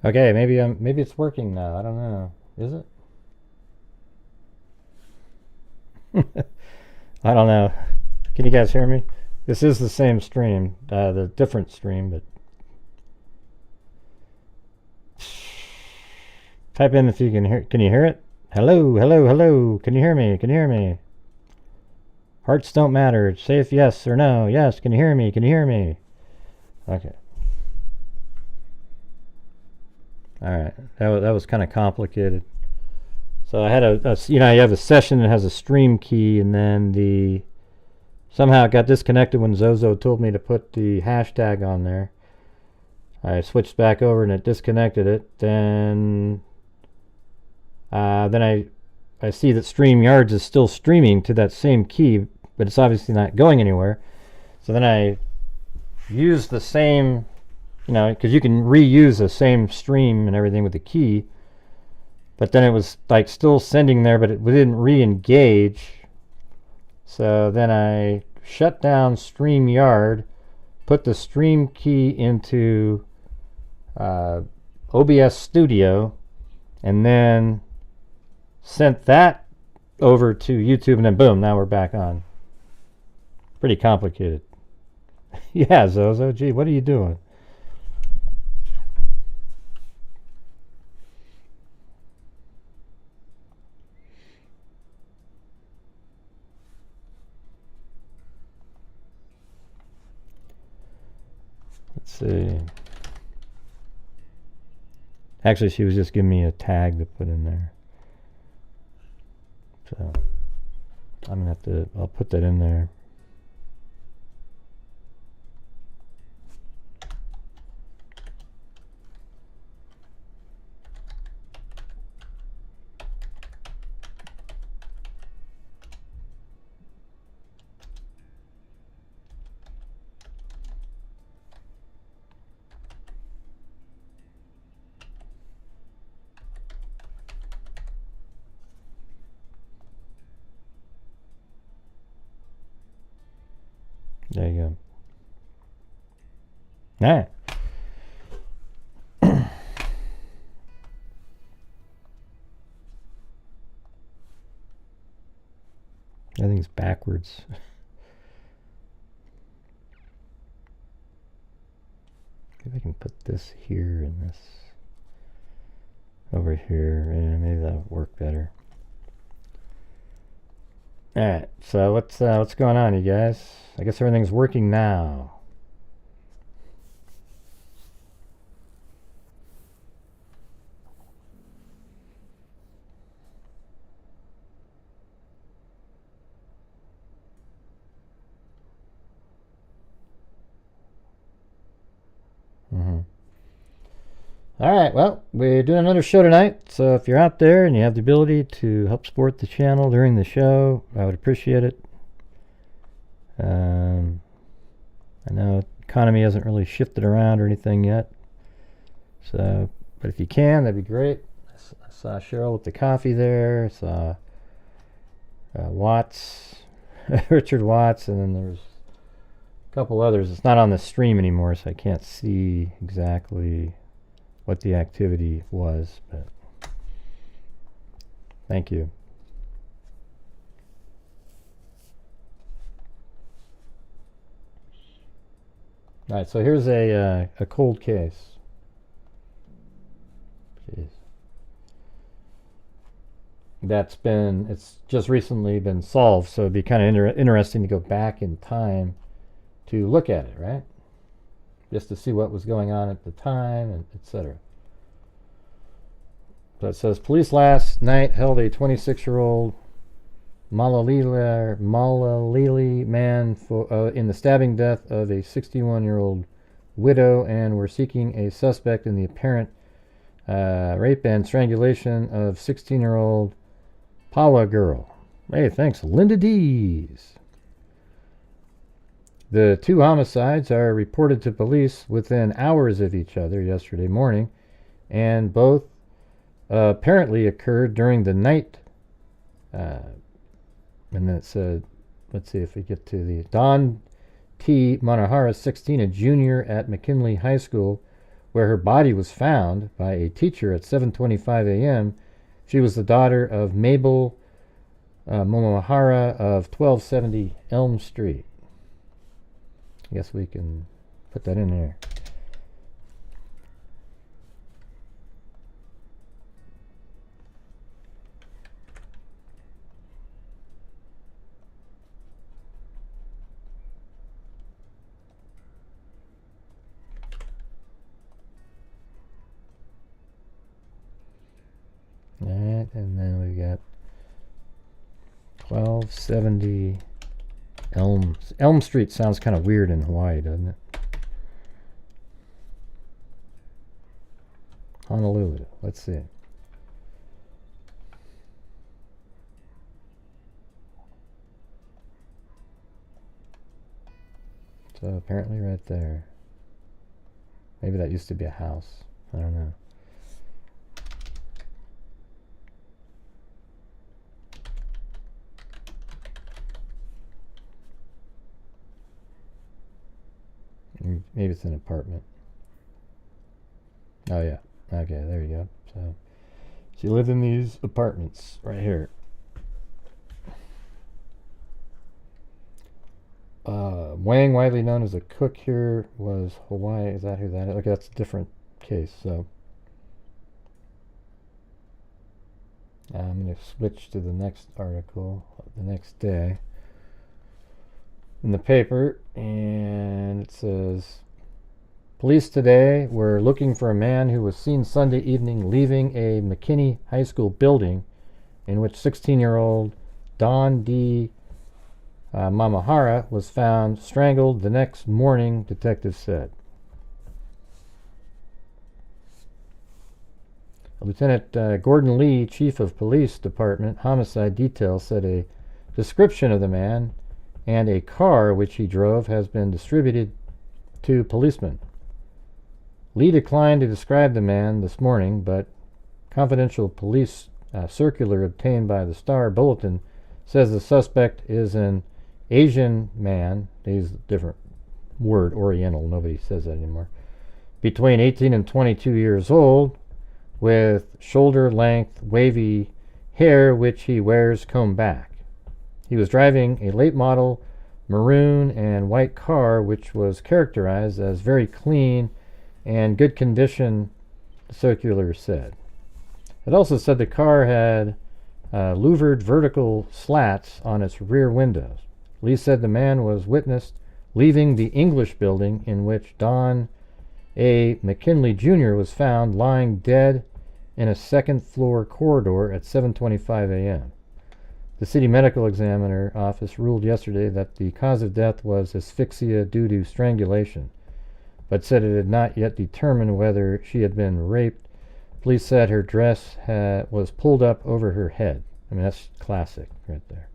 Okay, maybe it's working now. I don't know. Is it? I don't know. Can you guys hear me? This is the same stream, the different stream, but type in if you can hear. Can you hear it? Hello, hello, hello. Can you hear me? Can you hear me? Hearts don't matter. Say if yes or no. Yes. Can you hear me? Can you hear me? Okay. All right. That was kind of complicated. So I had you have a session that has a stream key, and then somehow it got disconnected when Zozo told me to put the hashtag on there. I switched back over and it disconnected it. Then I see that StreamYards is still streaming to that same key, but it's obviously not going anywhere. So then I used the same, because you can reuse the same stream and everything with the key. But then it was like still sending there, but it didn't re-engage. So then I shut down StreamYard, put the stream key into OBS Studio, and then sent that over to YouTube, and then boom, now we're back on. Pretty complicated. Yeah, Zozo, gee, what are you doing? Let's see. Actually, she was just giving me a tag to put in there. So I'm gonna I'll put that in there. There you go. All right. Everything's backwards. Maybe I can put this here and this over here. Yeah, maybe that'll work better. All right. So what's going on, you guys? I guess everything's working now. All right, well, we're doing another show tonight, so if you're out there and you have the ability to help support the channel during the show, I would appreciate it. I know the economy hasn't really shifted around or anything yet, so but if you can, that'd be great. I saw Cheryl with the coffee there. I saw Watts, Richard Watts, and then there's a couple others. It's not on the stream anymore, so I can't see exactly what the activity was, but thank you. All right, so here's a cold case. Jeez. It's just recently been solved, so it'd be kind of interesting to go back in time to look at it, right? Just to see what was going on at the time, and etc. So it says, police last night held a 26-year-old Malalili man in the stabbing death of a 61-year-old widow, and were seeking a suspect in the apparent rape and strangulation of 16-year-old Pawa girl. Hey, thanks, Linda Dees. The two homicides are reported to police within hours of each other yesterday morning, and both apparently occurred during the night. And then it said, let's see if we get to the Don T. Momohara, 16, a junior at McKinley High School, where her body was found by a teacher at 7:25 a.m. She was the daughter of Mabel Momohara of 1270 Elm Street. I guess we can put that in there. Alright, and then we got 1270 Elm Street. Sounds kind of weird in Hawaii, doesn't it? Honolulu. Let's see. So apparently right there. Maybe that used to be a house. I don't know. Maybe it's an apartment. Oh yeah. Okay, there you go. So she lived in these apartments right here. Wang, widely known as a cook here, was Hawaii. Is that who that is? Okay, that's a different case. So I'm going to switch to the next article the next day in the paper, and it says, police today were looking for a man who was seen Sunday evening leaving a McKinney High School building in which 16-year-old Don D. Momohara was found strangled the next morning, detectives said. Lieutenant Gordon Lee, chief of police department homicide detail, said a description of the man and a car which he drove has been distributed to policemen. Lee declined to describe the man this morning, but confidential police circular obtained by the Star Bulletin says the suspect is an Asian man. They use a different word, Oriental. Nobody says that anymore. Between 18 and 22 years old, with shoulder-length, wavy hair which he wears combed back. He was driving a late-model maroon and white car which was characterized as very clean and good condition, the circular said. It also said the car had louvered vertical slats on its rear windows. Lee said the man was witnessed leaving the English building in which Don A. McKinley Jr. was found lying dead in a second-floor corridor at 7:25 a.m. The city medical examiner office ruled yesterday that the cause of death was asphyxia due to strangulation, but said it had not yet determined whether she had been raped. Police said her dress was pulled up over her head. I mean, that's classic right there.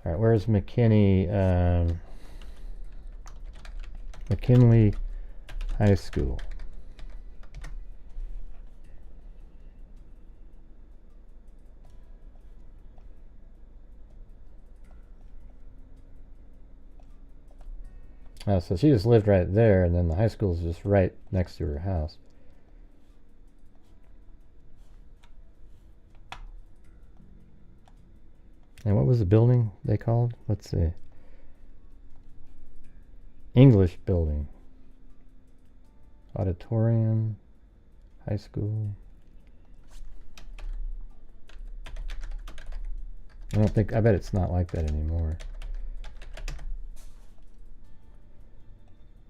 All right, where's McKinney? McKinley High School. So she just lived right there, and then the high school is just right next to her house. And what was the building they called? Let's see. English building. Auditorium. High school. I bet it's not like that anymore.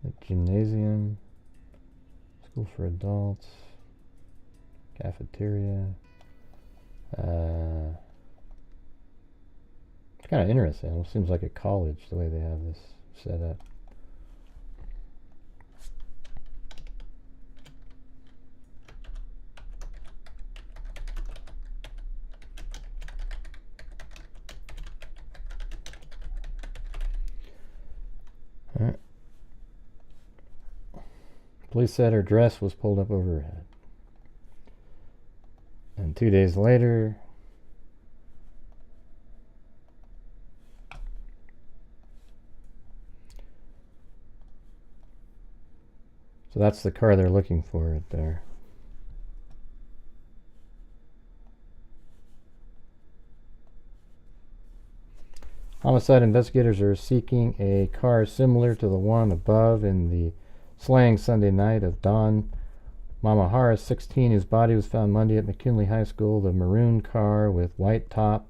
The gymnasium. School for adults. Cafeteria. It's kind of interesting. It seems like a college the way they have this set up. All right. Police said her dress was pulled up over her head. And 2 days later, So that's the car they're looking for right there. Homicide investigators are seeking a car similar to the one above in the slaying Sunday night of Don Momohara, 16, whose body was found Monday at McKinley High School. The maroon car with white top,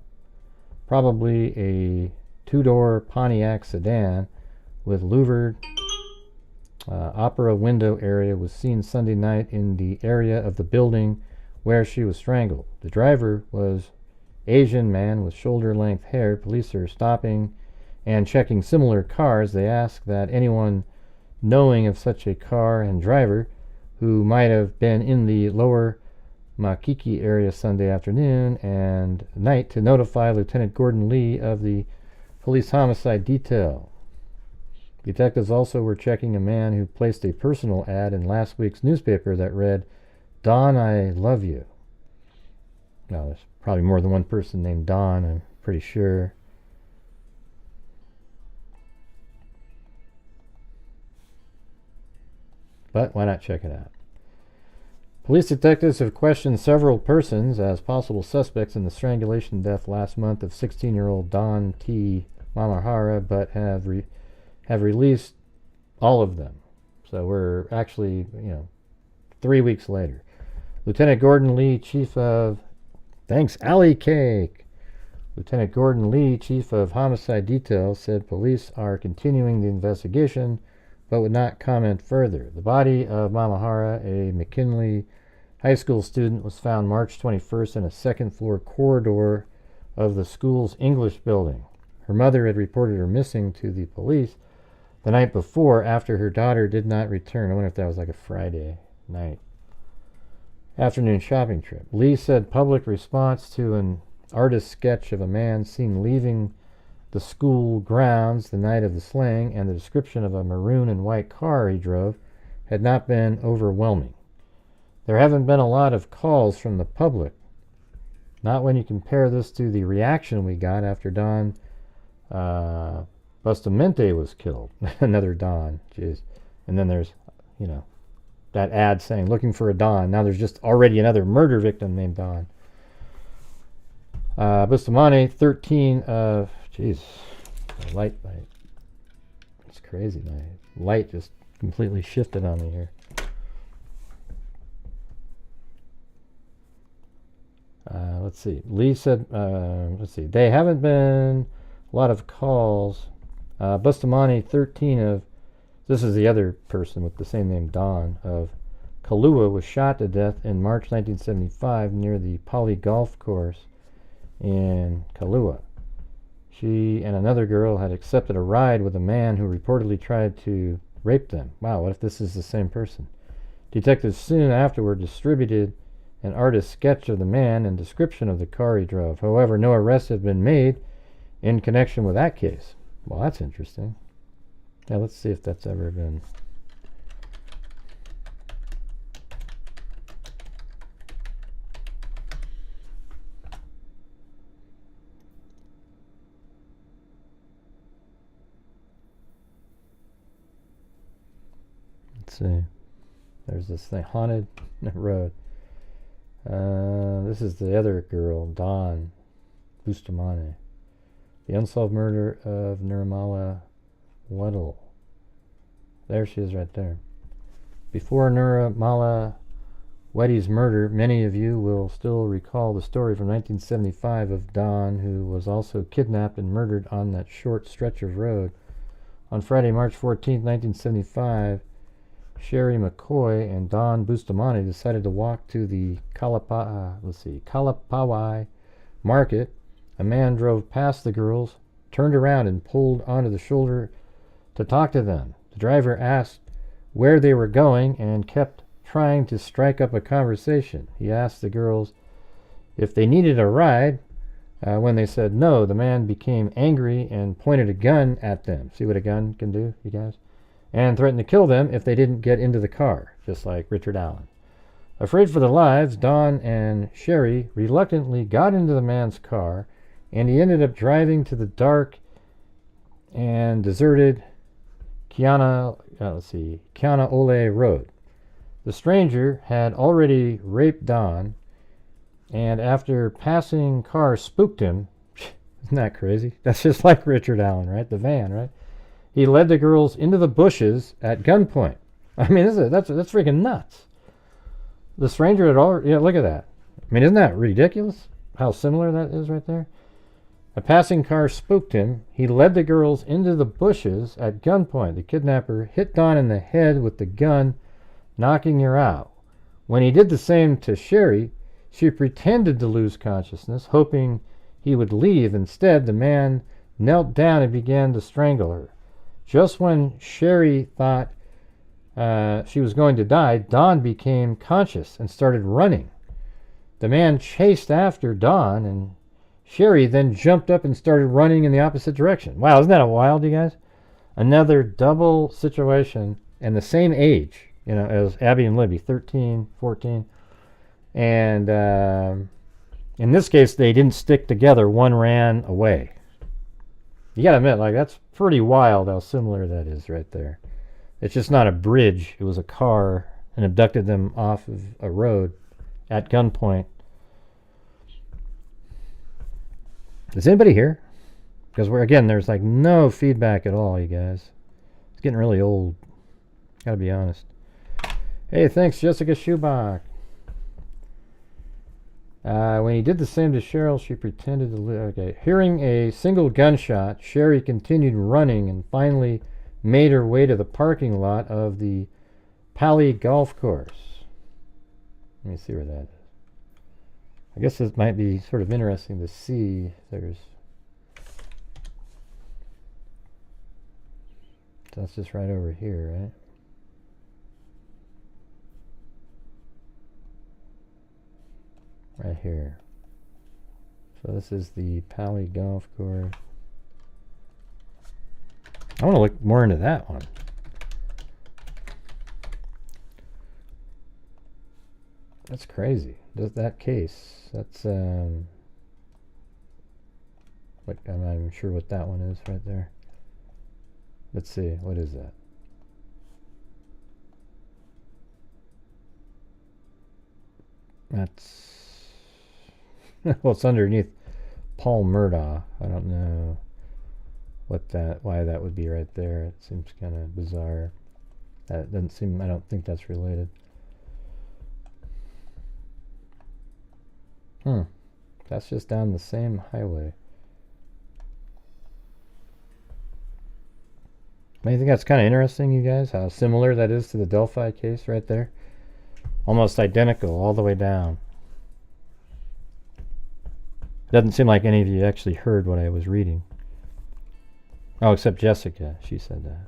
probably a two-door Pontiac sedan with louvered opera window area, was seen Sunday night in the area of the building where she was strangled. The driver was Asian man with shoulder-length hair. Police are stopping and checking similar cars. They ask that anyone knowing of such a car and driver who might have been in the lower Makiki area Sunday afternoon and night to notify Lieutenant Gordon Lee of the police homicide detail. Detectives also were checking a man who placed a personal ad in last week's newspaper that read, "Don, I love you." Now, there's probably more than one person named Don, I'm pretty sure. But why not check it out? Police detectives have questioned several persons as possible suspects in the strangulation death last month of 16-year-old Don T. Momohara, but have released all of them. So we're actually, 3 weeks later. Lieutenant Gordon Lee, chief of... Thanks, Alley Cake! Lieutenant Gordon Lee, chief of homicide detail, said police are continuing the investigation, but would not comment further. The body of Momohara, a McKinley High School student, was found March 21st in a second-floor corridor of the school's English building. Her mother had reported her missing to the police the night before after her daughter did not return. I wonder if that was like a Friday night afternoon shopping trip. Lee said public response to an artist sketch of a man seen leaving the school grounds the night of the slaying and the description of a maroon and white car he drove had not been overwhelming. There haven't been a lot of calls from the public. Not when you compare this to the reaction we got after Don Bustamante was killed. Another Don. Jeez. And then there's, that ad saying, looking for a Don. Now there's just already another murder victim named Don. Bustamante, 13 of... Jeez. The light. It's crazy. My light just completely shifted on me here. Let's see. Lee said, they haven't been a lot of calls. Bustamante, 13 of, this is the other person with the same name, Don, of Kailua, was shot to death in March 1975 near the Poly Golf Course in Kailua. She and another girl had accepted a ride with a man who reportedly tried to rape them. Wow, what if this is the same person? Detectives soon afterward distributed an artist's sketch of the man and description of the car he drove. However, no arrests have been made in connection with that case. Well, that's interesting. Now let's see if that's ever been... Let's see. There's this thing, Haunted Road. This is the other girl, Dawn Bustamante. The unsolved murder of Nirmala Weddle. There she is right there. Before Nirmala Weddy's murder, many of you will still recall the story from 1975 of Dawn, who was also kidnapped and murdered on that short stretch of road. On Friday, March 14, 1975, Sherry McCoy and Don Bustamante decided to walk to the Kalapawai market. A man drove past the girls, turned around and pulled onto the shoulder to talk to them. The driver asked where they were going and kept trying to strike up a conversation. He asked the girls if they needed a ride. When they said no, the man became angry and pointed a gun at them. See what a gun can do, you guys? And threatened to kill them if they didn't get into the car, just like Richard Allen. Afraid for their lives, Don and Sherry reluctantly got into the man's car, and he ended up driving to the dark and deserted Kianaole Road. The stranger had already raped Don, and after passing car spooked him. Isn't that crazy? That's just like Richard Allen, right? The van, right? He led the girls into the bushes at gunpoint. I mean, that's freaking nuts. The stranger had already... Yeah, look at that. I mean, isn't that ridiculous? How similar that is right there? A passing car spooked him. He led the girls into the bushes at gunpoint. The kidnapper hit Dawn in the head with the gun, knocking her out. When he did the same to Sherry, she pretended to lose consciousness, hoping he would leave. Instead, the man knelt down and began to strangle her. Just when Sherry thought she was going to die, Dawn became conscious and started running. The man chased after Dawn, and Sherry then jumped up and started running in the opposite direction. Wow, isn't that wild, you guys? Another double situation, and the same age, as Abby and Libby, 13, 14. And in this case, they didn't stick together. One ran away. You gotta admit, that's pretty wild how similar that is right there. It's just not a bridge. It was a car, and abducted them off of a road at gunpoint. Is anybody here? Because there's no feedback at all, you guys. It's getting really old. Gotta be honest. Hey, thanks, Jessica Schubach. When he did the same to Cheryl, she pretended to live. Okay. Hearing a single gunshot, Sherry continued running and finally made her way to the parking lot of the Pali Golf Course. Let me see where that is. I guess it might be sort of interesting to see. That's just right over here, right? Right here. So this is the Pali Golf Course. I want to look more into that one. That's crazy. That case. That's I'm not even sure what that one is right there. Let's see. What is that? That's well, it's underneath Paul Murdaugh. I don't know why that would be right there. It seems kind of bizarre. That doesn't seem. I don't think that's related. That's just down the same highway. I think that's kind of interesting, you guys, how similar that is to the Delphi case right there. Almost identical all the way down. Doesn't seem like any of you actually heard what I was reading. Oh, except Jessica. She said that.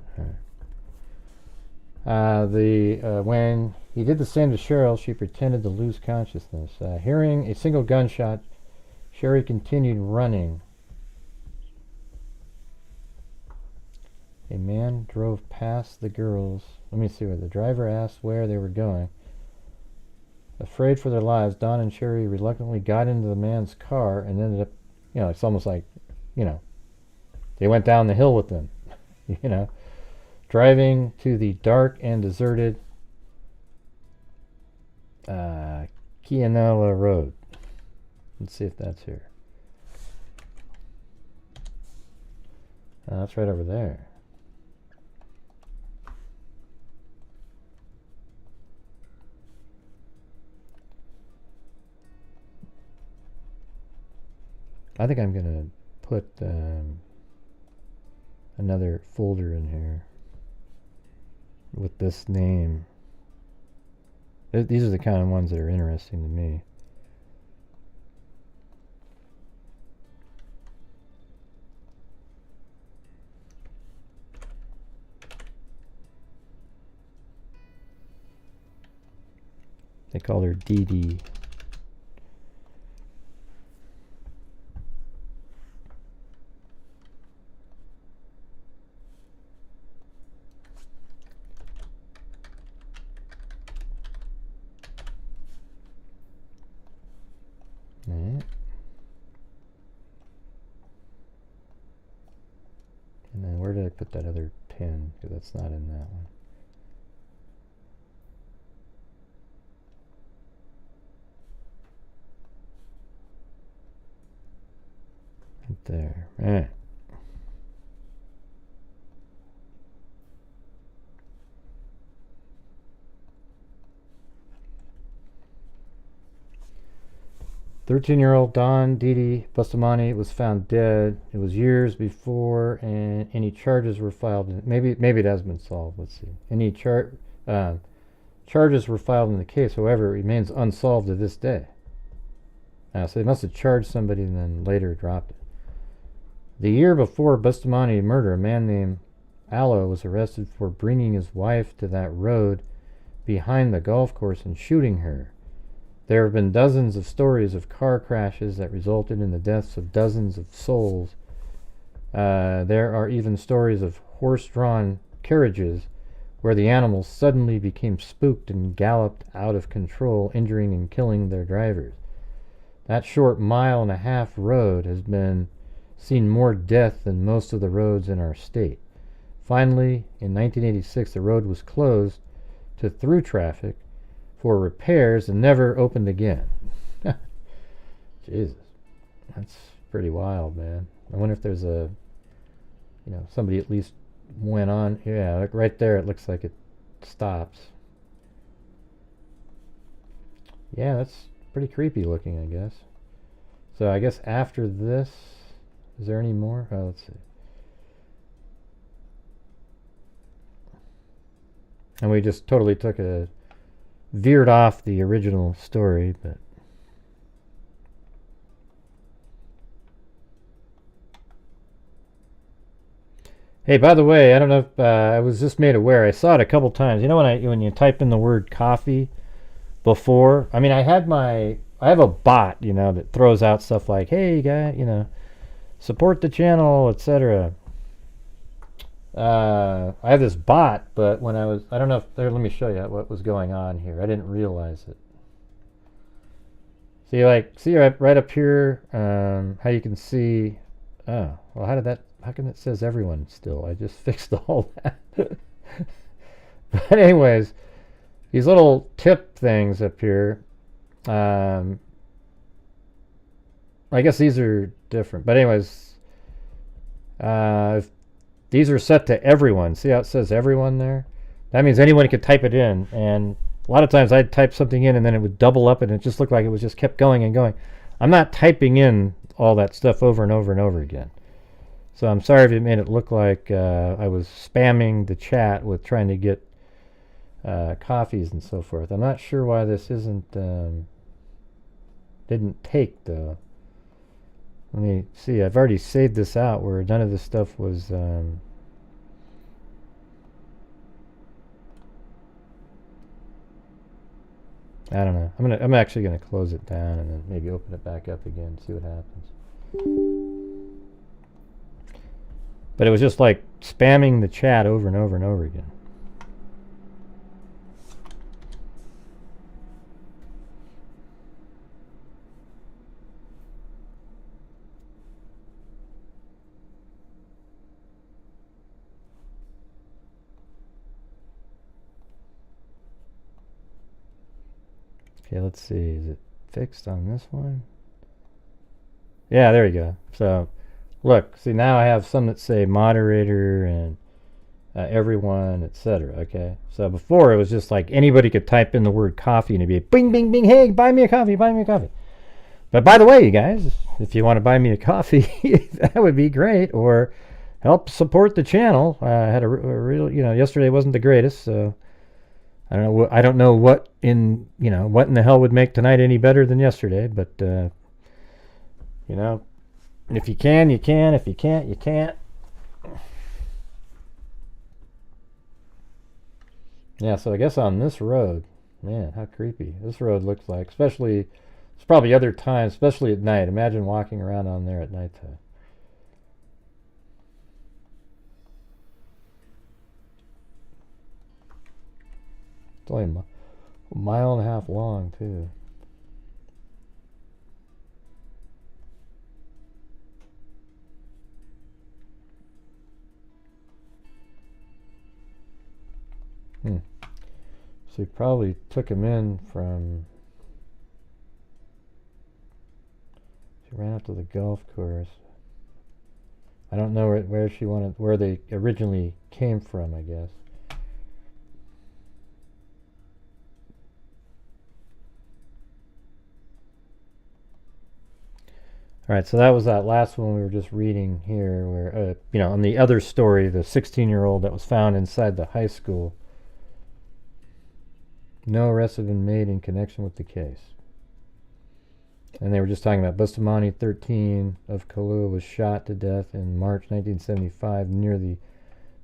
All right. When he did the same to Cheryl, she pretended to lose consciousness. Hearing a single gunshot, Sherry continued running. A man drove past the girls. Let me see where the driver asked where they were going. Afraid for their lives, Don and Sherry reluctantly got into the man's car and ended up, it's almost like, they went down the hill with them, driving to the dark and deserted Kianella Road. Let's see if that's here. That's right over there. I think I'm going to put another folder in here with this name. These are the kind of ones that are interesting to me. They call her Dee Dee. Right. And then where did I put that other pin? Because that's not in that one. right there. All right. "13-year-old Don Didi Bustamante was found dead. It was years before and any charges were filed. Maybe it has been solved. Let's see. Any charges were filed in the case. However, it remains unsolved to this day." So they must have charged somebody and then later dropped it. "The year before Bustamante murder, a man named Allo was arrested for bringing his wife to that road behind the golf course and shooting her. There have been dozens of stories of car crashes that resulted in the deaths of dozens of souls. There are even stories of horse-drawn carriages where the animals suddenly became spooked and galloped out of control, injuring and killing their drivers. That short mile-and-a-half road has been seen more death than most of the roads in our state. Finally, in 1986, the road was closed to through traffic for repairs and never opened again." Jesus, that's pretty wild, man. I wonder if there's somebody at least went on. Yeah, right there it looks like it stops. Yeah, that's pretty creepy looking, I guess. So I guess after this, is there any more? Oh, let's see. And we just totally veered off the original story, but hey, by the way, I don't know if I was just made aware. I saw it a couple times. You know when you type in the word coffee before? I mean, I have a bot, that throws out stuff like, "Hey, guy, support the channel, etc." I have this bot, but when I don't know if let me show you what was going on here. I didn't realize it. See right up here, how you can see. Oh, well, how come it says everyone still? I just fixed all that. But anyways, these little tip things up here, I guess these are different. But anyways, these are set to everyone. See how it says everyone there? That means anyone could type it in. And a lot of times I'd type something in and then it would double up and it just looked like it was just kept going and going. I'm not typing in all that stuff over and over and over again. So I'm sorry if it made it look like I was spamming the chat with trying to get coffees and so forth. I'm not sure why this didn't take though. Let me see. I've already saved this out where none of this stuff was. I don't know. I'm actually gonna close it down and then maybe open it back up again. See what happens. But it was just like spamming the chat over and over and over again. Okay, let's see. Is it fixed on this one? Yeah, there you go. So, look. See, now I have some that say moderator and everyone, etc. Okay. So before it was just like anybody could type in the word coffee and it'd be bing, bing, bing. Hey, buy me a coffee. Buy me a coffee. But by the way, you guys, if you want to buy me a coffee, that would be great. Or help support the channel. I had a real, yesterday wasn't the greatest, so. I don't know what in the hell would make tonight any better than yesterday, but if you can, you can. If you can't, you can't. Yeah, so I guess on this road, man, how creepy this road looks like. Especially, it's probably other times, especially at night. Imagine walking around on there at nighttime. It's only a mile and a half long, too. So he probably took him in from. He ran up to the golf course. I don't know where they originally came from, I guess. All right, so that was that last one we were just reading here, where, on the other story, the 16-year-old that was found inside the high school. No arrests have been made in connection with the case. And they were just talking about Bustamante, 13, of Kailua, was shot to death in March 1975 near the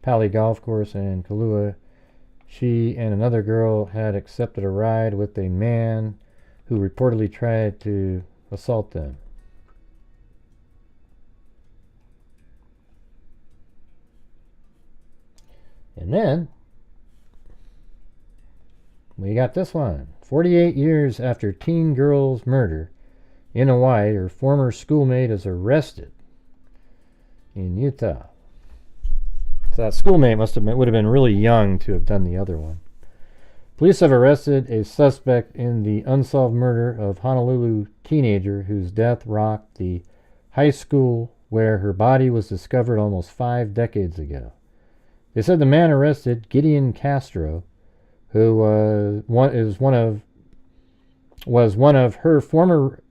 Pali Golf Course in Kailua. She and another girl had accepted a ride with a man who reportedly tried to assault them. And then we got this one. 48 years after teen girl's murder in Hawaii, her former schoolmate is arrested in Utah. So that schoolmate would have been really young to have done the other one. Police have arrested a suspect in the unsolved murder of Honolulu teenager whose death rocked the high school where her body was discovered almost 5 decades ago. They said the man arrested, Gideon Castro, who was one of her former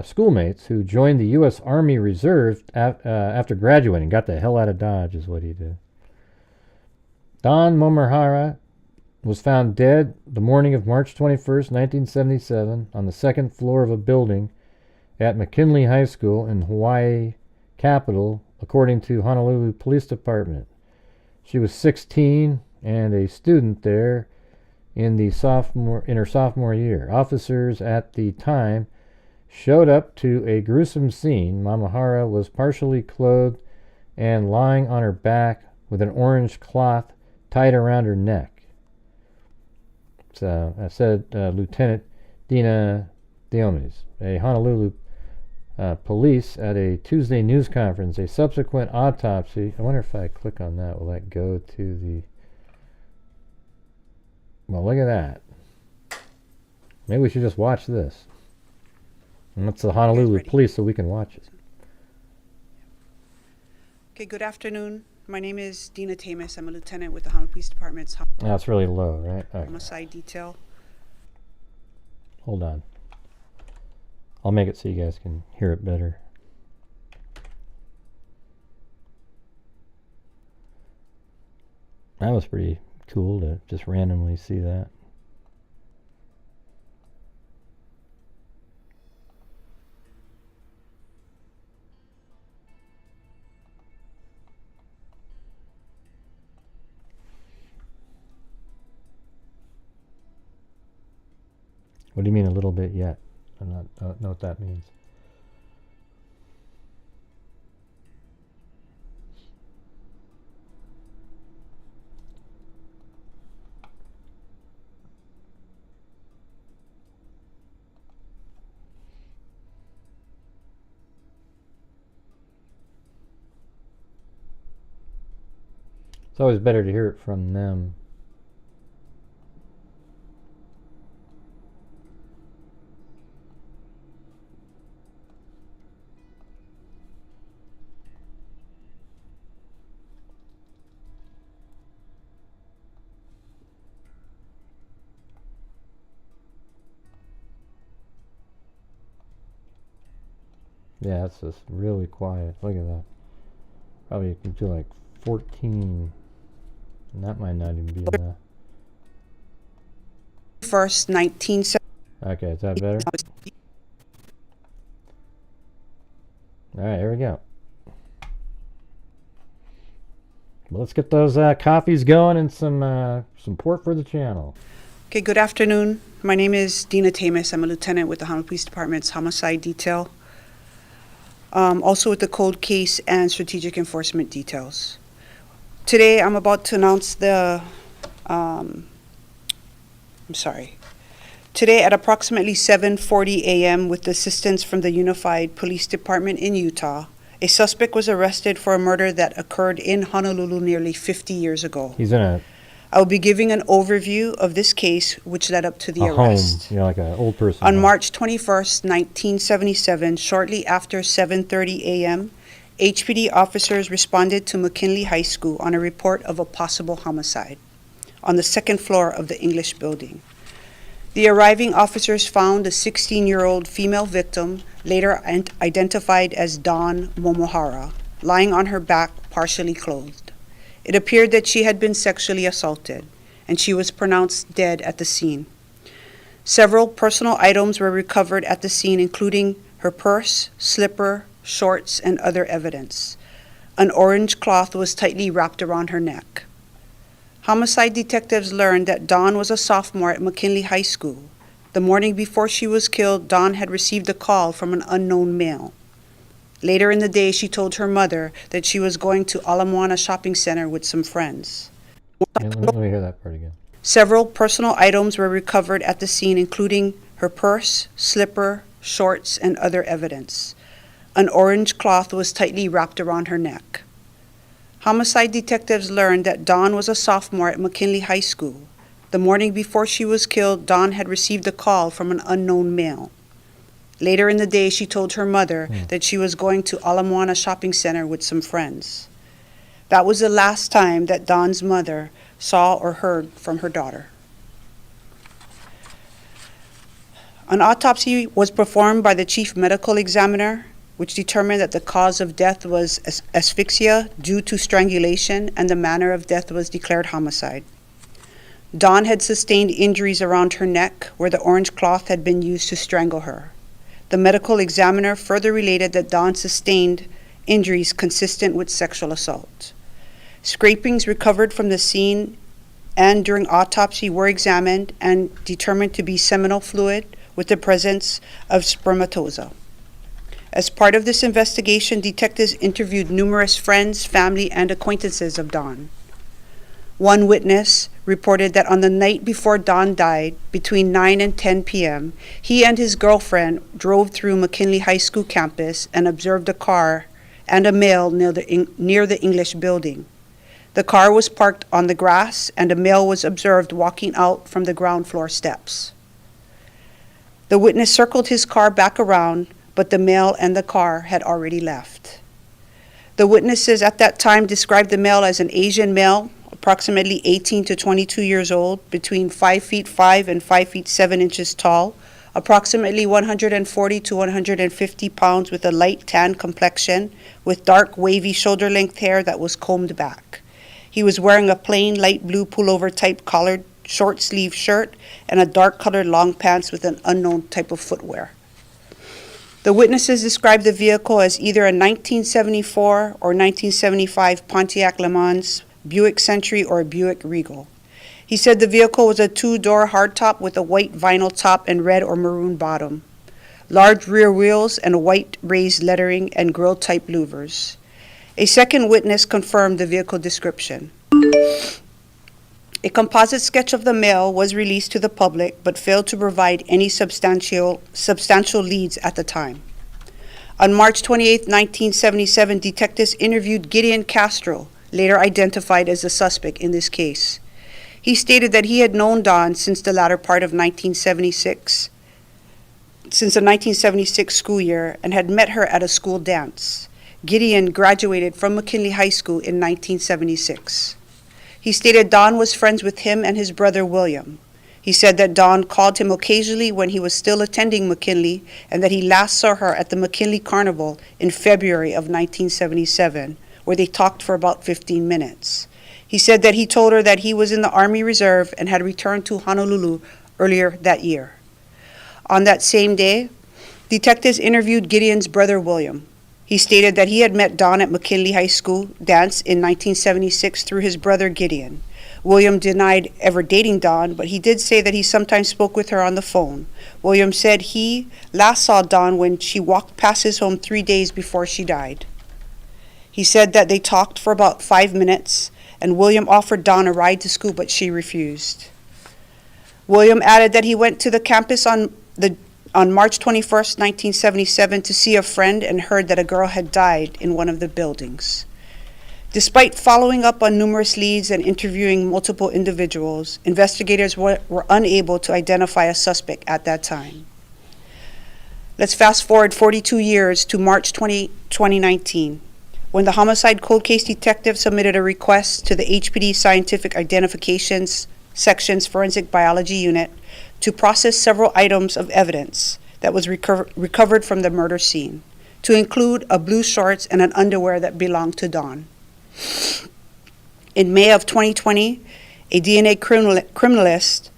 schoolmates who joined the U.S. Army Reserve after graduating. Got the hell out of Dodge is what he did. Don Momohara was found dead the morning of March 21st, 1977, on the second floor of a building at McKinley High School in Hawaii capital, according to Honolulu Police Department. She was 16 and a student there in her sophomore year. Officers at the time showed up to a gruesome scene. Momohara was partially clothed and lying on her back with an orange cloth tied around her neck. So I said Lieutenant Dina Diomes, a Honolulu police at a Tuesday news conference. A subsequent autopsy. I wonder if I click on that, will that go to the... Well, look at that. Maybe we should just watch this. And that's the Honolulu police so we can watch it. Okay, good afternoon. My name is Dina Tamis. I'm a lieutenant with the Honolulu Police Department's That's really low, right? Okay. homicide detail. Hold on. I'll make it so you guys can hear it better. That was pretty cool to just randomly see that. What do you mean a little bit yet? I don't know what that means. It's always better to hear it from them. Yeah, it's just really quiet. Look at that. Probably you can do like 14. And that might not even be enough. First, 1970. Okay, is that better? Alright, here we go. Well, let's get those coffees going and some support for the channel. Okay, good afternoon. My name is Dina Tamis. I'm a lieutenant with the Honolulu Police Department's homicide detail. Also with the cold case and strategic enforcement details. Today, I'm about to announce Today at approximately 7:40 a.m. with the assistance from the Unified Police Department in Utah, a suspect was arrested for a murder that occurred in Honolulu nearly 50 years ago. He's in a I will be giving an overview of this case, which led up to the arrest. home, like an old person. On home. March 21st, 1977, shortly after 7:30 a.m., HPD officers responded to McKinley High School on a report of a possible homicide on the second floor of the English building. The arriving officers found a 16-year-old female victim, later identified as Dawn Momohara, lying on her back, partially clothed. It appeared that she had been sexually assaulted, and she was pronounced dead at the scene. Several personal items were recovered at the scene, including her purse, slipper, shorts, and other evidence. An orange cloth was tightly wrapped around her neck. Homicide detectives learned that Dawn was a sophomore at McKinley High School. The morning before she was killed, Dawn had received a call from an unknown male. Later in the day, she told her mother that she was going to Ala Moana Shopping Center with some friends. Yeah, let me hear that part again. Several personal items were recovered at the scene, including her purse, slipper, shorts, and other evidence. An orange cloth was tightly wrapped around her neck. Homicide detectives learned that Dawn was a sophomore at McKinley High School. The morning before she was killed, Dawn had received a call from an unknown male. Later in the day, she told her mother that she was going to Ala Moana Shopping Center with some friends. That was the last time that Dawn's mother saw or heard from her daughter. An autopsy was performed by the chief medical examiner, which determined that the cause of death was asphyxia due to strangulation, and the manner of death was declared homicide. Dawn had sustained injuries around her neck where the orange cloth had been used to strangle her. The medical examiner further related that Dawn sustained injuries consistent with sexual assault. Scrapings recovered from the scene and during autopsy were examined and determined to be seminal fluid with the presence of spermatozoa. As part of this investigation, detectives interviewed numerous friends, family, and acquaintances of Dawn. One witness reported that on the night before Dawn died, between 9 and 10 p.m., he and his girlfriend drove through McKinley High School campus and observed a car and a male near the English building. The car was parked on the grass, and a male was observed walking out from the ground floor steps. The witness circled his car back around, but the male and the car had already left. The witnesses at that time described the male as an Asian male, approximately 18 to 22 years old, between 5 feet 5 and 5 feet 7 inches tall, approximately 140 to 150 pounds, with a light tan complexion, with dark wavy shoulder-length hair that was combed back. He was wearing a plain light blue pullover type collared short sleeve shirt and a dark colored long pants with an unknown type of footwear. The witnesses described the vehicle as either a 1974 or 1975 Pontiac Le Mans, Buick Century, or a Buick Regal. He said the vehicle was a two-door hardtop with a white vinyl top and red or maroon bottom, large rear wheels and white raised lettering and grille-type louvers. A second witness confirmed the vehicle description. A composite sketch of the male was released to the public but failed to provide any substantial leads at the time. On March 28, 1977, detectives interviewed Gideon Castro, later identified as the suspect in this case. He stated that he had known Dawn since the latter part of 1976, since the 1976 school year, and had met her at a school dance. Gideon graduated from McKinley High School in 1976. He stated Dawn was friends with him and his brother William. He said that Dawn called him occasionally when he was still attending McKinley, and that he last saw her at the McKinley Carnival in February of 1977, where they talked for about 15 minutes. He said that he told her that he was in the Army Reserve and had returned to Honolulu earlier that year. On that same day, detectives interviewed Gideon's brother William. He stated that he had met Dawn at McKinley High School dance in 1976 through his brother Gideon. William denied ever dating Dawn, but he did say that he sometimes spoke with her on the phone. William said he last saw Dawn when she walked past his home 3 days before she died. He said that they talked for about 5 minutes, and William offered Dawn a ride to school, but she refused. William added that he went to the campus on March 21st, 1977, to see a friend and heard that a girl had died in one of the buildings. Despite following up on numerous leads and interviewing multiple individuals, investigators were unable to identify a suspect at that time. Let's fast forward 42 years to March 2019. when the homicide cold case detective submitted a request to the HPD Scientific Identifications Section's Forensic Biology Unit to process several items of evidence that was recovered from the murder scene, to include a blue shorts and an underwear that belonged to Dawn. In May of 2020, a DNA criminalist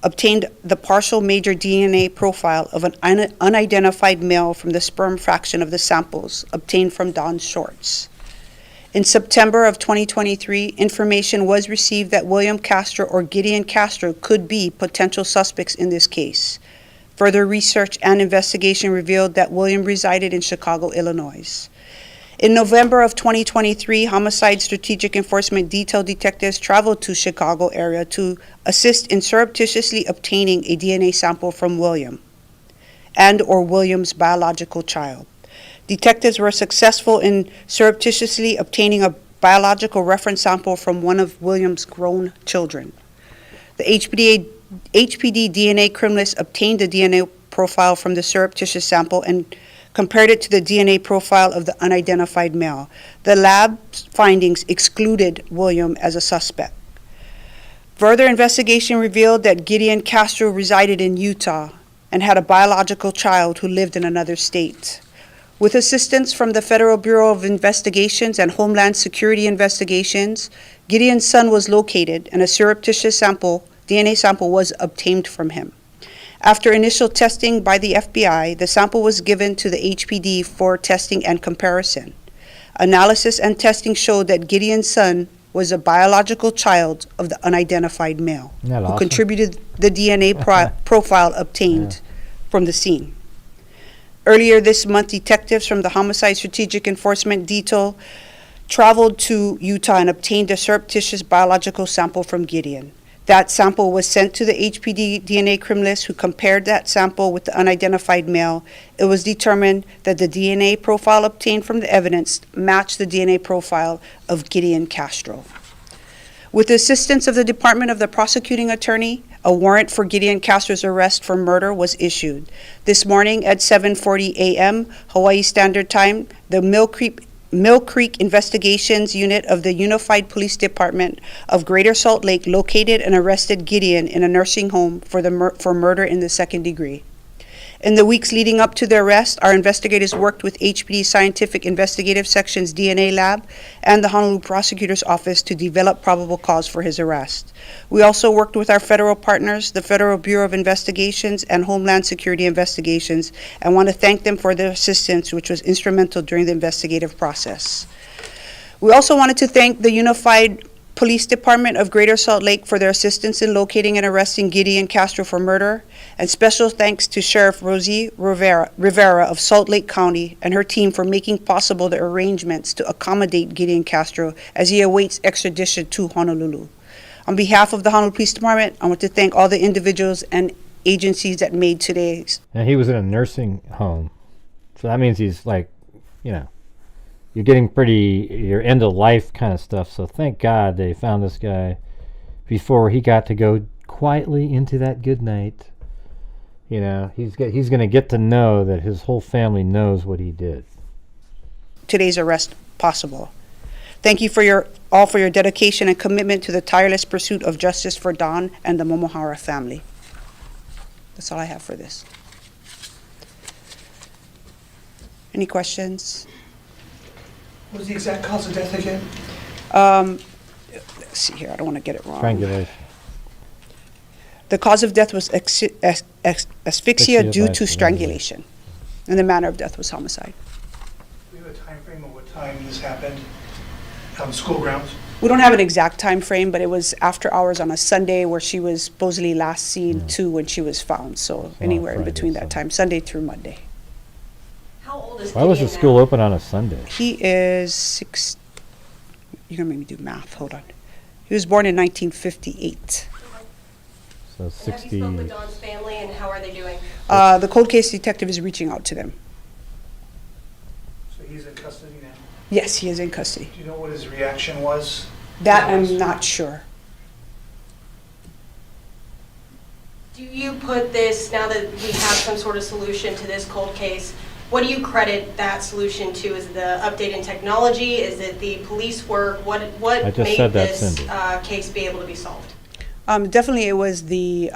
obtained the partial major DNA profile of an unidentified male from the sperm fraction of the samples obtained from Dawn's shorts. In September of 2023, information was received that William Castro or Gideon Castro could be potential suspects in this case. Further research and investigation revealed that William resided in Chicago, Illinois. In November of 2023, Homicide Strategic Enforcement Detail detectives traveled to Chicago area to assist in surreptitiously obtaining a DNA sample from William and or William's biological child. Detectives were successful in surreptitiously obtaining a biological reference sample from one of William's grown children. The HPD DNA criminalist obtained the DNA profile from the surreptitious sample and compared it to the DNA profile of the unidentified male. The lab's findings excluded William as a suspect. Further investigation revealed that Gideon Castro resided in Utah and had a biological child who lived in another state. With assistance from the Federal Bureau of Investigations and Homeland Security Investigations, Gideon's son was located and a surreptitious DNA sample was obtained from him. After initial testing by the FBI, the sample was given to the HPD for testing and comparison. Analysis and testing showed that Gideon's son was a biological child of the unidentified male who awesome? contributed the DNA profile obtained from the scene. Earlier this month, detectives from the Homicide Strategic Enforcement Detail traveled to Utah and obtained a surreptitious biological sample from Gideon. That sample was sent to the HPD DNA criminalist who compared that sample with the unidentified male. It was determined that the DNA profile obtained from the evidence matched the DNA profile of Gideon Castro. With the assistance of the Department of the Prosecuting Attorney, a warrant for Gideon Castro's arrest for murder was issued. This morning at 7:40 a.m. Hawaii Standard Time, the Mill Creek Investigations Unit of the Unified Police Department of Greater Salt Lake located and arrested Gideon in a nursing home for murder in the second degree. In the weeks leading up to the arrest, our investigators worked with HPD Scientific Investigative Section's DNA lab and the Honolulu Prosecutor's Office to develop probable cause for his arrest. We also worked with our federal partners, the Federal Bureau of Investigations and Homeland Security Investigations, and want to thank them for their assistance, which was instrumental during the investigative process. We also wanted to thank the Unified Police Department of Greater Salt Lake for their assistance in locating and arresting Gideon Castro for murder, and special thanks to Sheriff Rosie Rivera of Salt Lake County and her team for making possible the arrangements to accommodate Gideon Castro as he awaits extradition to Honolulu. On behalf of the Honolulu Police Department, I want to thank all the individuals and agencies that made today's. And he was in a nursing home, so that means he's like, you're getting you're end of life kind of stuff. So thank God they found this guy before he got to go quietly into that good night. He's going to get to know that his whole family knows what he did. Today's arrest possible. Thank you for your dedication and commitment to the tireless pursuit of justice for Dawn and the Momohara family. That's all I have for this. Any questions? What was the exact cause of death again? Let's see here. I don't want to get it wrong. Strangulation. The cause of death was asphyxia due to strangulation, and the manner of death was homicide. Do we have a time frame of what time this happened on school grounds? We don't have an exact time frame, but it was after hours on a Sunday where she was supposedly last seen to when she was found. So anywhere in Friday, between that time, Sunday through Monday. How old is Why was the Gideon school now? open on a Sunday? He is 6. You're gonna make me do math. Hold on. He was born in 1958. So And have 60. you spoke with Dawn's family, and how are they doing? The cold case detective is reaching out to them. So he's in custody now. Yes, he is in custody. Do you know what his reaction was? That I'm not sure. Do you put this, now that we have some sort of solution to this cold case, What do you credit that solution to? Is it the update in technology? Is it the police work? What I just made said that, this Cindy. case be able to be solved? Definitely, it was the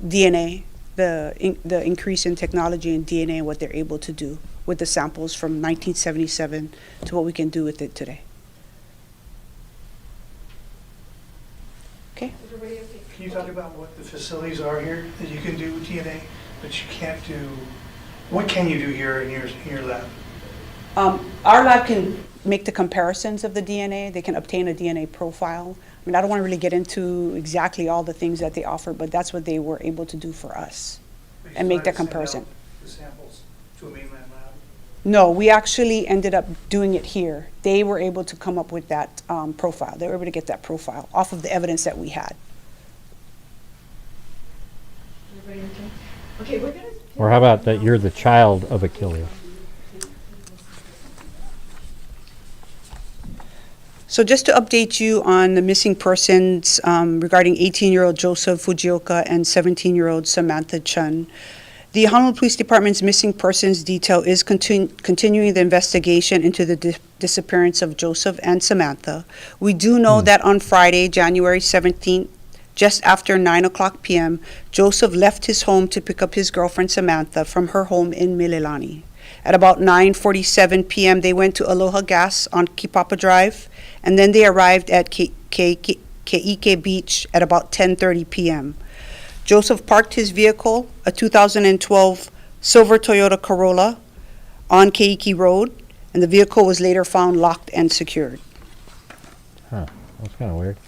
DNA, the increase in technology and DNA, and what they're able to do with the samples from 1977 to what we can do with it today. Okay. Can you talk about what the facilities are here that you can do with DNA, but you can't do, what can you do here in your lab? Our lab can make the comparisons of the DNA. They can obtain a DNA profile. I mean, I don't want to really get into exactly all the things that they offer, but that's what they were able to do for us But you and still make have that to send comparison. out the samples to a mainland lab? No, we actually ended up doing it here. They were able to come up with that profile. They were able to get that profile off of the evidence that we had. Everybody okay? Okay, we're gonna. Or how about that you're the child of a killer? So just to update you on the missing persons regarding 18-year-old Joseph Fujioka and 17-year-old Samantha Chun, the Honolulu Police Department's missing persons detail is continuing the investigation into the disappearance of Joseph and Samantha. We do know that on Friday, January 17th, just after 9:00 p.m., Joseph left his home to pick up his girlfriend Samantha from her home in Mililani. At about 9:47 p.m., they went to Aloha Gas on Kipapa Drive, and then they arrived at Ke'ike Beach at about 10:30 p.m. Joseph parked his vehicle, a 2012 silver Toyota Corolla, on Ke'ike Road, and the vehicle was later found locked and secured. Huh, that's kind of weird.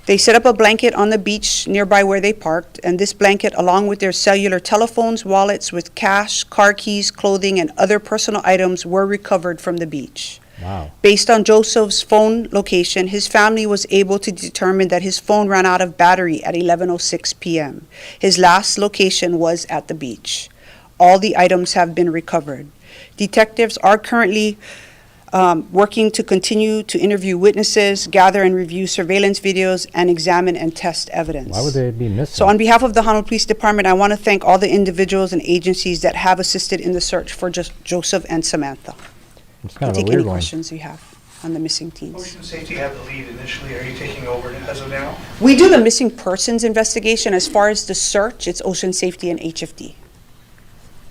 They set up a blanket on the beach nearby where they parked, and this blanket, along with their cellular telephones, wallets with cash, car keys, clothing, and other personal items, were recovered from the beach. Wow. Based on Joseph's phone location, his family was able to determine that his phone ran out of battery at 11:06 p.m. His last location was at the beach. All the items have been recovered. Detectives are currently working to continue to interview witnesses, gather and review surveillance videos, and examine and test evidence. Why would they be missing? So on behalf of the Honolulu Police Department, I want to thank all the individuals and agencies that have assisted in the search for Joseph and Samantha. It's kind of a Take weird any one. questions you have on the missing teens. Ocean Safety had the lead initially. Are you taking over as of now? We do the missing persons investigation. As far as the search, it's Ocean Safety and HFD.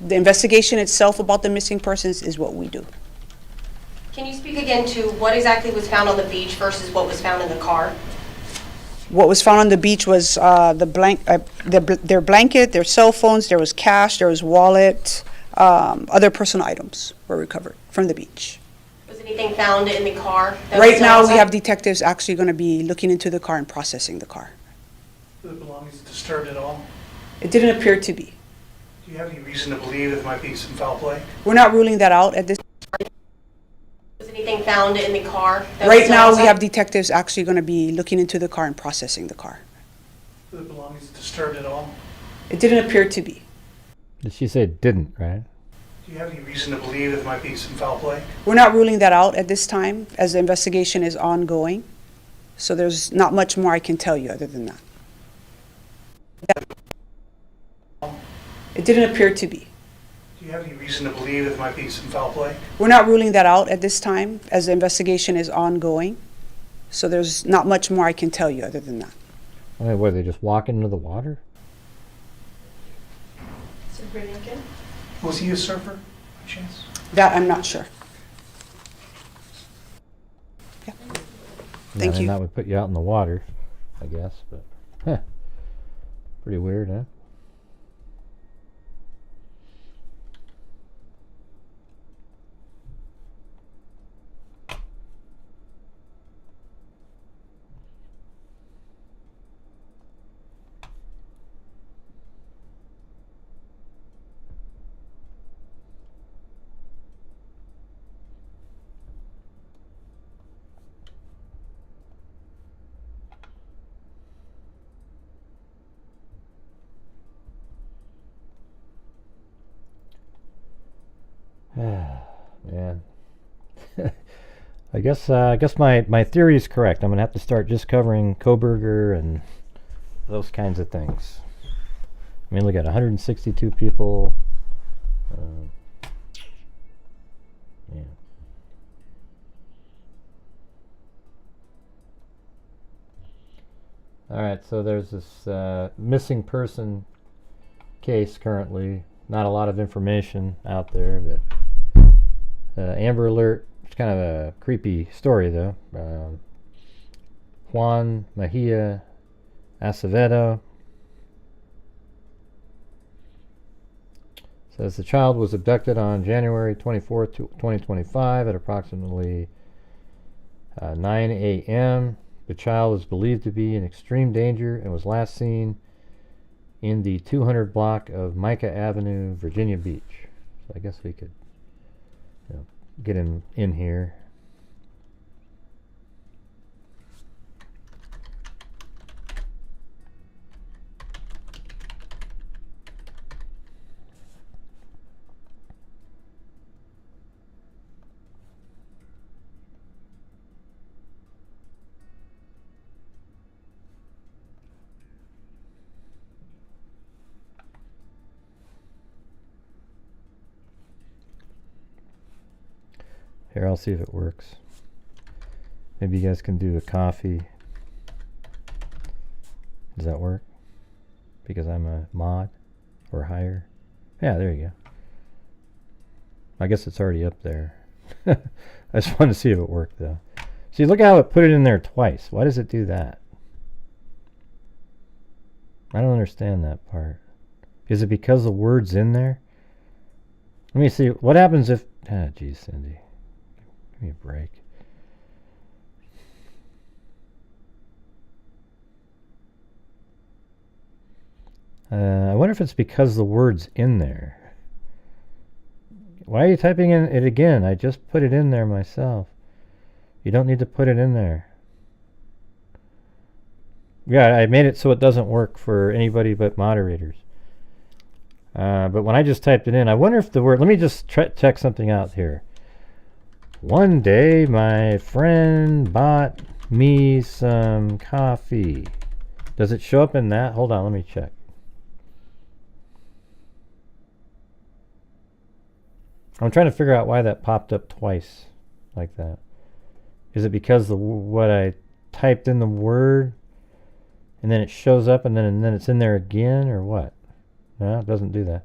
The investigation itself about the missing persons is what we do. Can you speak again to what exactly was found on the beach versus what was found in the car? What was found on the beach was their blanket, their cell phones, there was cash, there was wallet, other personal items were recovered from the beach. Was anything found in the car? that Right was now, we outside? have detectives actually going to be looking into the car and processing the car. Were the belongings disturbed at all? It didn't appear to be. Do you have any reason to believe there might be some foul play? We're not ruling that out at this. Was anything found in the car? that Right was now, we outside? have detectives actually going to be looking into the car and processing the car. Were the belongings disturbed at all? It didn't appear to be. Did she say it didn't, right? Do you have any reason to believe there might be some foul play? We're not ruling that out at this time, as the investigation is ongoing. So there's not much more I can tell you other than that. It didn't appear to be. Do you have any reason to believe there might be some foul play? We're not ruling that out at this time, as the investigation is ongoing. So there's not much more I can tell you other than that. I mean, what, they just walk into the water? Is everybody okay? Was he a surfer, by chance? That I'm not sure. Yeah. Thank I mean, you. that would put you out in the water, I guess, but pretty weird, huh? Man. I guess my theory is correct. I'm gonna have to start just covering Coburger and those kinds of things. I mean, look at 162 people. All right, so there's this missing person case currently. Not a lot of information out there, but Amber Alert. It's kind of a creepy story, though. Juan Mejia Acevedo says the child was abducted on January 24th, 2025 at approximately 9 a.m. The child is believed to be in extreme danger and was last seen in the 200 block of Micah Avenue, Virginia Beach. So I guess we could get him in here. Here, I'll see if it works. Maybe you guys can do a coffee. Does that work? Because I'm a mod or higher. Yeah, there you go. I guess it's already up there. I just wanted to see if it worked, though. See, look how it put it in there twice. Why does it do that? I don't understand that part. Is it because the word's in there? Let me see. What happens if... Ah, geez, Cindy. Give me a break. I wonder if it's because the word's in there. Why are you typing in it again? I just put it in there myself. You don't need to put it in there. Yeah, I made it so it doesn't work for anybody but moderators. But when I just typed it in, I wonder if the word... Let me just check something out here. One day, my friend bought me some coffee. Does it show up in that? Hold on, let me check. I'm trying to figure out why that popped up twice like that. Is it because what I typed in the word and then it shows up and then it's in there again, or what? No, it doesn't do that.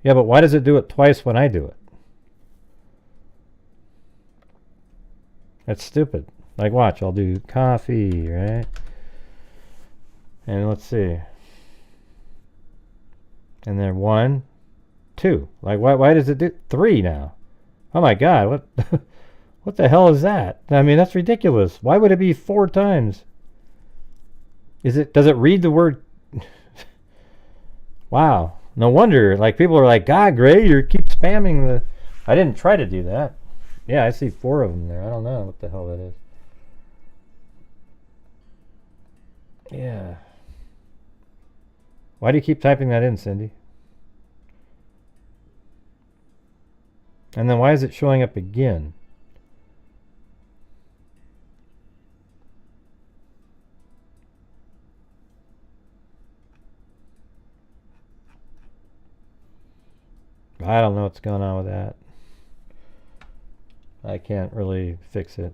Yeah, but why does it do it twice when I do it? That's stupid. Like, watch, I'll do coffee, right? And let's see. And then 1, 2. Like, why does it do 3 now? Oh my God, what what the hell is that? I mean, that's ridiculous. Why would it be 4 times? Does it read the word? Wow. No wonder, like, people are like, God, Gray, you keep spamming the... I didn't try to do that. Yeah, I see 4 of them there. I don't know what the hell that is. Yeah. Why do you keep typing that in, Cindy? And then why is it showing up again? I don't know what's going on with that. I can't really fix it.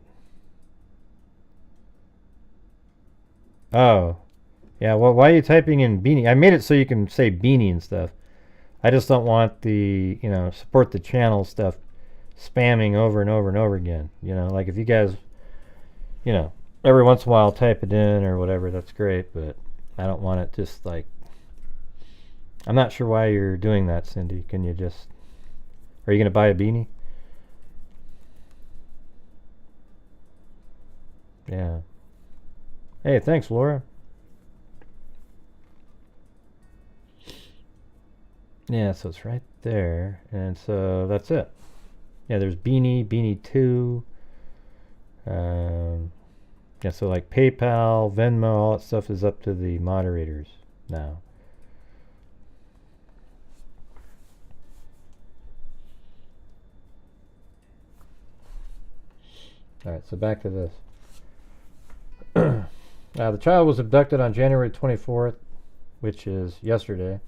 Oh. Yeah, well, why are you typing in beanie? I made it so you can say beanie and stuff. I just don't want the, support the channel stuff spamming over and over and over again. Like if you guys, every once in a while type it in or whatever, that's great, but I don't want it just like... I'm not sure why you're doing that, Cindy. Can you just... Are you going to buy a beanie? Yeah. Hey, thanks, Laura. Yeah, so it's right there. And so that's it. Yeah, there's Beanie, Beanie 2. Yeah, so like PayPal, Venmo, all that stuff is up to the moderators now. All right, so back to this. The child was abducted on January 24th, which is yesterday,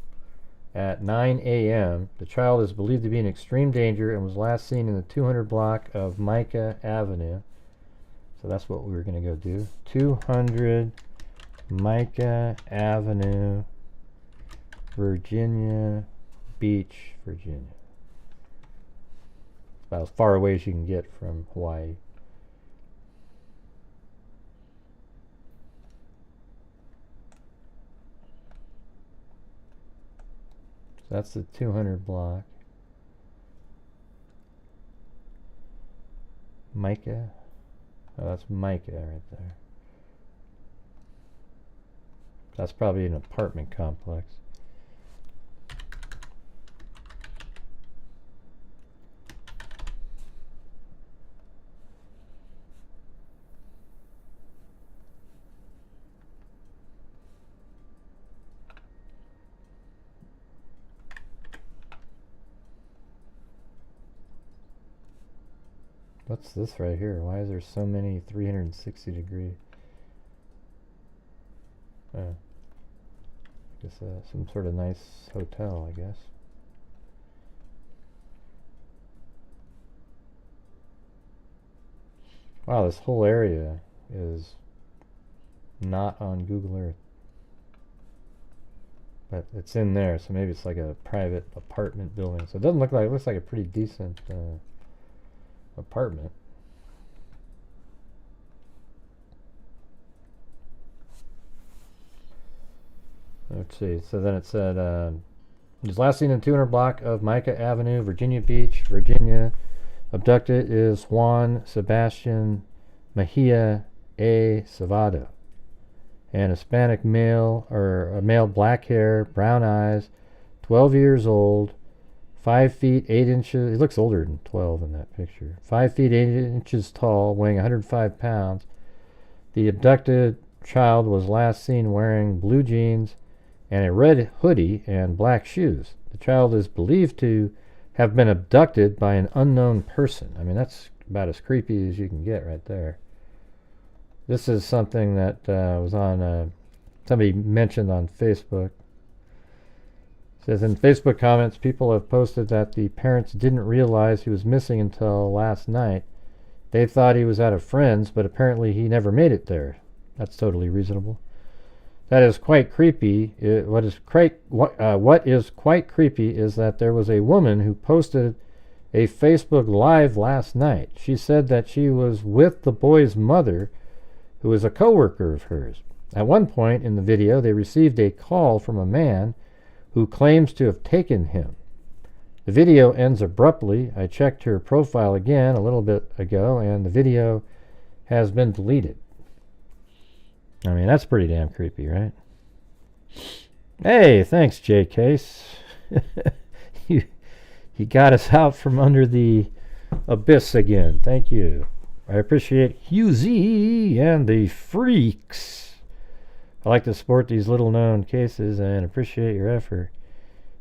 at 9 a.m. The child is believed to be in extreme danger and was last seen in the 200 block of Micah Avenue. So that's what we were going to go do. 200 Micah Avenue, Virginia Beach, Virginia. It's about as far away as you can get from Hawaii. So that's the 200 block. Micah. Oh, that's Micah right there. That's probably an apartment complex. What's this right here? Why is there so many 360 degree? I guess some sort of nice hotel, I guess. Wow, this whole area is not on Google Earth. But it's in there, so maybe it's like a private apartment building. So it doesn't look like, it looks like a pretty decent apartment. Let's see. So then it said, he was last seen in 200 block of Micah Avenue, Virginia Beach, Virginia. Abducted is Juan Sebastian Mejia A. Savado, an Hispanic male, or a male, black hair, brown eyes, 12 years old, 5 feet 8 inches. He looks older than 12 in that picture. 5 feet 8 inches tall, weighing 105 pounds. The abducted child was last seen wearing blue jeans and a red hoodie and black shoes. The child is believed to have been abducted by an unknown person. I mean, that's about as creepy as you can get right there. This is something that was on, somebody mentioned on Facebook. It says in Facebook comments, people have posted that the parents didn't realize he was missing until last night. They thought he was at a friend's, but apparently he never made it there. That's totally reasonable. That is quite creepy. What is quite creepy is that there was a woman who posted a Facebook Live last night. She said that she was with the boy's mother, who is a coworker of hers. At one point in the video, they received a call from a man who claims to have taken him. The video ends abruptly. I checked her profile again a little bit ago, and the video has been deleted. I mean, that's pretty damn creepy, right? Hey, thanks, J Case. you got us out from under the abyss again. Thank you. I appreciate Hugh Z and the freaks. I like to support these little-known cases and appreciate your effort.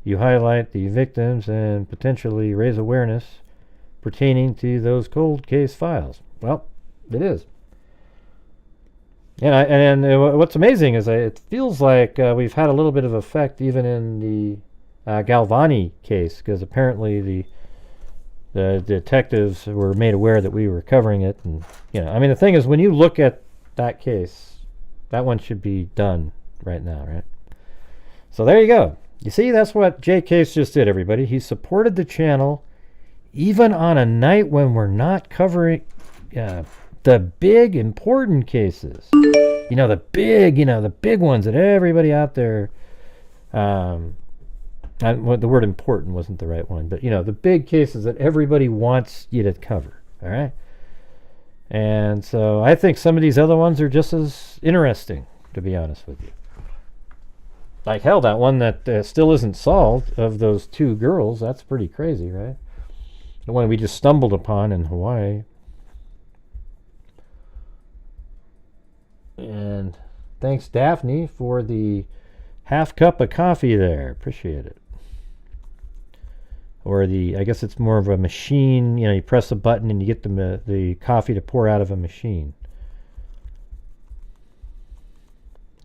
You highlight the victims and potentially raise awareness pertaining to those cold case files. Well, it is. And what's amazing is it feels like we've had a little bit of effect even in the Galvani case, because apparently the detectives were made aware that we were covering it. And I mean, the thing is, when you look at that case, that one should be done right now, right? So there you go. You see, that's what J Case just did, everybody. He supported the channel even on a night when we're not covering the big important cases. The big ones that everybody out there, the word important wasn't the right one, but the big cases that everybody wants you to cover, all right? And so I think some of these other ones are just as interesting, to be honest with you. Like hell, that one that still isn't solved, of those 2 girls, that's pretty crazy, right? The one we just stumbled upon in Hawaii. And thanks, Daphne, for the half cup of coffee there. Appreciate it. Or I guess it's more of a machine. You press a button and you get the coffee to pour out of a machine.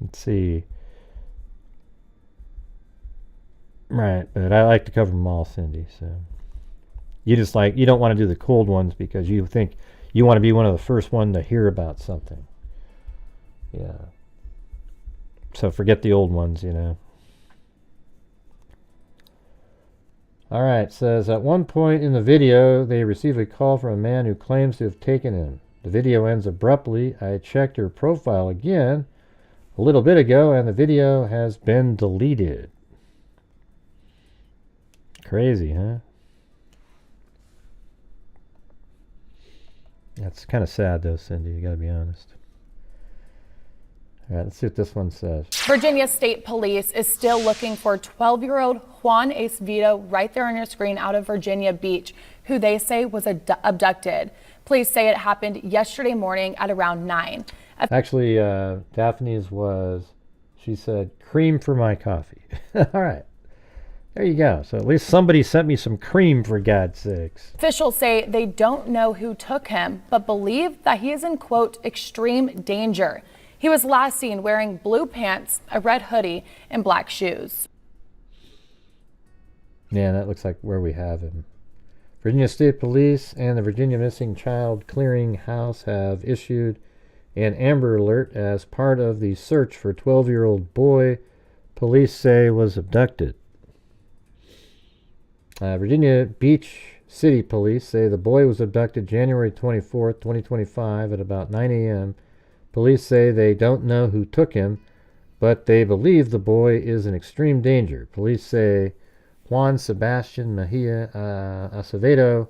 Let's see. Right, but I like to cover them all, Cindy. So you don't want to do the cold ones because you you want to be one of the first one to hear about something. Yeah. So forget the old ones, you know. All right, says, at one point in the video, they receive a call from a man who claims to have taken him. The video ends abruptly. I checked her profile again a little bit ago, and the video has been deleted. Crazy, huh? That's kind of sad, though, Cindy. You got to be honest. All right, let's see what this one says. Virginia State Police is still looking for 12-year-old Juan Acevedo, right there on your screen, out of Virginia Beach, who they say was abducted. Police say it happened yesterday morning at around 9. Actually, Daphne's was, she said, cream for my coffee. All right. There you go. So at least somebody sent me some cream, for God's sakes. Officials say they don't know who took him, but believe that he is in, quote, extreme danger. He was last seen wearing blue pants, a red hoodie, and black shoes. Yeah, that looks like where we have him. Virginia State Police and the Virginia Missing Child Clearinghouse have issued an Amber Alert as part of the search for 12-year-old boy police say was abducted. Virginia Beach City Police say the boy was abducted January 24th, 2025 at about 9 a.m. Police say they don't know who took him, but they believe the boy is in extreme danger. Police say Juan Sebastian Mejia Acevedo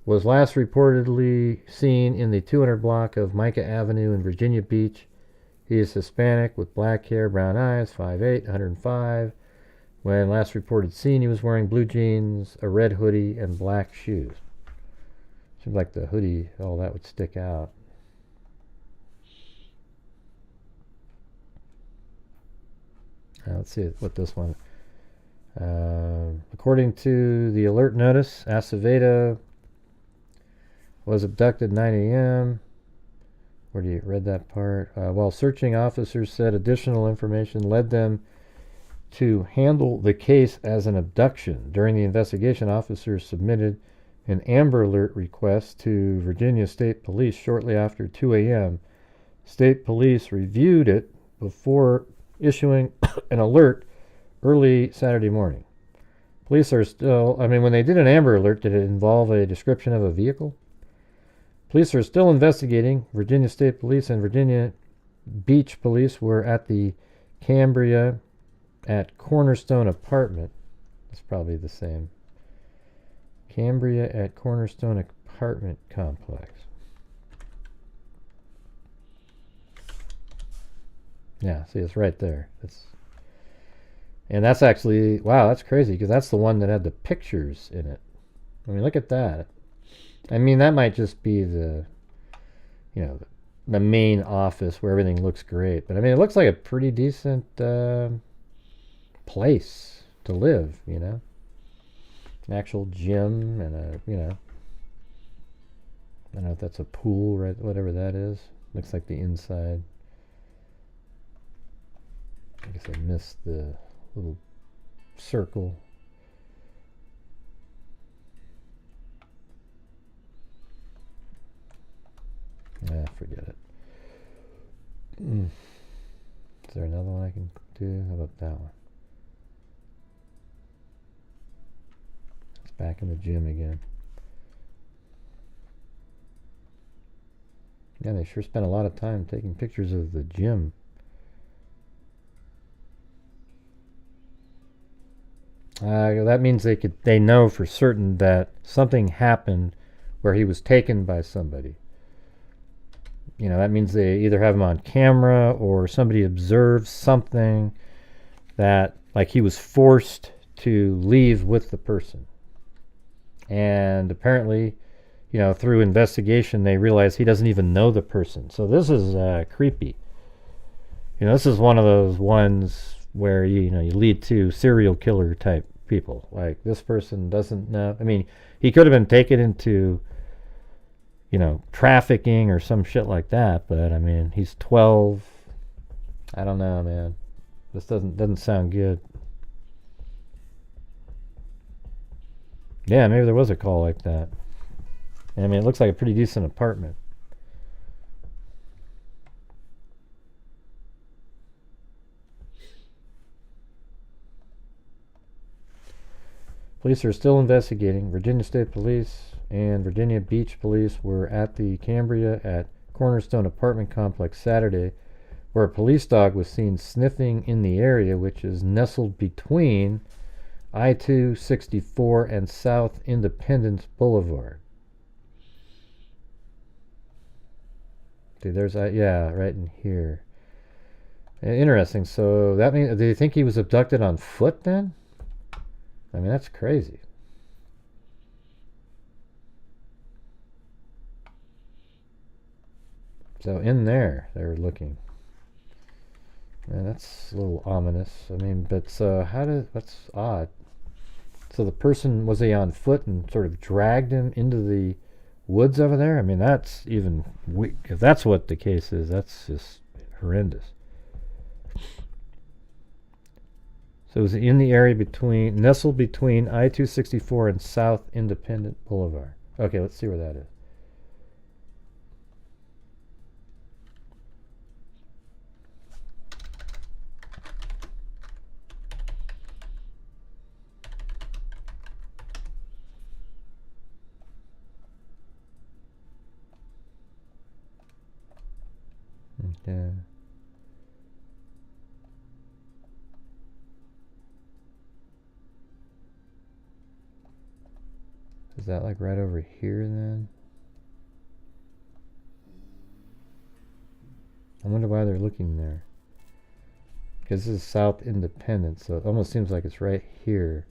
was last reportedly seen in the 200 block of Micah Avenue in Virginia Beach. He is Hispanic with black hair, brown eyes, 5'8", 105. When last reported seen, he was wearing blue jeans, a red hoodie, and black shoes. Seems like the hoodie, all that would stick out. Let's see what this one. According to the alert notice, Acevedo was abducted 9 a.m. Where do you read that part? While searching, officers said additional information led them to handle the case as an abduction. During the investigation, officers submitted an Amber Alert request to Virginia State Police shortly after 2 a.m. State Police reviewed it before issuing an alert early Saturday morning. Police are still, when they did an Amber Alert, did it involve a description of a vehicle? Police are still investigating. Virginia State Police and Virginia Beach Police were at the Cambria at Cornerstone apartment. It's probably the same. Cambria at Cornerstone apartment complex. Yeah, see, it's right there. And that's actually, wow, that's crazy, because that's the one that had the pictures in it. I mean, look at that. I mean, that might just be the main office where everything looks great. But I mean, it looks like a pretty decent place to live, An actual gym and I don't know if that's a pool, right? Whatever that is. Looks like the inside. I guess I missed the little circle. Forget it. Is there another one I can do? How about that one? It's back in the gym again. Yeah, they sure spent a lot of time taking pictures of the gym. That means they know for certain that something happened where he was taken by somebody. That means they either have him on camera or somebody observed something that, like, he was forced to leave with the person. And apparently, through investigation, they realize he doesn't even know the person. So this is creepy. This is one of those ones where you lead to serial killer type people. Like, this person doesn't know. I mean, he could have been taken into trafficking or some shit like that, but I mean, he's 12. I don't know, man. This doesn't sound good. Yeah, maybe there was a call like that. I mean, it looks like a pretty decent apartment. Police are still investigating. Virginia State Police and Virginia Beach Police were at the Cambria at Cornerstone apartment complex Saturday, where a police dog was seen sniffing in the area, which is nestled between I-264 and South Independence Boulevard. See, there's yeah, right in here. Interesting. So that means, do you think he was abducted on foot then? I mean, that's crazy. So in there, they were looking. Man, that's a little ominous. I mean, but that's odd. So the person, was he on foot and sort of dragged him into the woods over there? I mean, that's even, if that's what the case is, that's just horrendous. So it was in the area nestled between I-264 and South Independent Boulevard. Okay, let's see where that is. Okay. Is that like right over here then? I wonder why they're looking there. Because this is South Independence, so it almost seems like it's right here.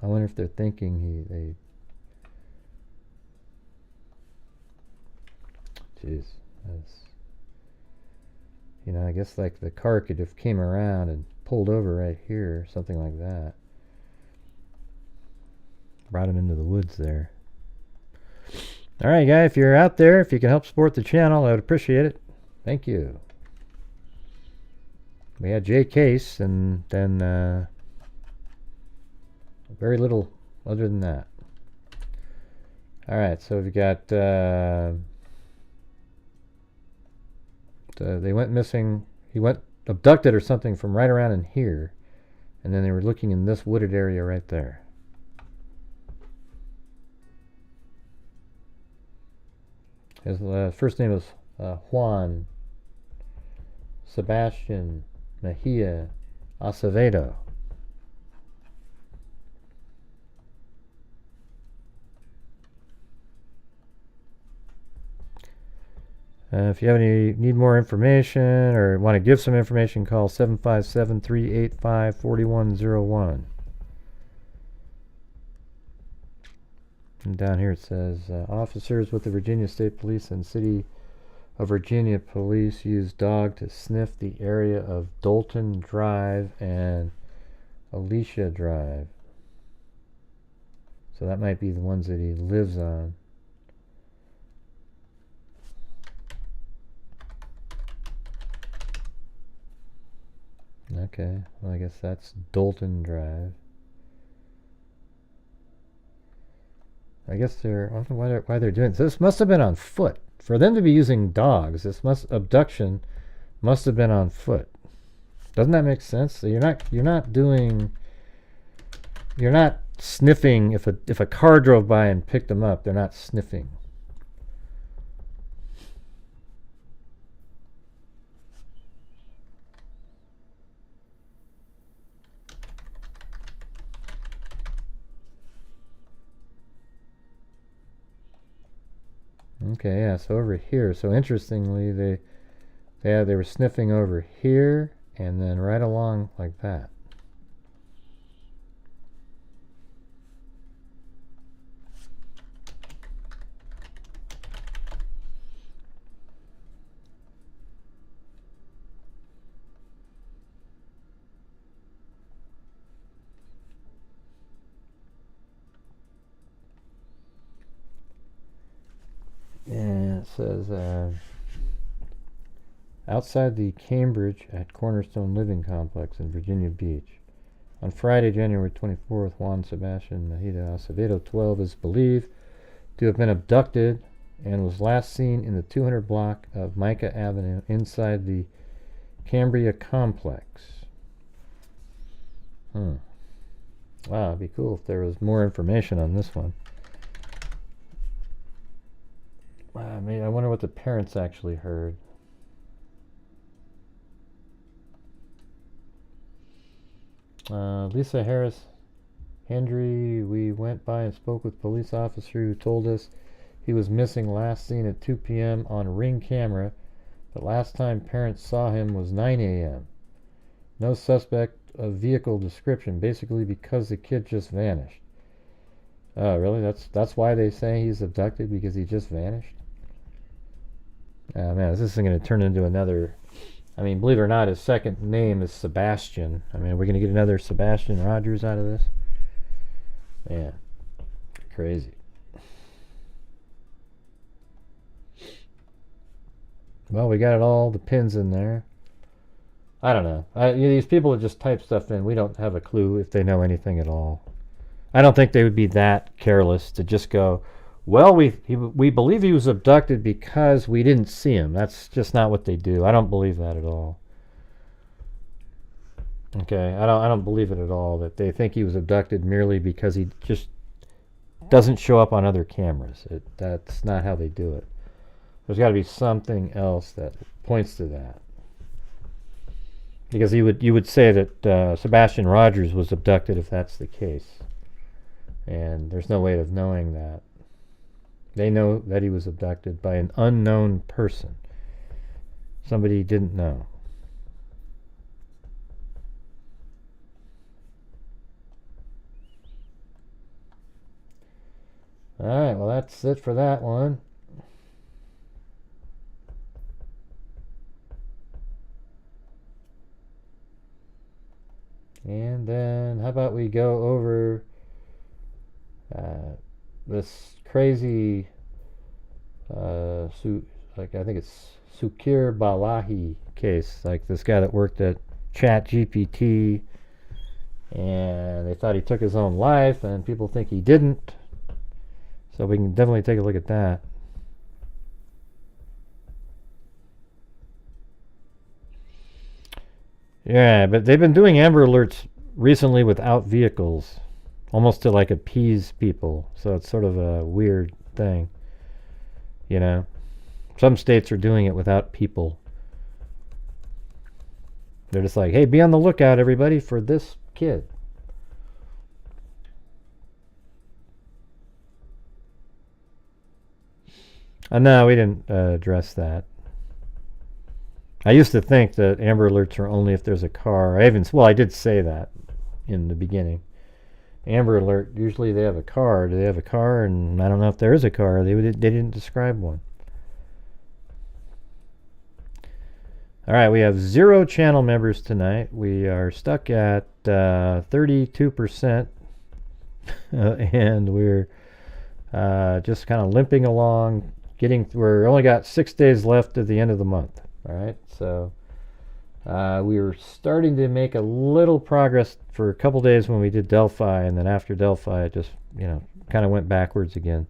I wonder if they're thinking they. Jeez, that's. You know, I guess like the car could have came around and pulled over right here, something like that. Brought him into the woods there. All right, guy, if you're out there, if you can help support the channel, I would appreciate it. Thank you. We had Jay Case, and then very little other than that. All right, so we've got they went missing. He went abducted or something from right around in here, and then they were looking in this wooded area right there. His first name is Juan Sebastian Mejia Acevedo. If you have need more information or want to give some information, call 757-385-4101. And down here it says, officers with the Virginia State Police and City of Virginia Police used dog to sniff the area of Dalton Drive and Alicia Drive. So that might be the ones that he lives on. Okay, well, I guess that's Dalton Drive. I guess I don't know why they're doing this. This must have been on foot. For them to be using dogs, abduction must have been on foot. Doesn't that make sense? So you're not sniffing if a car drove by and picked them up, they're not sniffing. Okay, yeah, so over here. So interestingly, they were sniffing over here and then right along like that. And it says, outside the Cambridge at Cornerstone Living Complex in Virginia Beach. On Friday, January 24th, Juan Sebastian Mejia Acevedo, 12, is believed to have been abducted and was last seen in the 200 block of Micah Avenue inside the Cambria complex. Wow, it'd be cool if there was more information on this one. Wow, I wonder what the parents actually heard. Lisa Harris Hendry, we went by and spoke with police officer who told us he was missing, last seen at 2 p.m. on Ring camera, but last time parents saw him was 9 a.m. No suspect of vehicle description, basically because the kid just vanished. Oh, really? That's why they say he's abducted, because he just vanished? Oh, man, is this going to turn into another... I mean, believe it or not, his second name is Sebastian. I mean, are we going to get another Sebastian Rogers out of this? Man, crazy. Well, we got it all, the pins in there. I don't know. These people that just type stuff in, we don't have a clue if they know anything at all. I don't think they would be that careless to just go, well, we believe he was abducted because we didn't see him. That's just not what they do. I don't believe that at all. Okay, I don't believe it at all that they think he was abducted merely because he just doesn't show up on other cameras. That's not how they do it. There's got to be something else that points to that. Because you would say that Sebastian Rogers was abducted if that's the case. And there's no way of knowing that. They know that he was abducted by an unknown person. Somebody he didn't know. Alright, well that's it for that one. And then how about we go over this crazy I think it's Suchir Balaji case, like this guy that worked at ChatGPT, and they thought he took his own life, and people think he didn't. So we can definitely take a look at that. Yeah, but they've been doing Amber Alerts recently without vehicles, almost to like appease people. So it's sort of a weird thing, you know. Some states are doing it without people. They're just like, hey, be on the lookout, everybody, for this kid. No, we didn't address that. I used to think that Amber Alerts are only if there's a car. I did say that in the beginning. Amber Alert, usually they have a car. Do they have a car? And I don't know if there is a car. They didn't describe one. All right, we have 0 channel members tonight. We are stuck at 32%, and we're just kind of limping along. We're only got 6 days left at the end of the month. All right, so we were starting to make a little progress for a couple days when we did Delphi, and then after Delphi, it just kind of went backwards again.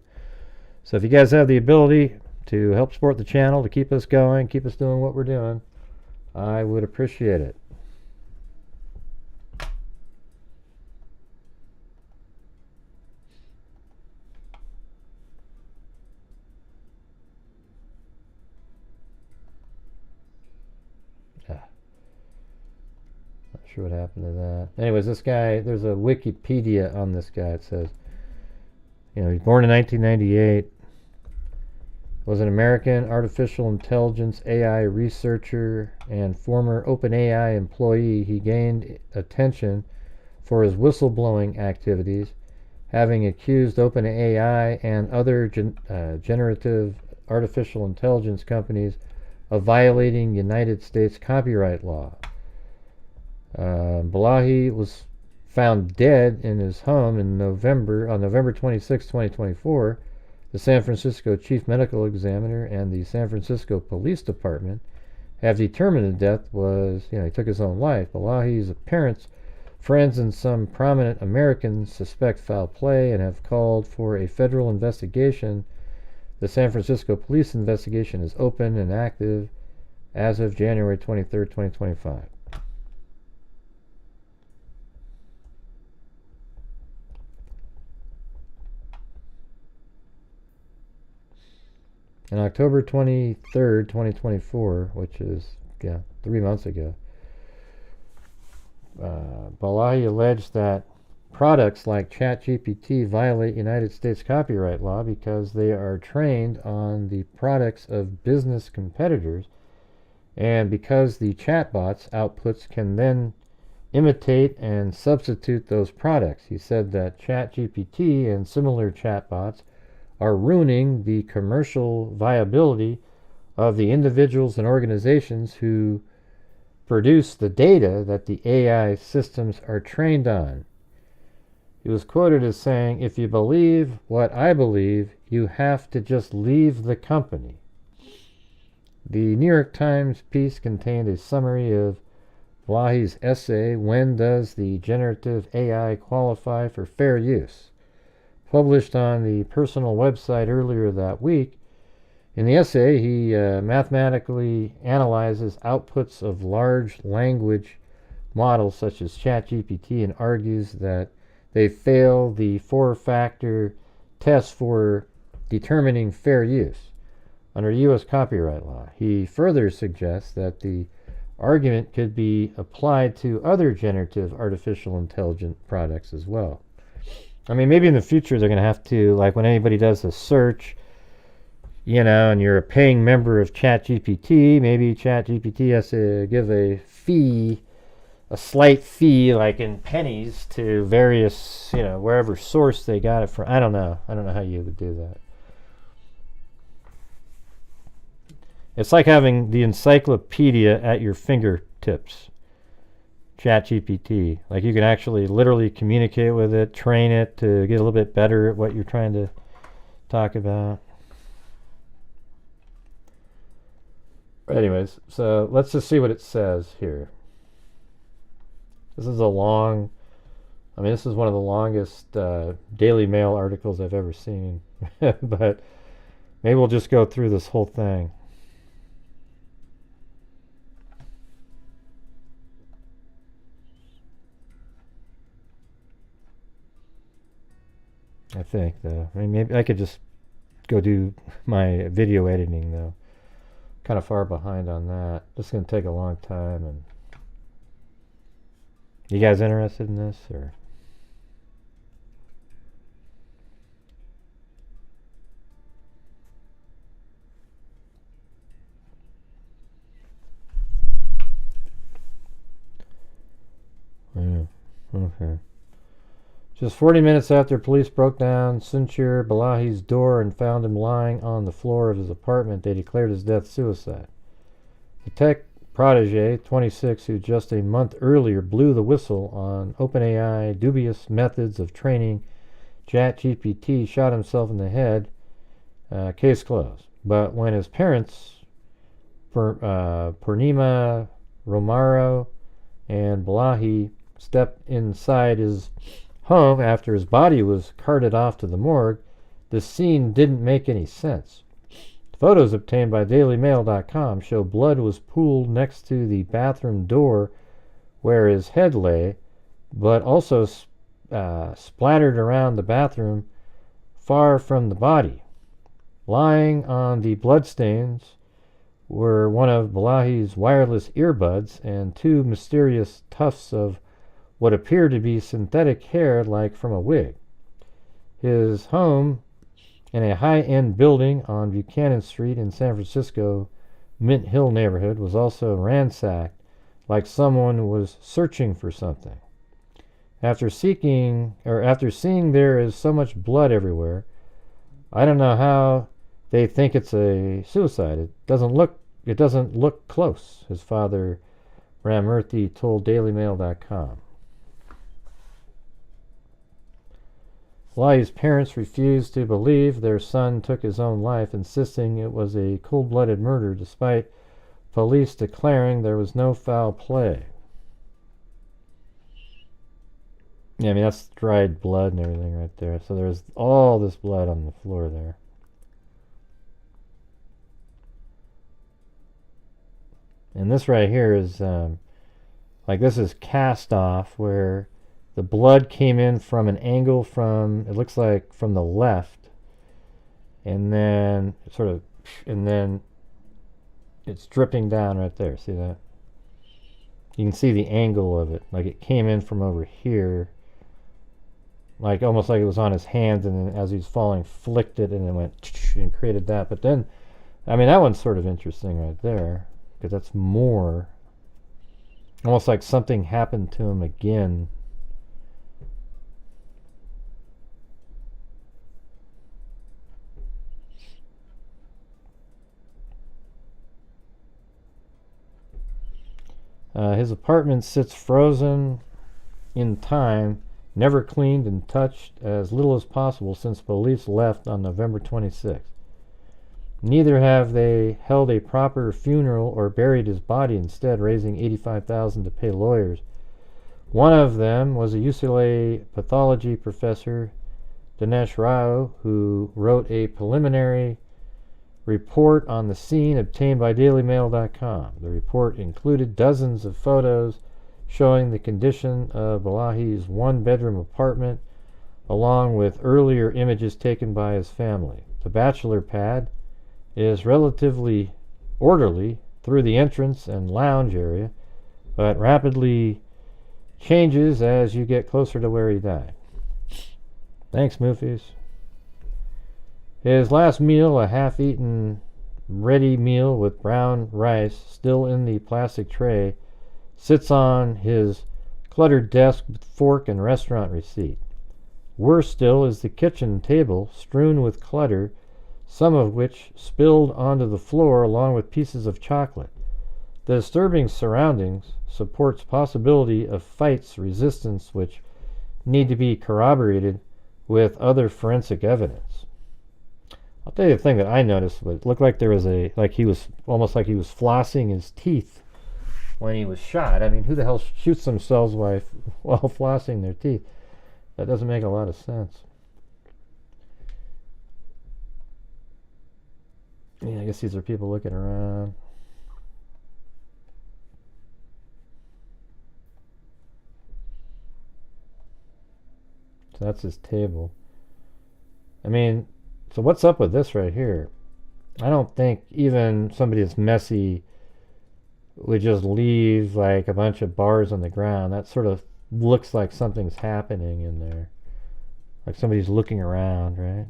So if you guys have the ability to help support the channel, to keep us going, keep us doing what we're doing, I would appreciate it. Sure what happened to that. Anyways, this guy, there's a Wikipedia on this guy. It says, he's born in 1998, was an American artificial intelligence AI researcher and former OpenAI employee. He gained attention for his whistleblowing activities, having accused OpenAI and other generative artificial intelligence companies of violating United States copyright law. Balaji was found dead in his home on November 26, 2024, The San Francisco Chief Medical Examiner and the San Francisco Police Department have determined the death was, he took his own life. Balaji's parents, friends, and some prominent Americans suspect foul play and have called for a federal investigation. The San Francisco police investigation is open and active as of January 23rd, 2025. On October 23rd, 2024, which is 3 months ago, Balaji alleged that products like ChatGPT violate United States copyright law because they are trained on the products of business competitors, and because the chatbot's outputs can then imitate and substitute those products. He said that ChatGPT and similar chatbots are ruining the commercial viability of the individuals and organizations who produce the data that the AI systems are trained on. He was quoted as saying, "If you believe what I believe, you have to just leave the company." The New York Times piece contained a summary of Balaji's essay, "When Does the Generative AI Qualify for Fair Use?" published on the personal website earlier that week. In the essay, he mathematically analyzes outputs of large language models such as ChatGPT and argues that they fail the four-factor test for determining fair use under U.S. copyright law. He further suggests that the argument could be applied to other generative artificial intelligence products as well. I mean, maybe in the future they're going to have to, like when anybody does a search, and you're a paying member of ChatGPT, maybe ChatGPT has to give a fee, a slight fee, like in pennies, to various, wherever source they got it from. I don't know how you would do that. It's like having the encyclopedia at your fingertips. ChatGPT. Like you can actually literally communicate with it, train it to get a little bit better at what you're trying to talk about. Anyways, so let's just see what it says here. This is one of the longest Daily Mail articles I've ever seen. But maybe we'll just go through this whole thing. I think, though. I mean, maybe I could just go do my video editing, though. Kind of far behind on that. This is going to take a long time. And you guys interested in this, or? Yeah. Okay. Just 40 minutes after police broke down Suchir Balaji's door and found him lying on the floor of his apartment, they declared his death suicide. The tech protege, 26, who just a month earlier blew the whistle on OpenAI dubious methods of training ChatGPT, shot himself in the head. Case closed. But when his parents, Purnima Romaro and Balaji, stepped inside his home after his body was carted off to the morgue, the scene didn't make any sense. Photos obtained by DailyMail.com show blood was pooled next to the bathroom door where his head lay, but also splattered around the bathroom far from the body. Lying on the bloodstains were one of Balaji's wireless earbuds and two mysterious tufts of what appeared to be synthetic hair like from a wig. His home in a high-end building on Buchanan Street in San Francisco Mint Hill neighborhood was also ransacked like someone was searching for something. After seeing there is so much blood everywhere, I don't know how they think it's a suicide. It doesn't look close, his father Ramurthy told DailyMail.com. Balaji's parents refused to believe their son took his own life, insisting it was a cold-blooded murder despite police declaring there was no foul play. Yeah, I mean, that's dried blood and everything right there. So there's all this blood on the floor there. And this right here is, like, this is cast off, where the blood came in from an angle from, it looks like from the left. And then it's dripping down right there. See that? You can see the angle of it. Like, it came in from over here. Like, almost like it was on his hands, and then as he was falling, flicked it, and then went and created that. But then, I mean, that one's sort of interesting right there, because that's more, almost like something happened to him again. His apartment sits frozen in time, never cleaned and touched as little as possible since police left on November 26th. Neither have they held a proper funeral or buried his body, instead raising $85,000 to pay lawyers. One of them was a UCLA pathology professor, Dinesh Rao, who wrote a preliminary report on the scene obtained by DailyMail.com. The report included dozens of photos showing the condition of Balaji's one-bedroom apartment, along with earlier images taken by his family. The bachelor pad is relatively orderly through the entrance and lounge area, but rapidly changes as you get closer to where he died. Thanks, Moofies. His last meal, a half-eaten ready meal with brown rice still in the plastic tray, sits on his cluttered desk with fork and restaurant receipt. Worse still is the kitchen table strewn with clutter, some of which spilled onto the floor along with pieces of chocolate. The disturbing surroundings supports possibility of fights resistance which need to be corroborated with other forensic evidence. I'll tell you the thing that I noticed. It looked like there was almost like he was flossing his teeth when he was shot. I mean, who the hell shoots themselves while flossing their teeth? That doesn't make a lot of sense. Yeah, I guess these are people looking around. So that's his table. I mean, so what's up with this right here? I don't think even somebody that's messy would just leave like a bunch of bars on the ground. That sort of looks like something's happening in there. Like somebody's looking around, right?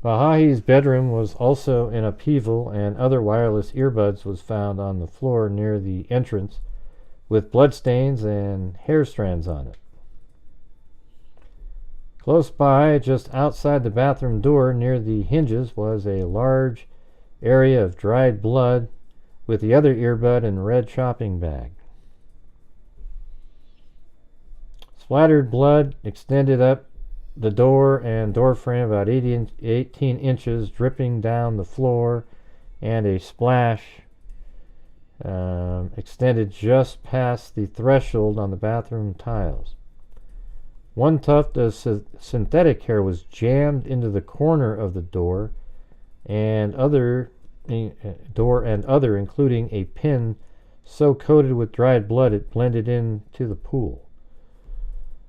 Balaji's bedroom was also in upheaval, and other wireless earbuds was found on the floor near the entrance with bloodstains and hair strands on it. Close by, just outside the bathroom door near the hinges, was a large area of dried blood with the other earbud and red shopping bag. Splattered blood extended up the door and door frame about 18 inches, dripping down the floor, and a splash extended just past the threshold on the bathroom tiles. One tuft of synthetic hair was jammed into the corner of the door and other, including a pin so coated with dried blood it blended into the pool.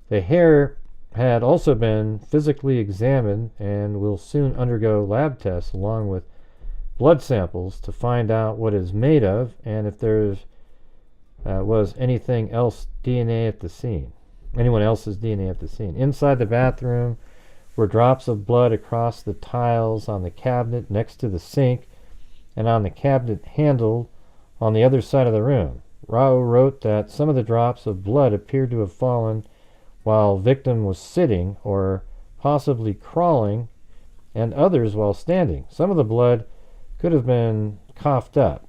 The hair had also been physically examined and will soon undergo lab tests along with blood samples to find out what it is made of and if there was anything else DNA at the scene. Anyone else's DNA at the scene. Inside the bathroom were drops of blood across the tiles on the cabinet next to the sink and on the cabinet handle on the other side of the room. Rao wrote that some of the drops of blood appeared to have fallen while victim was sitting or possibly crawling, and others while standing. Some of the blood could have been coughed up.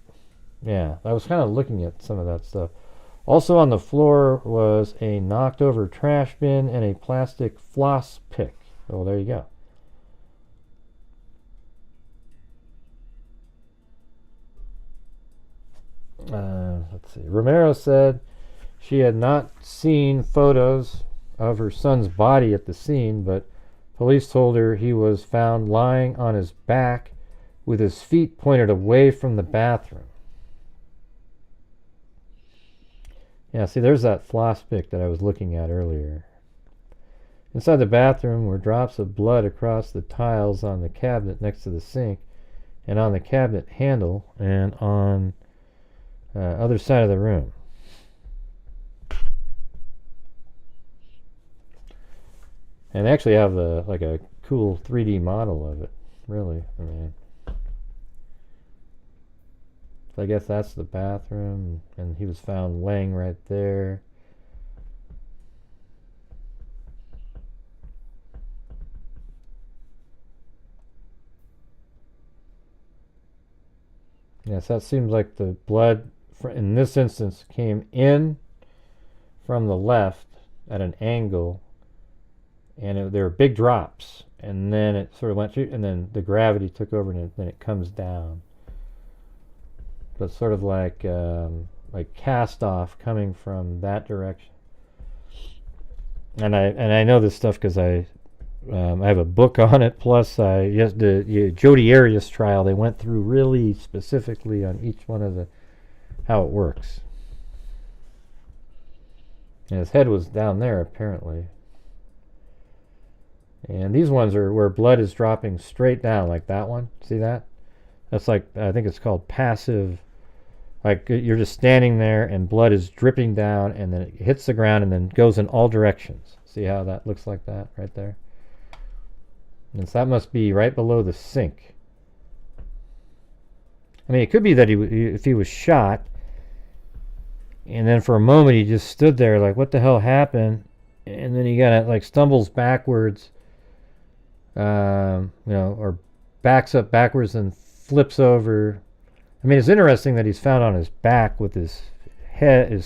Yeah, I was kind of looking at some of that stuff. Also on the floor was a knocked over trash bin and a plastic floss pick. Oh, there you go. Let's see. Romero said she had not seen photos of her son's body at the scene, but police told her he was found lying on his back with his feet pointed away from the bathroom. Yeah, see, there's that floss pick that I was looking at earlier. Inside the bathroom were drops of blood across the tiles on the cabinet next to the sink, and on the cabinet handle, and on other side of the room. And they actually have like a cool 3D model of it, really. I mean, so I guess that's the bathroom, and he was found laying right there. Yes, that seems like the blood, in this instance, came in from the left at an angle, and there were big drops, and then it sort of went through, and then the gravity took over, and then it comes down. But sort of like cast off coming from that direction. And I know this stuff because I have a book on it. Plus, the Jodi Arias trial, they went through really specifically on each one of how it works. And his head was down there apparently. And these ones are where blood is dropping straight down, like that one. See that? That's like, I think it's called passive. Like you're just standing there and blood is dripping down, and then it hits the ground and then goes in all directions. See how that looks like that right there? And so that must be right below the sink. I mean, it could be that if he was shot, and then for a moment he just stood there like, what the hell happened? And then he like stumbles backwards, or backs up backwards and flips over. I mean, it's interesting that he's found on his back with his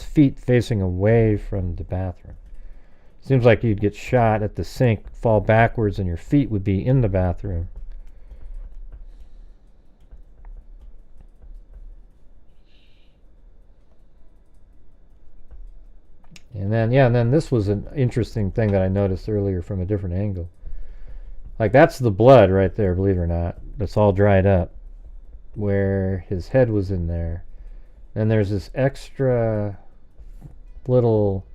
feet facing away from the bathroom. Seems like you'd get shot at the sink, fall backwards, and your feet would be in the bathroom. And then this was an interesting thing that I noticed earlier from a different angle. Like that's the blood right there, believe it or not. That's all dried up, where his head was in there. And there's this extra little,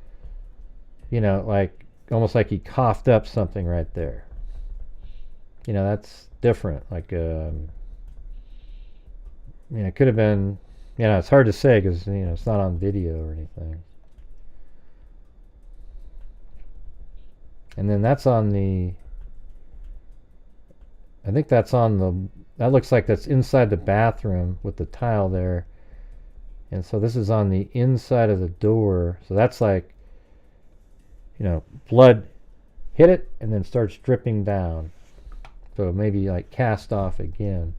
like almost like he coughed up something right there. That's different. Like, it could have been, it's hard to say because, it's not on video or anything. And then that's on that looks like that's inside the bathroom with the tile there. And so this is on the inside of the door. So that's like, blood hit it and then starts dripping down. So maybe like cast off again.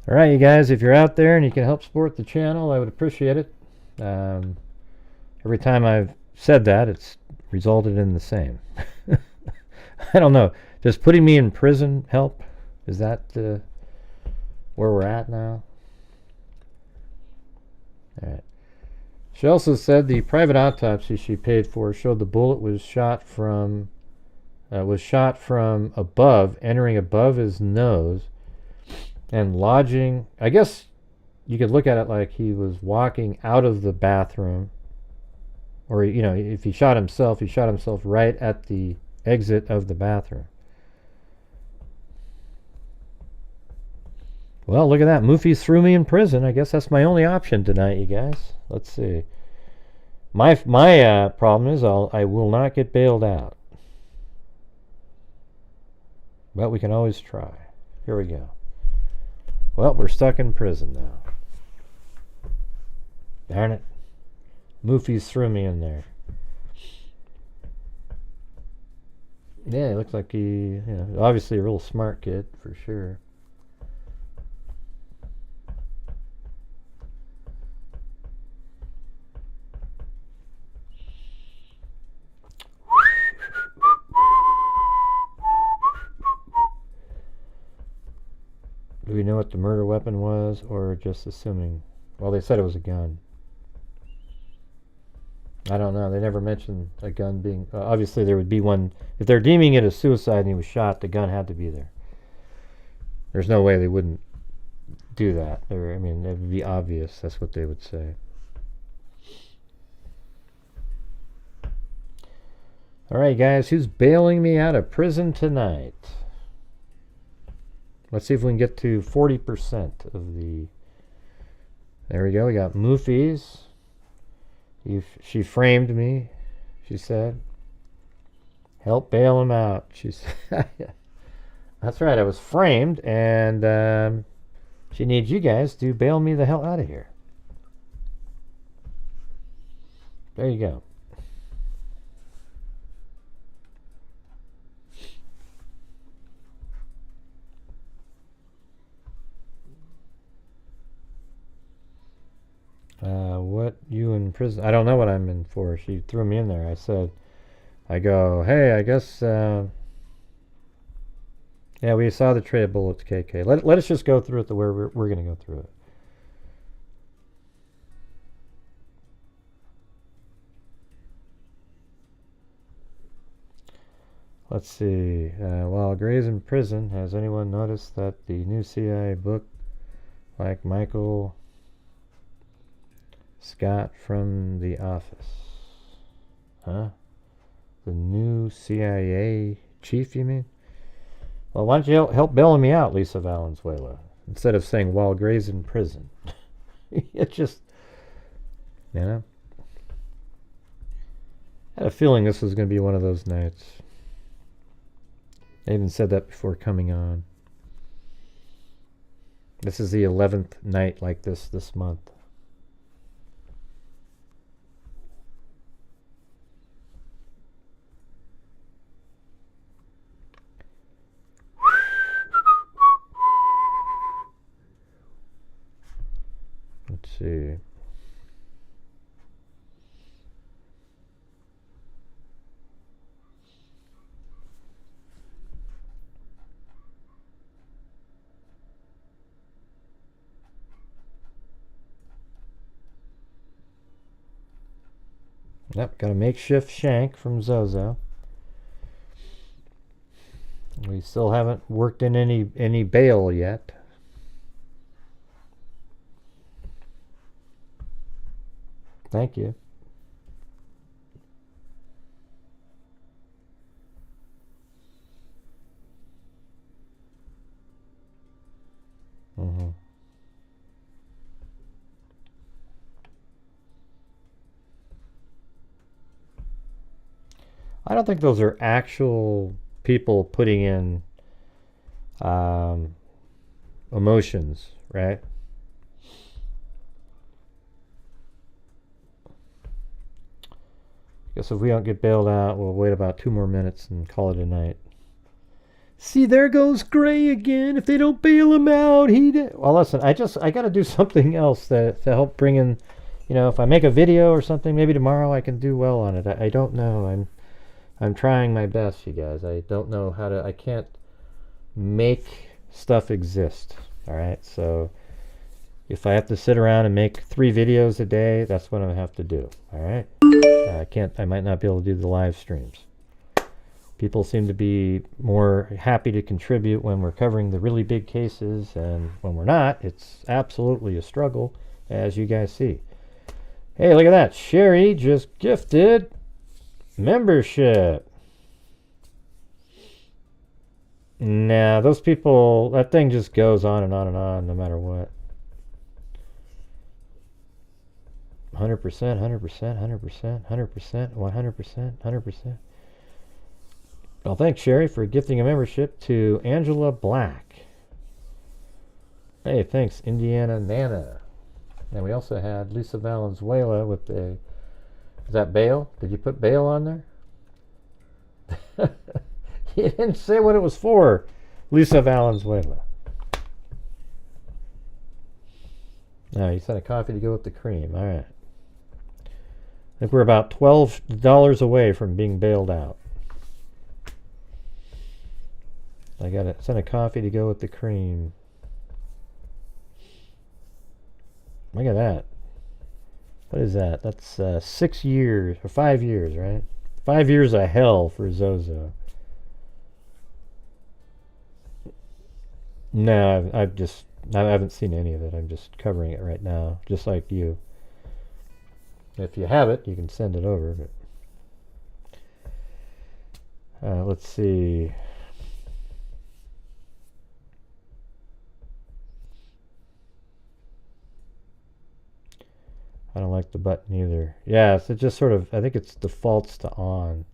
All right, you guys, if you're out there and you can help support the channel, I would appreciate it. Every time I've said that, it's resulted in the same. I don't know. Does putting me in prison help? Is that where we're at now? All right. She also said the private autopsy she paid for showed the bullet was shot from above, entering above his nose, and lodging. I guess you could look at it like he was walking out of the bathroom, or if he shot himself right at the exit of the bathroom. Well, look at that. Moofy threw me in prison. I guess that's my only option tonight, you guys. Let's see. My problem is I will not get bailed out. But we can always try. Here we go. Well, we're stuck in prison now. Darn it. Moofy threw me in there. Yeah, he looks like he, obviously a real smart kid, for sure. Do we know what the murder weapon was, or just assuming? Well, they said it was a gun. I don't know. They never mentioned a gun being... obviously, there would be one... If they're deeming it as suicide and he was shot, the gun had to be there. There's no way they wouldn't do that. I mean, it would be obvious. That's what they would say. All right, guys. Who's bailing me out of prison tonight? Let's see if we can get to 40% of the... There we go. We got Moofies. She framed me, she said. Help bail him out, she said. That's right, I was framed, and she needs you guys to bail me the hell out of here. There you go. What you in prison? I don't know what I'm in for. She threw me in there. I go, hey, I guess, yeah, we saw the tray of bullets, KK. Let us just go through it the way we're going to go through it. Let's see. While Gray's in prison, has anyone noticed that the new CIA book, like Michael Scott from The Office? Huh? The new CIA chief, you mean? Well, why don't you help bailing me out, Lisa Valenzuela, instead of saying while Gray's in prison? It just, you know. I had a feeling this was going to be one of those nights. I even said that before coming on. This is the 11th night like this month. Let's see. Yep, got a makeshift shank from Zozo. We still haven't worked in any bail yet. Thank you. I don't think those are actual people putting in emotions, right? Guess if we don't get bailed out, we'll wait about 2 more minutes and call it a night. See, there goes Gray again. If they don't bail him out, well, listen, I got to do something else to help bring in, if I make a video or something, maybe tomorrow I can do well on it. I don't know. I'm trying my best, you guys. I don't know I can't make stuff exist. All right. So if I have to sit around and make 3 videos a day, that's what I have to do. All right. I might not be able to do the live streams. People seem to be more happy to contribute when we're covering the really big cases, and when we're not, it's absolutely a struggle, as you guys see. Hey, look at that. Sherry just gifted membership. Nah, those people, that thing just goes on and on and on no matter what. 100%, 100%, 100%, 100%, 100%, 100%. Well, thanks, Sherry, for gifting a membership to Angela Black. Hey, thanks, Indiana Nana. And we also had Lisa Valenzuela with is that bail? Did you put bail on there? You didn't say what it was for, Lisa Valenzuela. No, you sent a coffee to go with the cream. All right. I think we're about $12 away from being bailed out. I got to send a coffee to go with the cream. Look at that. What is that? That's 6 years, or 5 years, right? 5 years of hell for Zozo. No, I haven't seen any of it. I'm just covering it right now, just like you. If you have it, you can send it over. But let's see. I don't like the button either. Yeah, so it just sort of, I think it's defaults to on.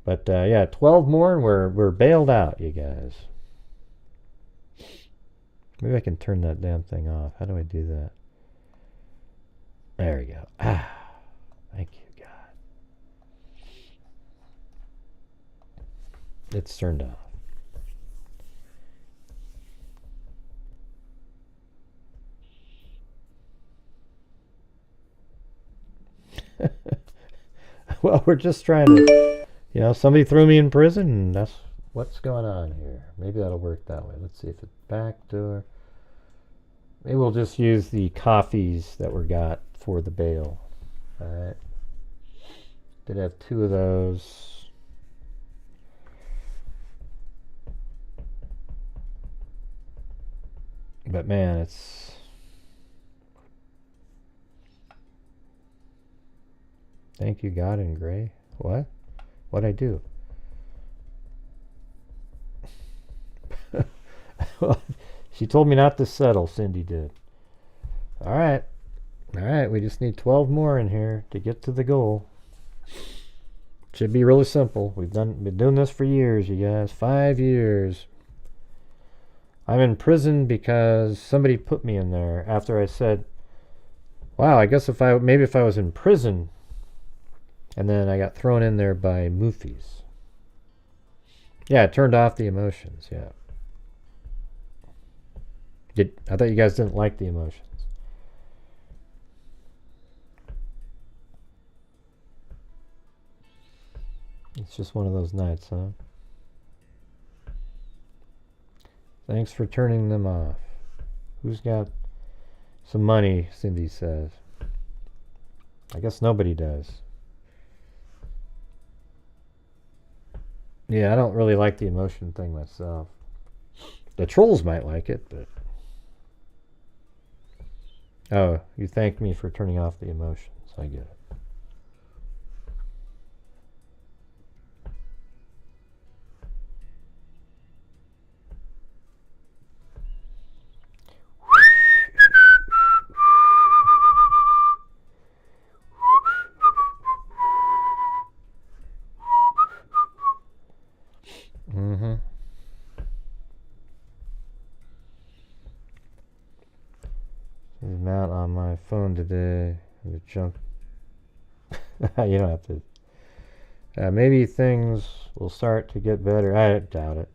But yeah, 12 more and we're bailed out, you guys. Maybe I can turn that damn thing off. How do I do that? There we go. Ah, thank you, God. It's turned off. Well, we're just trying to, somebody threw me in prison, and that's what's going on here. Maybe that'll work that way. Let's see if it's back door. Maybe we'll just use the coffees that were got for the bail. All right. Did have 2 of those. But man, it's... Thank you, God in gray. What? What'd I do? Well, she told me not to settle, Cindy did. All right. We just need 12 more in here to get to the goal. Should be really simple. We've been doing this for years, you guys. 5 years. I'm in prison because somebody put me in there after I said, wow, I guess if I was in prison, and then I got thrown in there by Moofies. Yeah, it turned off the emotions, yeah. I thought you guys didn't like the emotions. It's just one of those nights, huh? Thanks for turning them off. Who's got some money, Cindy says. I guess nobody does. Yeah, I don't really like the emotion thing myself. The trolls might like it, but... Oh, you thanked me for turning off the emotions. I get it. I'm out on my phone today. The jump. You don't have to. Maybe things will start to get better. I doubt it.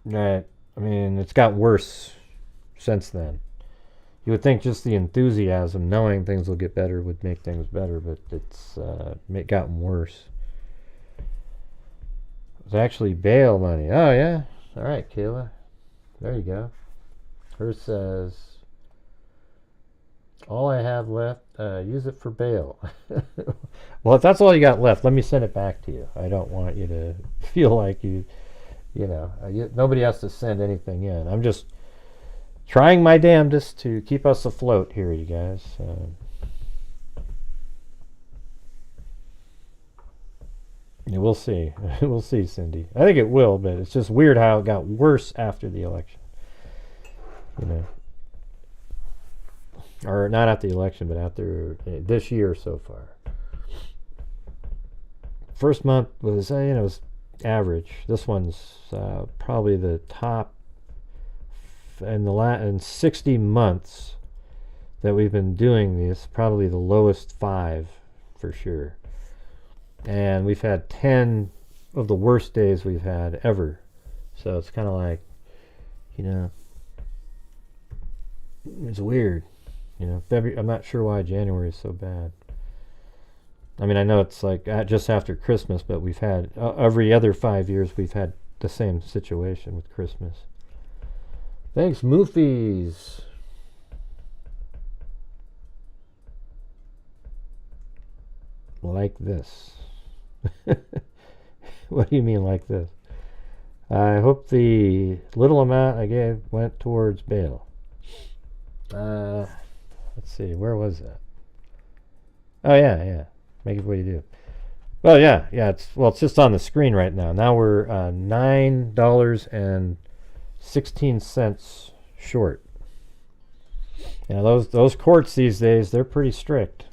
Right. I mean, it's got worse since then. You would think just the enthusiasm, knowing things will get better, would make things better, but it's gotten worse. It's actually bail money. Oh, yeah. All right, Kayla. There you go. Hers says, all I have left, use it for bail. Well, if that's all you got left, let me send it back to you. I don't want you to feel like nobody has to send anything in. I'm just trying my damnedest to keep us afloat here, you guys. We'll see. We'll see, Cindy. I think it will, but it's just weird how it got worse after the election. Or not after the election, but after this year so far. First month was, was average. This one's probably the top in 60 months that we've been doing this, probably the lowest 5 for sure. And we've had 10 of the worst days we've had ever. So it's kind of like, it's weird. I'm not sure why January is so bad. I mean, I know it's like just after Christmas, but we've had every other 5 years we've had the same situation with Christmas. Thanks, Moofies. Like this. What do you mean like this? I hope the little amount I gave went towards bail. Let's see, where was that? Oh yeah. Make it what you do. Well, yeah, it's just on the screen right now. Now we're $9.16 short. You know, those courts these days, they're pretty strict.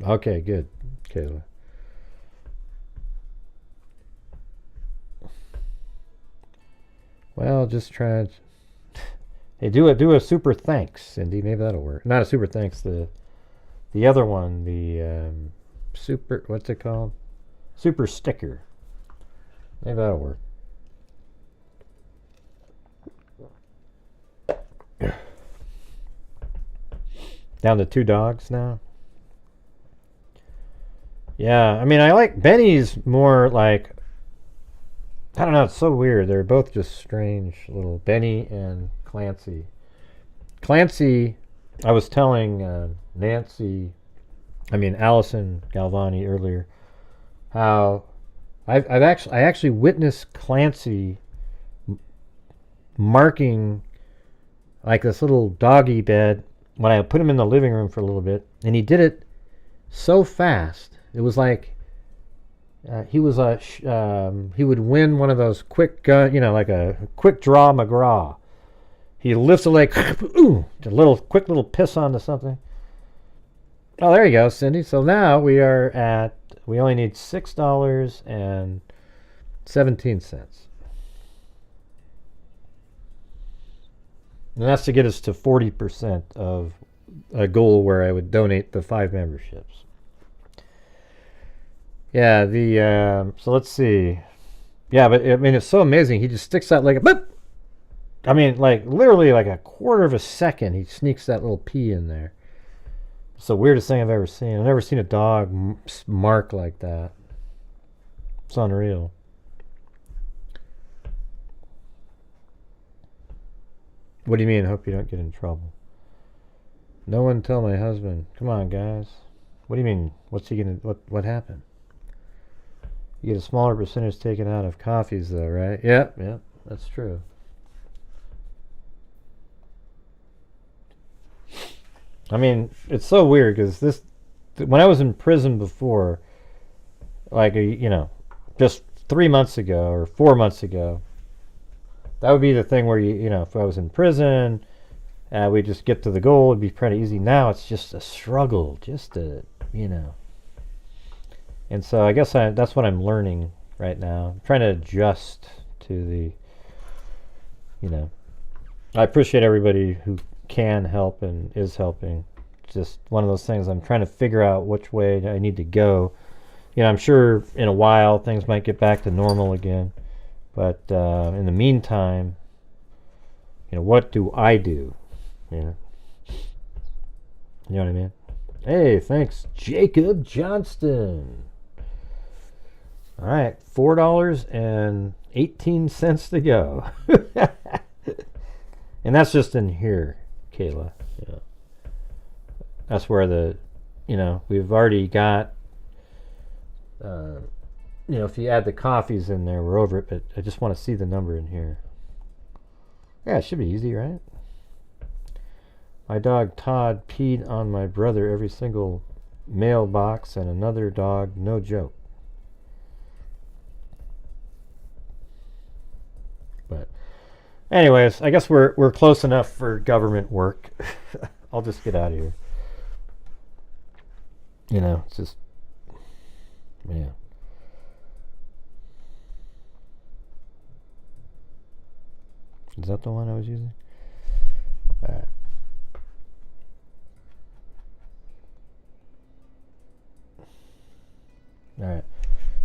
Okay, good, Kayla. Well, just try. Hey, do a super thanks, Cindy. Maybe that'll work. Not a super thanks. The other one, the super. What's it called? Super sticker. Maybe that'll work. Down to 2 dogs now. Yeah, I mean, I like Benny's more like. I don't know, it's so weird. They're both just strange little Benny and Clancy. Clancy, I was telling Allison Galvani earlier, how I actually witnessed Clancy marking like this little doggy bed when I put him in the living room for a little bit, and he did it so fast. It was like he would win one of those quick gun, like a quick draw McGraw. He lifts a leg, ooh, a quick little piss onto something. Oh, there you go, Cindy. So now we only need $6.17. And that's to get us to 40% of a goal where I would donate the 5 memberships. Yeah, so let's see. Yeah, but I mean, it's so amazing. He just sticks out like a boop. I mean, like literally like a quarter of a second, he sneaks that little pee in there. It's the weirdest thing I've ever seen. I've never seen a dog mark like that. It's unreal. What do you mean? Hope you don't get in trouble. No one tell my husband. Come on, guys. What do you mean? What's he gonna? What happened? You get a smaller percentage taken out of coffees, though, right? Yeah, that's true. I mean, it's so weird because when I was in prison before, like just 3 months ago or 4 months ago, that would be the thing where if I was in prison, we just get to the goal, it'd be pretty easy. Now it's just a struggle, And so I guess that's what I'm learning right now. I'm trying to adjust to I appreciate everybody who can help and is helping. It's just one of those things I'm trying to figure out which way I need to go. I'm sure in a while things might get back to normal again. But in the meantime, what do I do? You know what I mean? Hey, thanks, Jacob Johnston. All right, $4.18 to go. And that's just in here, Kayla. Yeah. That's where we've already got, if you add the coffees in there, we're over it, but I just want to see the number in here. Yeah, it should be easy, right? My dog Todd peed on my brother every single mailbox, and another dog, no joke. But anyways, I guess we're close enough for government work. I'll just get out of here. It's just, man. Is that the one I was using? All right. All right.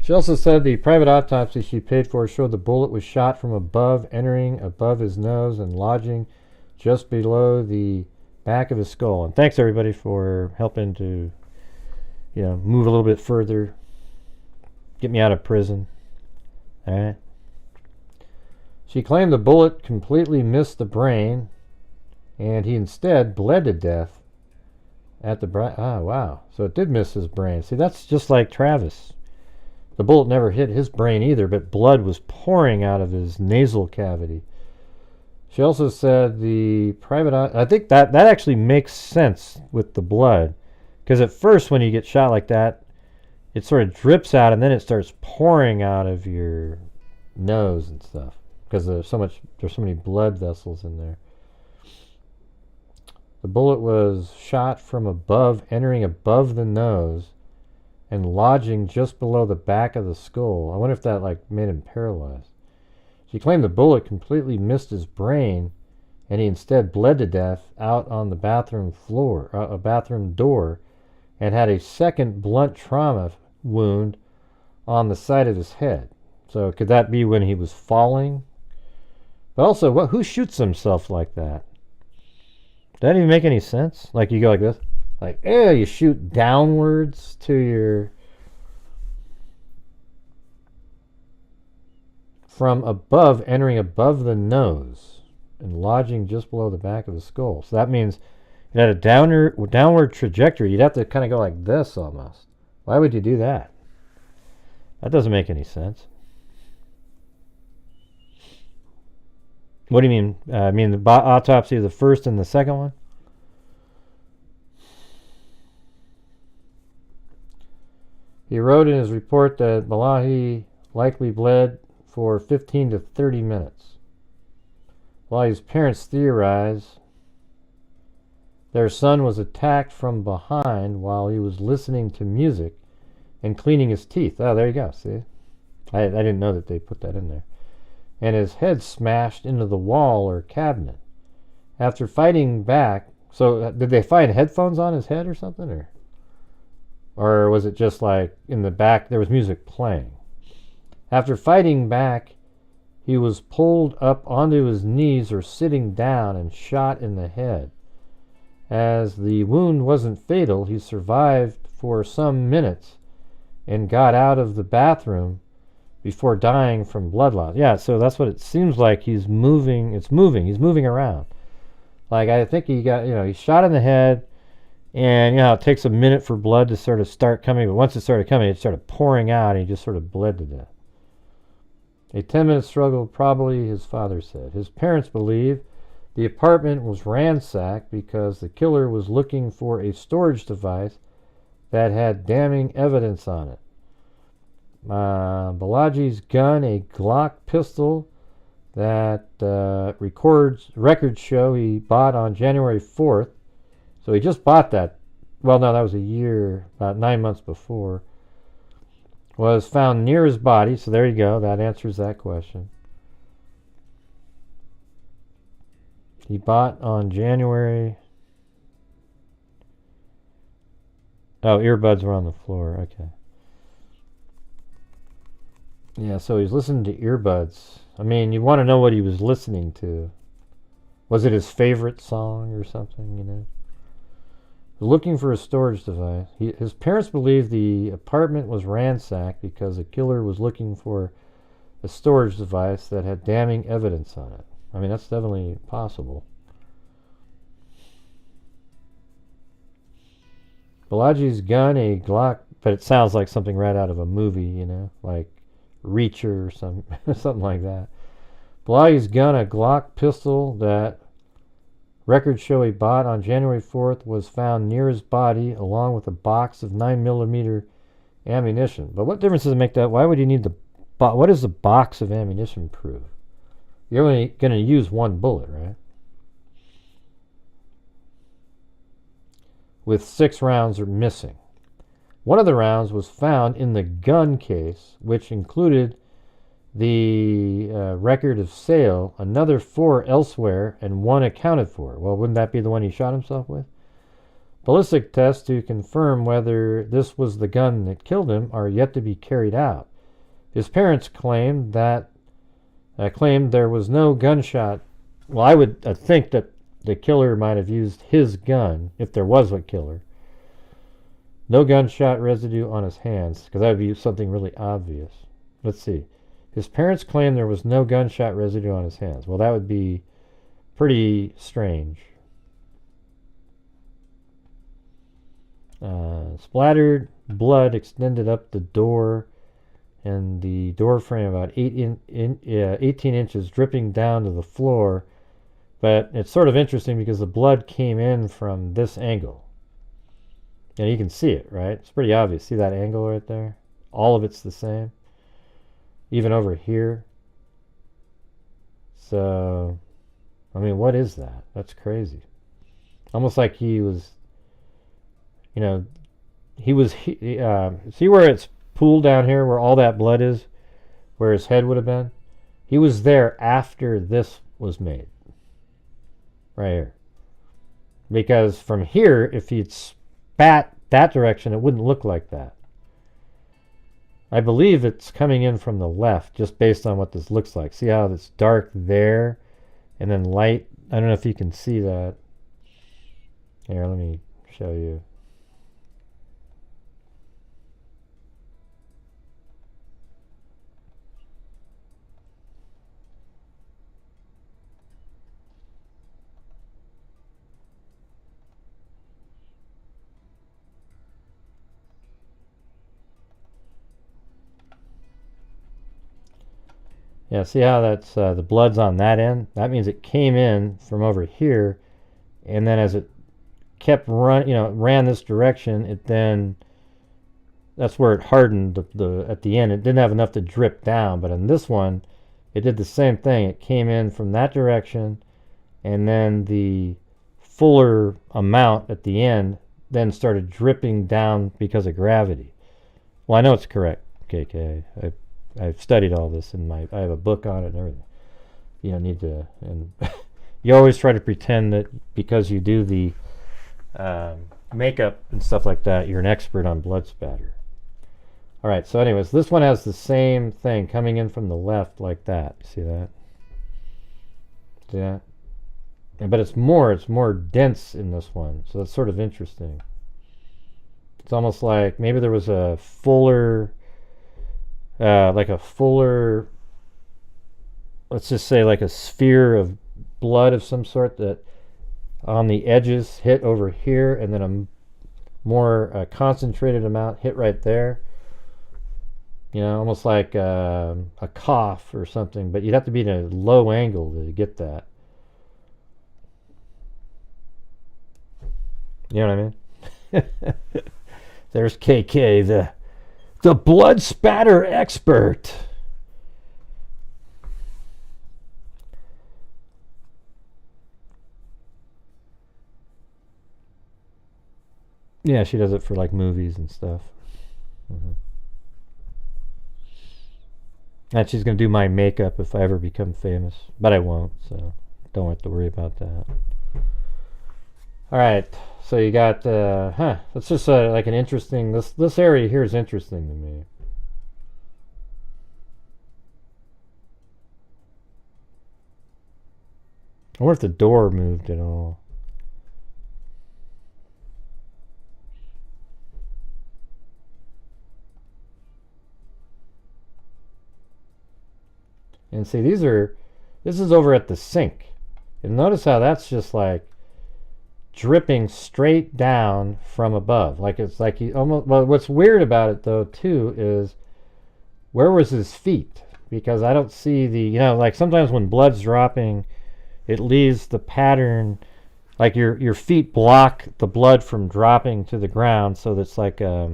She also said the private autopsy she paid for showed the bullet was shot from above, entering above his nose and lodging just below the back of his skull. And thanks everybody for helping to, move a little bit further, get me out of prison. All right. She claimed the bullet completely missed the brain, and he instead bled to death at the brain. Ah, wow. So it did miss his brain. See, that's just like Travis. The bullet never hit his brain either, but blood was pouring out of his nasal cavity. She also said the private eye, I think that actually makes sense with the blood, because at first when you get shot like that, it sort of drips out and then it starts pouring out of your nose and stuff, because there's so many blood vessels in there. The bullet was shot from above, entering above the nose and lodging just below the back of the skull. I wonder if that like made him paralyzed. She claimed the bullet completely missed his brain, and he instead bled to death out on the bathroom floor, a bathroom door, and had a second blunt trauma wound on the side of his head. So could that be when he was falling? But also, who shoots himself like that? Does that even make any sense? Like you go like this, like you shoot downwards to your, from above, entering above the nose and lodging just below the back of the skull. So that means it had a downward trajectory. You'd have to kind of go like this almost. Why would you do that? That doesn't make any sense. What do you mean? I mean the autopsy of the first and the second one? He wrote in his report that Balaji likely bled for 15 to 30 minutes. Balaji's parents theorize their son was attacked from behind while he was listening to music and cleaning his teeth. Oh, there you go. See? I didn't know that they put that in there. And his head smashed into the wall or cabinet. After fighting back, so did they find headphones on his head or something? Or was it just like in the back there was music playing? After fighting back, he was pulled up onto his knees or sitting down and shot in the head. As the wound wasn't fatal, he survived for some minutes and got out of the bathroom before dying from blood loss. Yeah, so that's what it seems like. He's moving. It's moving. He's moving around. Like I think he got, he's shot in the head, and it takes a minute for blood to sort of start coming. But once it started coming, it started pouring out, and he just sort of bled to death. A 10-minute struggle, probably, his father said. His parents believe the apartment was ransacked because the killer was looking for a storage device that had damning evidence on it. Balaji's gun, a Glock pistol that records show he bought on January 4th. So he just bought that. Well, no, that was a year, about 9 months before. Was found near his body. So there you go. That answers that question. He bought on January. Oh, earbuds were on the floor. Okay. Yeah, so he's listening to earbuds. I mean, you want to know what he was listening to. Was it his favorite song or something, Looking for a storage device. His parents believe the apartment was ransacked because the killer was looking for a storage device that had damning evidence on it. I mean, that's definitely possible. Balaji's gun, a Glock, but it sounds like something right out of a movie, like Reacher or something like that. Balaji's gun, a Glock pistol that records show he bought on January 4th, was found near his body along with a box of 9mm ammunition. But what difference does it make that? Why would you need what does the box of ammunition prove? You're only going to use one bullet, right? With 6 rounds are missing. One of the rounds was found in the gun case, which included the record of sale, another 4 elsewhere, and 1 accounted for. Well, wouldn't that be the one he shot himself with? Ballistic tests to confirm whether this was the gun that killed him are yet to be carried out. His parents claimed there was no gunshot. Well, I would think that the killer might have used his gun, if there was a killer. No gunshot residue on his hands, because that would be something really obvious. Let's see. His parents claim there was no gunshot residue on his hands. Well, that would be pretty strange. Splattered blood extended up the door and the door frame about 18 inches, dripping down to the floor. But it's sort of interesting because the blood came in from this angle. And you can see it, right? It's pretty obvious. See that angle right there? All of it's the same. Even over here. So, I mean, what is that? That's crazy. Almost like he was, you know, see where it's pooled down here, where all that blood is, where his head would have been? He was there after this was made. Right here. Because from here, if he'd spat that direction, it wouldn't look like that. I believe it's coming in from the left, just based on what this looks like. See how it's dark there, and then light? I don't know if you can see that. Here, let me show you. Yeah, see how that's the blood's on that end? That means it came in from over here, and then as it kept ran this direction, it then, that's where it hardened at the end. It didn't have enough to drip down, but on this one, it did the same thing. It came in from that direction, and then the fuller amount at the end then started dripping down because of gravity. Well, I know it's correct, KK. I've studied all this I have a book on it and everything. You don't need to, and you always try to pretend that because you do the makeup and stuff like that, you're an expert on blood spatter. All right, so anyways, this one has the same thing coming in from the left like that. See that? See that? But it's more dense in this one, so that's sort of interesting. It's almost like maybe there was a fuller, let's just say like a sphere of blood of some sort that on the edges hit over here, and then a more concentrated amount hit right there. You know, almost like a cough or something, but you'd have to be in a low angle to get that. You know what I mean? There's KK, the blood spatter expert. Yeah, she does it for like movies and stuff. Mm-hmm. And she's going to do my makeup if I ever become famous. But I won't, so don't have to worry about that. All right, so you got, that's just like an interesting, this area here is interesting to me. I wonder if the door moved at all. And see, this is over at the sink. And notice how that's just like dripping straight down from above. Like it's like he almost, well, what's weird about it though too is where was his feet? Because I don't see the, you know, like sometimes when blood's dropping, it leaves the pattern, like your feet block the blood from dropping to the ground, so that's like, I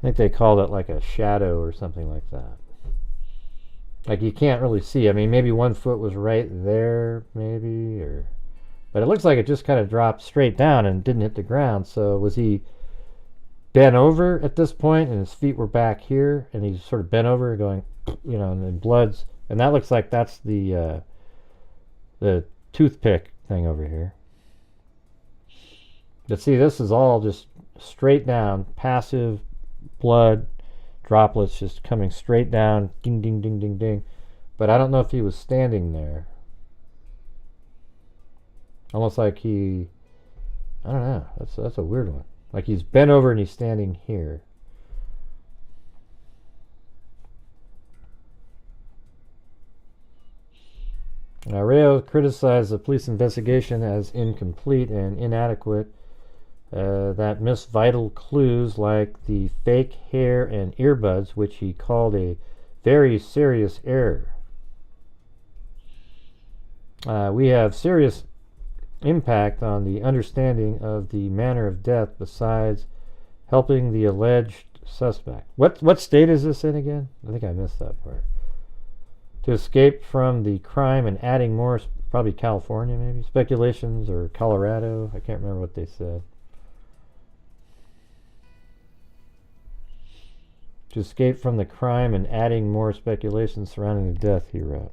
think they called it like a shadow or something like that. Like you can't really see. I mean, maybe one foot was right there, maybe, or, but it looks like it just kind of dropped straight down and didn't hit the ground. So was he bent over at this point, and his feet were back here, and he's sort of bent over, going, you know, and then blood's, and that looks like that's the toothpick thing over here. But see, this is all just straight down, passive blood droplets just coming straight down, ding, ding, ding, ding, ding. But I don't know if he was standing there. Almost like he, I don't know, that's a weird one. Like he's bent over and he's standing here. Rayo criticized the police investigation as incomplete and inadequate, that missed vital clues like the fake hair and earbuds, which he called a very serious error. We have serious impact on the understanding of the manner of death besides helping the alleged suspect. What state is this in again? I think I missed that part. To escape from the crime and adding more, probably California maybe, speculations, or Colorado. I can't remember what they said. To escape from the crime and adding more speculations surrounding the death, he wrote.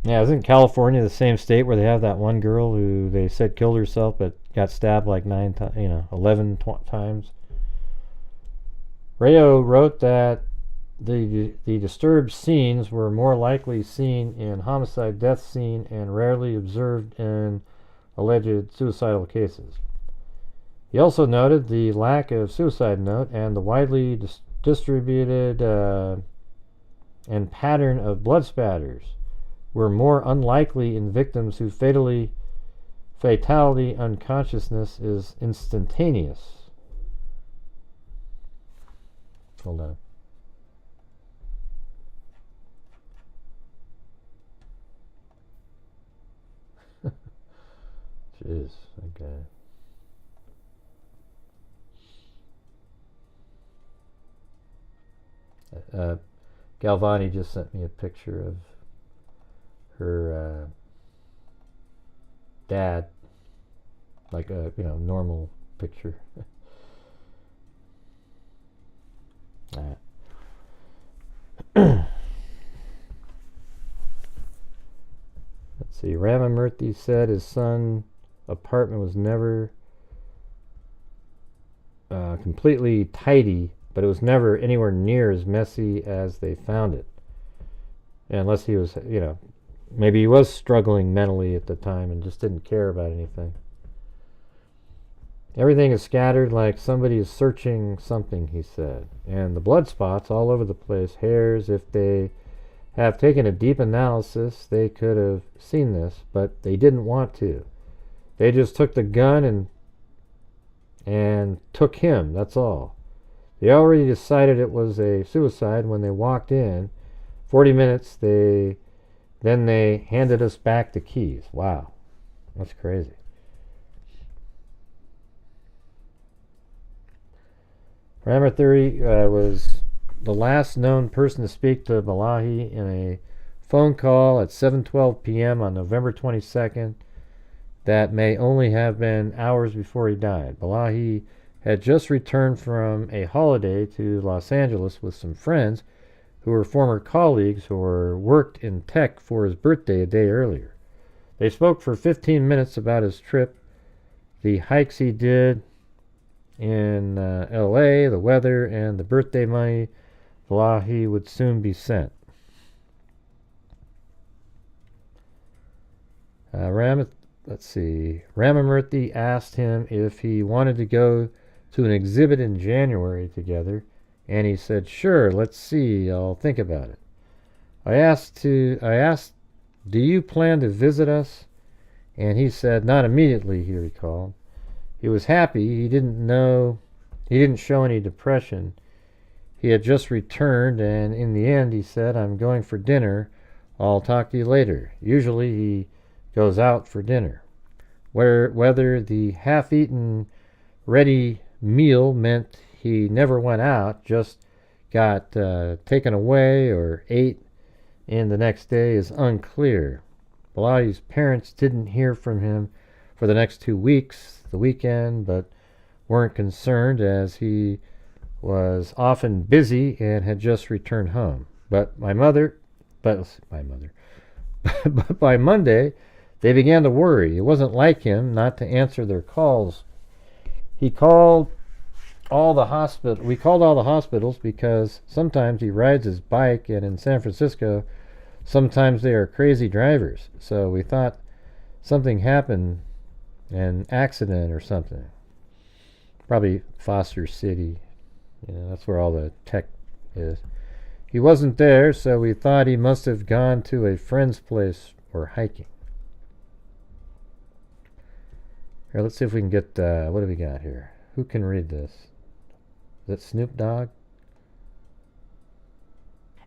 Yeah, isn't California the same state where they have that one girl who they said killed herself but got stabbed like 11 times? Rayo wrote that the disturbed scenes were more likely seen in homicide death scene and rarely observed in alleged suicidal cases. He also noted the lack of suicide note and the widely distributed and pattern of blood spatters were more unlikely in victims whose fatality unconsciousness is instantaneous. Hold on. Jeez, okay. Galvani just sent me a picture of her dad, like a normal picture. Let's see. Ramamurthy said his son's apartment was never completely tidy, but it was never anywhere near as messy as they found it. Unless he was, maybe he was struggling mentally at the time and just didn't care about anything. Everything is scattered like somebody is searching something, he said. And the blood spots all over the place, hairs, if they have taken a deep analysis, they could have seen this, but they didn't want to. They just took the gun and took him, that's all. They already decided it was a suicide when they walked in. 40 minutes, then they handed us back the keys. Wow, that's crazy. Ramamurthy was the last known person to speak to Balaji in a phone call at 7:12 p.m. on November 22nd. That may only have been hours before he died. Balaji had just returned from a holiday to Los Angeles with some friends who were former colleagues who worked in tech for his birthday a day earlier. They spoke for 15 minutes about his trip, the hikes he did in L.A., the weather, and the birthday money Balaji would soon be sent. Ramamurthy asked him if he wanted to go to an exhibit in January together, and he said, "Sure, let's see, I'll think about it." I asked, "Do you plan to visit us?" And he said, "Not immediately," he recalled. He was happy. He didn't show any depression. He had just returned, and in the end he said, "I'm going for dinner. I'll talk to you later." Usually he goes out for dinner. Whether the half-eaten ready meal meant he never went out, just got taken away or ate in the next day is unclear. Balaji's parents didn't hear from him for the next 2 weeks, the weekend, but weren't concerned as he was often busy and had just returned home. But by Monday, they began to worry. It wasn't like him not to answer their calls. We called all the hospitals because sometimes he rides his bike, and in San Francisco, sometimes they are crazy drivers. So we thought something happened, an accident or something. Probably Foster City. That's where all the tech is. He wasn't there, so we thought he must have gone to a friend's place or hiking. Here, let's see if we can get, what do we got here? Who can read this? Is that Snoop Dogg?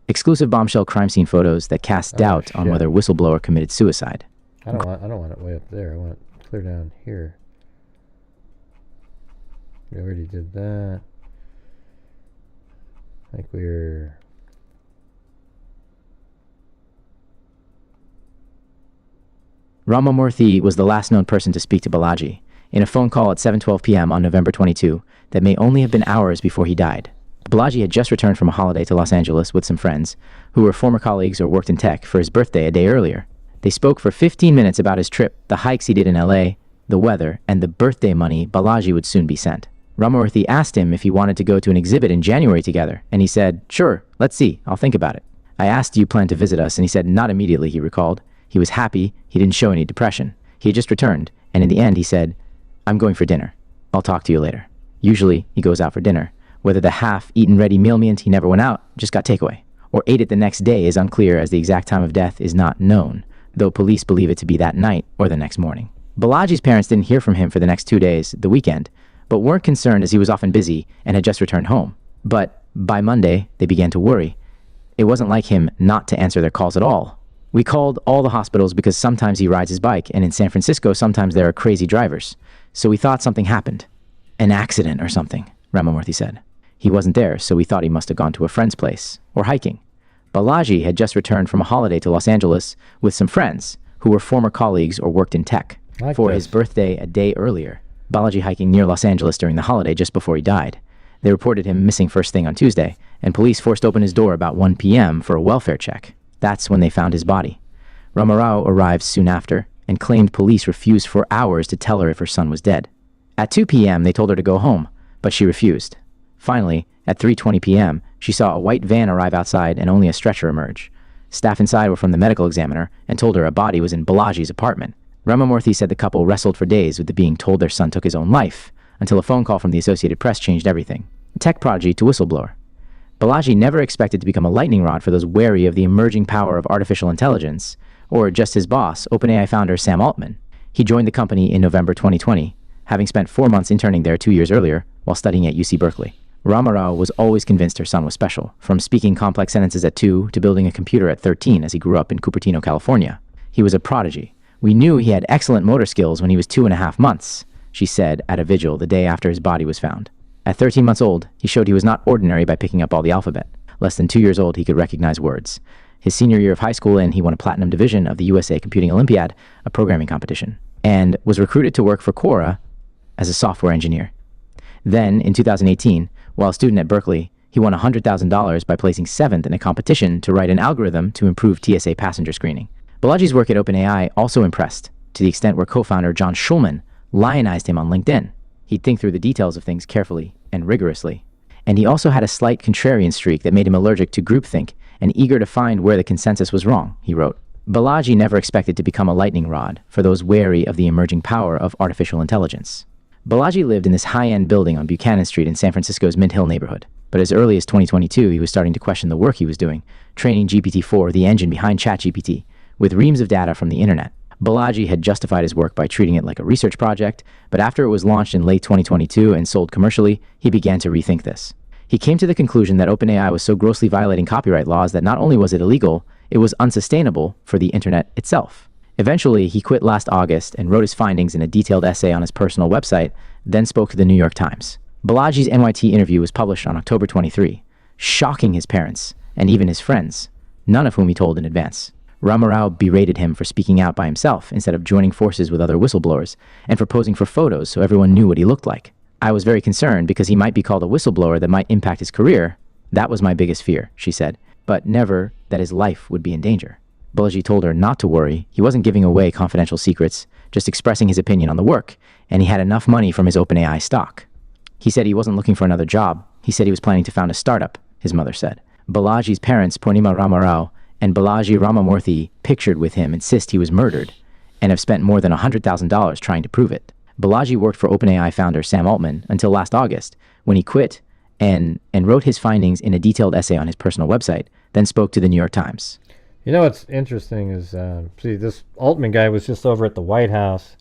Exclusive bombshell crime scene photos that cast doubt on shit. whether whistleblower committed suicide. I don't want it way up there. I want it clear down here. We already did that. I think we're... Ramamurthy was the last known person to speak to Balaji in a phone call at 7:12 p.m. on November 22 that may only have been hours before he died. Balaji had just returned from a holiday to Los Angeles with some friends who were former colleagues or worked in tech for his birthday a day earlier. They spoke for 15 minutes about his trip, the hikes he did in LA, the weather, and the birthday money Balaji would soon be sent. Ramamurthy asked him if he wanted to go to an exhibit in January together, and he said, "Sure, let's see, I'll think about it." I asked, "Do you plan to visit us?" and he said, "Not immediately," he recalled. He was happy, he didn't show any depression. He had just returned, and in the end he said, "I'm going for dinner. I'll talk to you later." Usually, he goes out for dinner. Whether the half-eaten ready meal meant he never went out, just got takeaway, or ate it the next day is unclear, as the exact time of death is not known, though police believe it to be that night or the next morning. Balaji's parents didn't hear from him for the next 2 days, the weekend, but weren't concerned as he was often busy and had just returned home. But by Monday, they began to worry. It wasn't like him not to answer their calls at all. "We called all the hospitals because sometimes he rides his bike, and in San Francisco sometimes there are crazy drivers. So we thought something happened. An accident or something," Ramamurthy said. "He wasn't there, so we thought he must have gone to a friend's place, or hiking." Balaji had just returned from a holiday to Los Angeles with some friends who were former colleagues or worked in tech for his birthday a day earlier. Balaji hiking near Los Angeles during the holiday just before he died. They reported him missing first thing on Tuesday, and police forced open his door about 1 p.m. for a welfare check. That's when they found his body. Ramarao arrived soon after and claimed police refused for hours to tell her if her son was dead. At 2 p.m., they told her to go home, but she refused. Finally, at 3:20 p.m., she saw a white van arrive outside and only a stretcher emerge. Staff inside were from the medical examiner and told her a body was in Balaji's apartment. Ramamurthy said the couple wrestled for days with the being told their son took his own life, until a phone call from the Associated Press changed everything. Tech prodigy to whistleblower. Balaji never expected to become a lightning rod for those wary of the emerging power of artificial intelligence, or just his boss, OpenAI founder Sam Altman. He joined the company in November 2020, having spent 4 months interning there 2 years earlier while studying at UC Berkeley. Ramarao was always convinced her son was special, from speaking complex sentences at 2 to building a computer at 13 as he grew up in Cupertino, California. He was a prodigy. "We knew he had excellent motor skills when he was 2.5 months, she said at a vigil the day after his body was found. At 13 months old, he showed he was not ordinary by picking up all the alphabet. Less than 2 years old, he could recognize words. His senior year of high school, he won a platinum division of the USA Computing Olympiad, a programming competition, and was recruited to work for Quora as a software engineer. Then, in 2018, while a student at Berkeley, he won $100,000 by placing 7th in a competition to write an algorithm to improve TSA passenger screening. Balaji's work at OpenAI also impressed, to the extent where co-founder John Schulman lionized him on LinkedIn. He'd think through the details of things carefully and rigorously. And he also had a slight contrarian streak that made him allergic to groupthink and eager to find where the consensus was wrong, he wrote. Balaji never expected to become a lightning rod for those wary of the emerging power of artificial intelligence. Balaji lived in this high-end building on Buchanan Street in San Francisco's Mint Hill neighborhood. But as early as 2022, he was starting to question the work he was doing, training GPT-4, the engine behind ChatGPT, with reams of data from the internet. Balaji had justified his work by treating it like a research project, but after it was launched in late 2022 and sold commercially, he began to rethink this. He came to the conclusion that OpenAI was so grossly violating copyright laws that not only was it illegal, it was unsustainable for the internet itself. Eventually, he quit last August and wrote his findings in a detailed essay on his personal website, then spoke to the New York Times. Balaji's NYT interview was published on October 23, shocking his parents and even his friends, none of whom he told in advance. Ramarao berated him for speaking out by himself instead of joining forces with other whistleblowers, and for posing for photos so everyone knew what he looked like. "I was very concerned because he might be called a whistleblower that might impact his career. That was my biggest fear," she said, but never that his life would be in danger. Balaji told her not to worry. He wasn't giving away confidential secrets, just expressing his opinion on the work, and he had enough money from his OpenAI stock. He said he wasn't looking for another job. He said he was planning to found a startup, his mother said. Balaji's parents, Purnima Ramarao and Balaji Ramamurthy, pictured with him, insist he was murdered and have spent more than $100,000 trying to prove it. Balaji worked for OpenAI founder Sam Altman until last August, when he quit and wrote his findings in a detailed essay on his personal website, then spoke to the New York Times. You know what's interesting is, see, this Altman guy was just over at the White House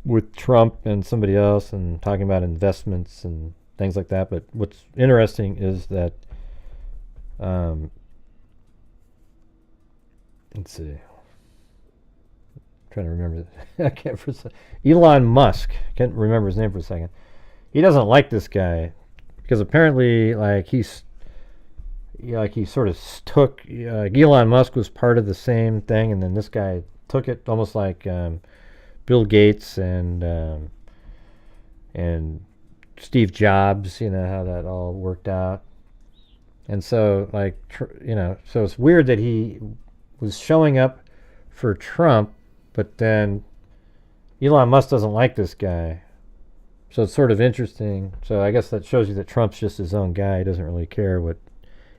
with Trump and somebody else and talking about investments and things like that. But what's interesting is that, let's see, I'm trying to remember. I can't for a second. Elon Musk. Can't remember his name for a second. He doesn't like this guy because apparently, like, he sort of took. Elon Musk was part of the same thing, and then this guy took it, almost like Bill Gates and Steve Jobs. You know how that all worked out. And so, like, so it's weird that he was showing up for Trump, but then Elon Musk doesn't like this guy. So it's sort of interesting. So I guess that shows you that Trump's just his own guy. He doesn't really care what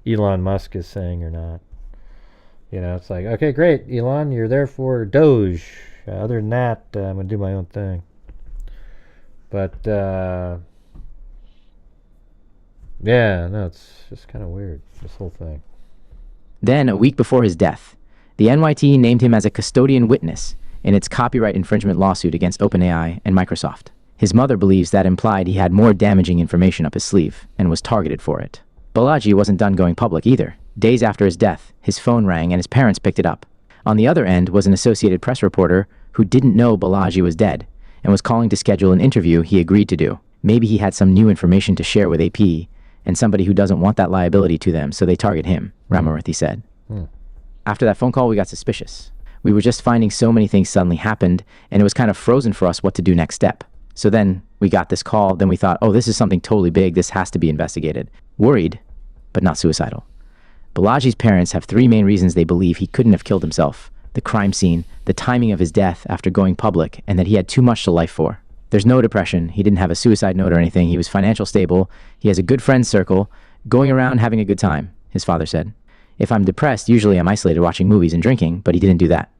Elon Musk is saying or not. You know, it's like, okay, great, Elon, you're there for Doge. Other than that, I'm going to do my own thing. But, yeah, no, it's just kind of weird, this whole thing. Then, a week before his death, the NYT named him as a custodian witness in its copyright infringement lawsuit against OpenAI and Microsoft. His mother believes that implied he had more damaging information up his sleeve and was targeted for it. Balaji wasn't done going public either. Days after his death, his phone rang and his parents picked it up. On the other end was an Associated Press reporter who didn't know Balaji was dead and was calling to schedule an interview he agreed to do. Maybe he had some new information to share with AP and somebody who doesn't want that liability to them, so they target him, Ramamurthy said. After that phone call, we got suspicious. We were just finding so many things suddenly happened, and it was kind of frozen for us what to do next step. So then we got this call, then we thought, oh, this is something totally big, this has to be investigated. Worried, but not suicidal. Balaji's parents have three main reasons they believe he couldn't have killed himself: the crime scene, the timing of his death after going public, and that he had too much to life for. There's no depression, he didn't have a suicide note or anything, he was financially stable, he has a good friend circle, going around having a good time, his father said. If I'm depressed, usually I'm isolated watching movies and drinking, but he didn't do that.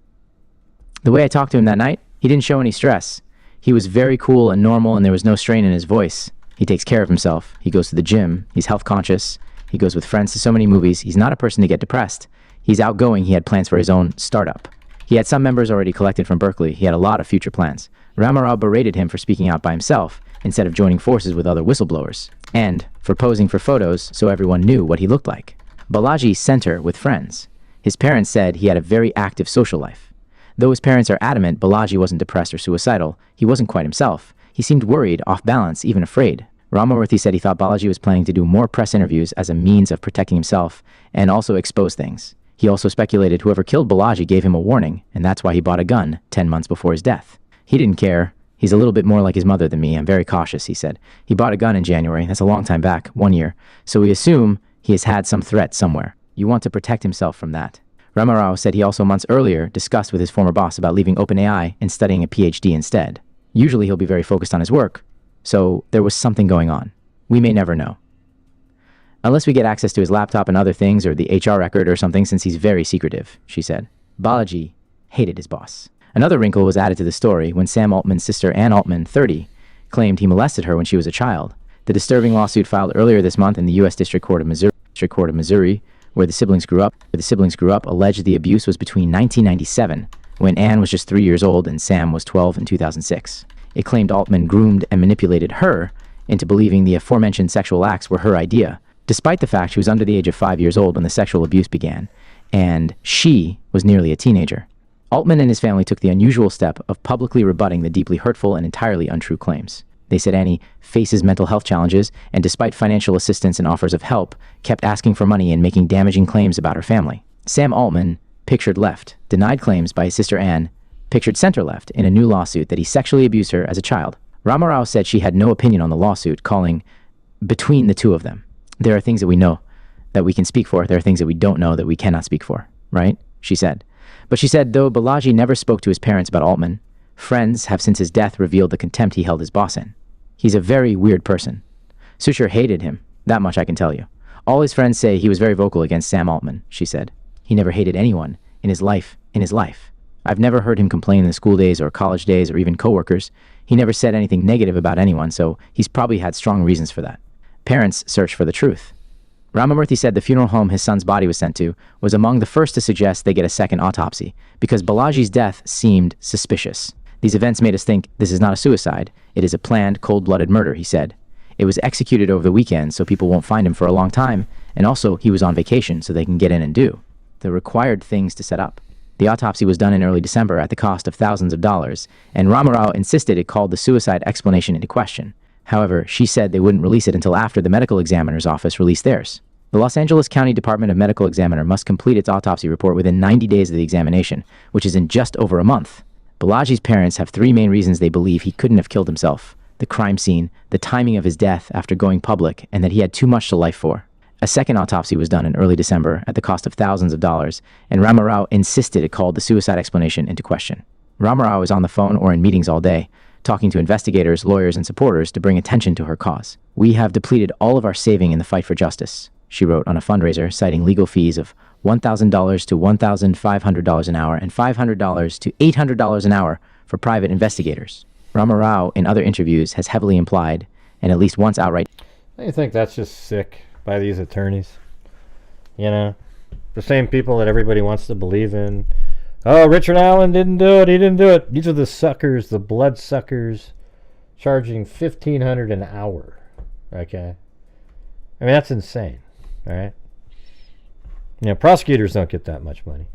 The way I talked to him that night, he didn't show any stress. He was very cool and normal, and there was no strain in his voice. He takes care of himself. He goes to the gym. He's health conscious. He goes with friends to so many movies. He's not a person to get depressed. He's outgoing. He had plans for his own startup. He had some members already collected from Berkeley. He had a lot of future plans. Ramarao berated him for speaking out by himself instead of joining forces with other whistleblowers, and for posing for photos so everyone knew what he looked like. Balaji sent her with friends. His parents said he had a very active social life. Though his parents are adamant Balaji wasn't depressed or suicidal, he wasn't quite himself. He seemed worried, off balance, even afraid. Ramamurthy said he thought Balaji was planning to do more press interviews as a means of protecting himself and also expose things. He also speculated whoever killed Balaji gave him a warning, and that's why he bought a gun 10 months before his death. He didn't care. He's a little bit more like his mother than me. I'm very cautious, he said. He bought a gun in January. That's a long time back, 1 year. So we assume he has had some threat somewhere. You want to protect himself from that. Ramarao said he also months earlier discussed with his former boss about leaving OpenAI and studying a PhD instead. Usually he'll be very focused on his work, so there was something going on. We may never know. Unless we get access to his laptop and other things, or the HR record or something, since he's very secretive, she said. Balaji hated his boss. Another wrinkle was added to the story when Sam Altman's sister Ann Altman, 30, claimed he molested her when she was a child. The disturbing lawsuit filed earlier this month in the U.S. District Court of Missouri, where the siblings grew up, alleged the abuse was between 1997, when Ann was just 3 years old and Sam was 12 in 2006. It claimed Altman groomed and manipulated her into believing the aforementioned sexual acts were her idea, despite the fact she was under the age of 5 years old when the sexual abuse began, and she was nearly a teenager. Altman and his family took the unusual step of publicly rebutting the deeply hurtful and entirely untrue claims. They said Annie faces mental health challenges and, despite financial assistance and offers of help, kept asking for money and making damaging claims about her family. Sam Altman, pictured left, denied claims by his sister Ann, pictured center left, in a new lawsuit that he sexually abused her as a child. Ramarao said she had no opinion on the lawsuit, calling between the two of them. There are things that we know that we can speak for. There are things that we don't know that we cannot speak for, right? She said. But she said, though Balaji never spoke to his parents about Altman, friends have since his death revealed the contempt he held his boss in. He's a very weird person. Suchir hated him, that much I can tell you. All his friends say he was very vocal against Sam Altman, she said. He never hated anyone in his life. I've never heard him complain in the school days or college days or even coworkers. He never said anything negative about anyone, so he's probably had strong reasons for that. Parents search for the truth. Ramamurthy said the funeral home his son's body was sent to was among the first to suggest they get a second autopsy because Balaji's death seemed suspicious. These events made us think this is not a suicide, it is a planned, cold-blooded murder, he said. It was executed over the weekend so people won't find him for a long time, and also he was on vacation so they can get in and do the required things to set up. The autopsy was done in early December at the cost of thousands of dollars, and Ramarao insisted it called the suicide explanation into question. However, she said they wouldn't release it until after the medical examiner's office released theirs. The Los Angeles County Department of Medical Examiner must complete its autopsy report within 90 days of the examination, which is in just over a month. Balaji's parents have three main reasons they believe he couldn't have killed himself: the crime scene, the timing of his death after going public, and that he had too much to life for. A second autopsy was done in early December at the cost of thousands of dollars, and Ramarao insisted it called the suicide explanation into question. Ramarao is on the phone or in meetings all day, talking to investigators, lawyers, and supporters to bring attention to her cause. "We have depleted all of our saving in the fight for justice," she wrote on a fundraiser, citing legal fees of $1,000 to $1,500 an hour and $500 to $800 an hour for private investigators. Ramarao, in other interviews, has heavily implied, and at least once outright. I think that's just sick by these attorneys. You know, the same people that everybody wants to believe in. Oh, Richard Allen didn't do it. He didn't do it. These are the suckers, the blood suckers, charging $1,500 an hour. Okay, I mean that's insane. All right. You know, prosecutors don't get that much money.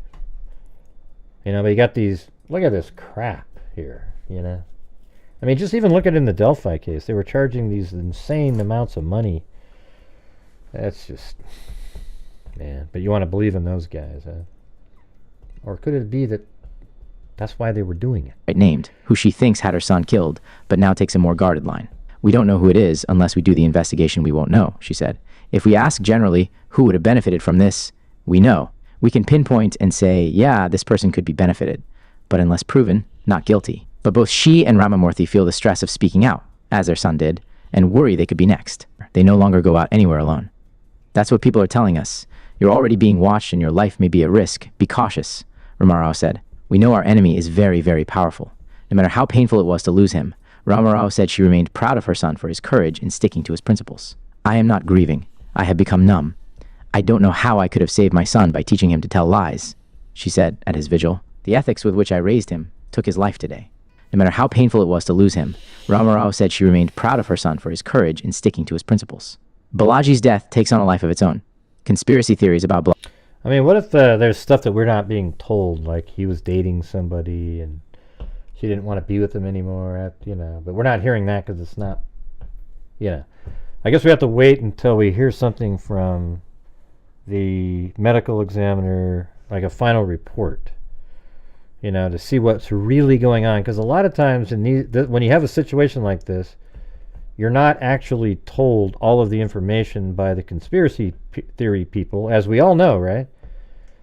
You know, but you got these. Look at this crap here. You know, I mean, just even look at it in the Delphi case. They were charging these insane amounts of money. That's just, man. But you want to believe in those guys, huh? Or could it be that that's why they were doing it? Named, who she thinks had her son killed, but now takes a more guarded line. "We don't know who it is unless we do the investigation. We won't know," she said. "If we ask generally who would have benefited from this, we know. We can pinpoint and say, yeah, this person could be benefited, but unless proven, not guilty." But both she and Ramamurthy feel the stress of speaking out, as their son did, and worry they could be next. They no longer go out anywhere alone. "That's what people are telling us. You're already being watched and your life may be at risk. Be cautious," Ramarao said. "We know our enemy is very, very powerful. No matter how painful it was to lose him," Ramarao said she remained proud of her son for his courage in sticking to his principles. "I am not grieving. I have become numb. I don't know how I could have saved my son by teaching him to tell lies," she said at his vigil. "The ethics with which I raised him took his life today." No matter how painful it was to lose him, Ramarao said she remained proud of her son for his courage in sticking to his principles. Balaji's death takes on a life of its own. Conspiracy theories about Balaji. I mean, what if there's stuff that we're not being told, like he was dating somebody and she didn't want to be with him anymore, you know, but we're not hearing that because it's not, you know. I guess we have to wait until we hear something from the medical examiner, like a final report, you know, to see what's really going on. Because a lot of times when you have a situation like this, you're not actually told all of the information by the conspiracy theory people, as we all know, right?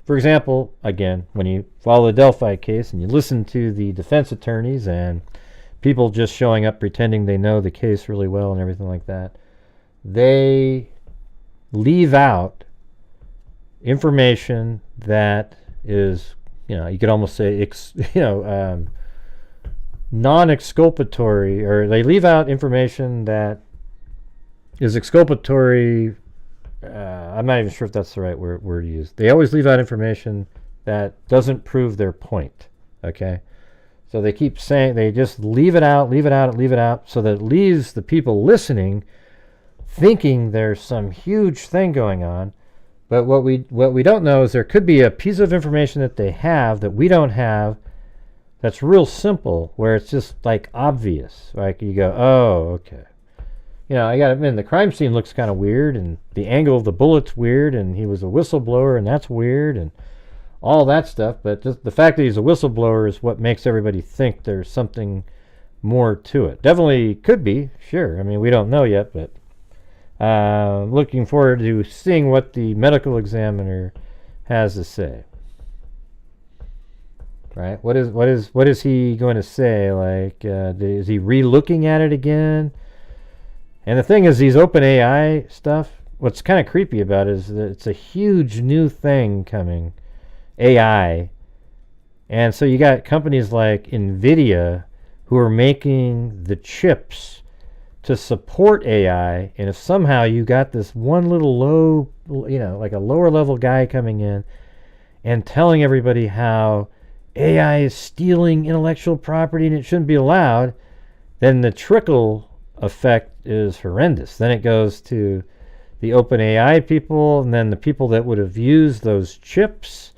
For example, again, when you follow the Delphi case and you listen to the defense attorneys and people just showing up pretending they know the case really well and everything like that, they leave out information that is, you know, you could almost say, non-exculpatory, or they leave out information that is exculpatory. I'm not even sure if that's the right word to use. They always leave out information that doesn't prove their point. Okay, so they keep saying, they just leave it out, so that it leaves the people listening thinking there's some huge thing going on. But what we don't know is there could be a piece of information that they have that we don't have, that's real simple, where it's just like obvious. Like you go, oh, okay. You know, I got to admit, the crime scene looks kind of weird, and the angle of the bullet's weird, and he was a whistleblower, and that's weird, and all that stuff. But just the fact that he's a whistleblower is what makes everybody think there's something more to it. Definitely could be, sure. I mean, we don't know yet, but looking forward to seeing what the medical examiner has to say. Right? What is he going to say? Like, is he re-looking at it again? And the thing is, these open AI stuff, what's kind of creepy about it is that it's a huge new thing coming, AI. And so you got companies like NVIDIA who are making the chips to support AI, and if somehow you got this one little low, like a lower level guy coming in and telling everybody how AI is stealing intellectual property and it shouldn't be allowed, then the trickle effect is horrendous. Then it goes to the OpenAI people, and then the people that would have used those chips,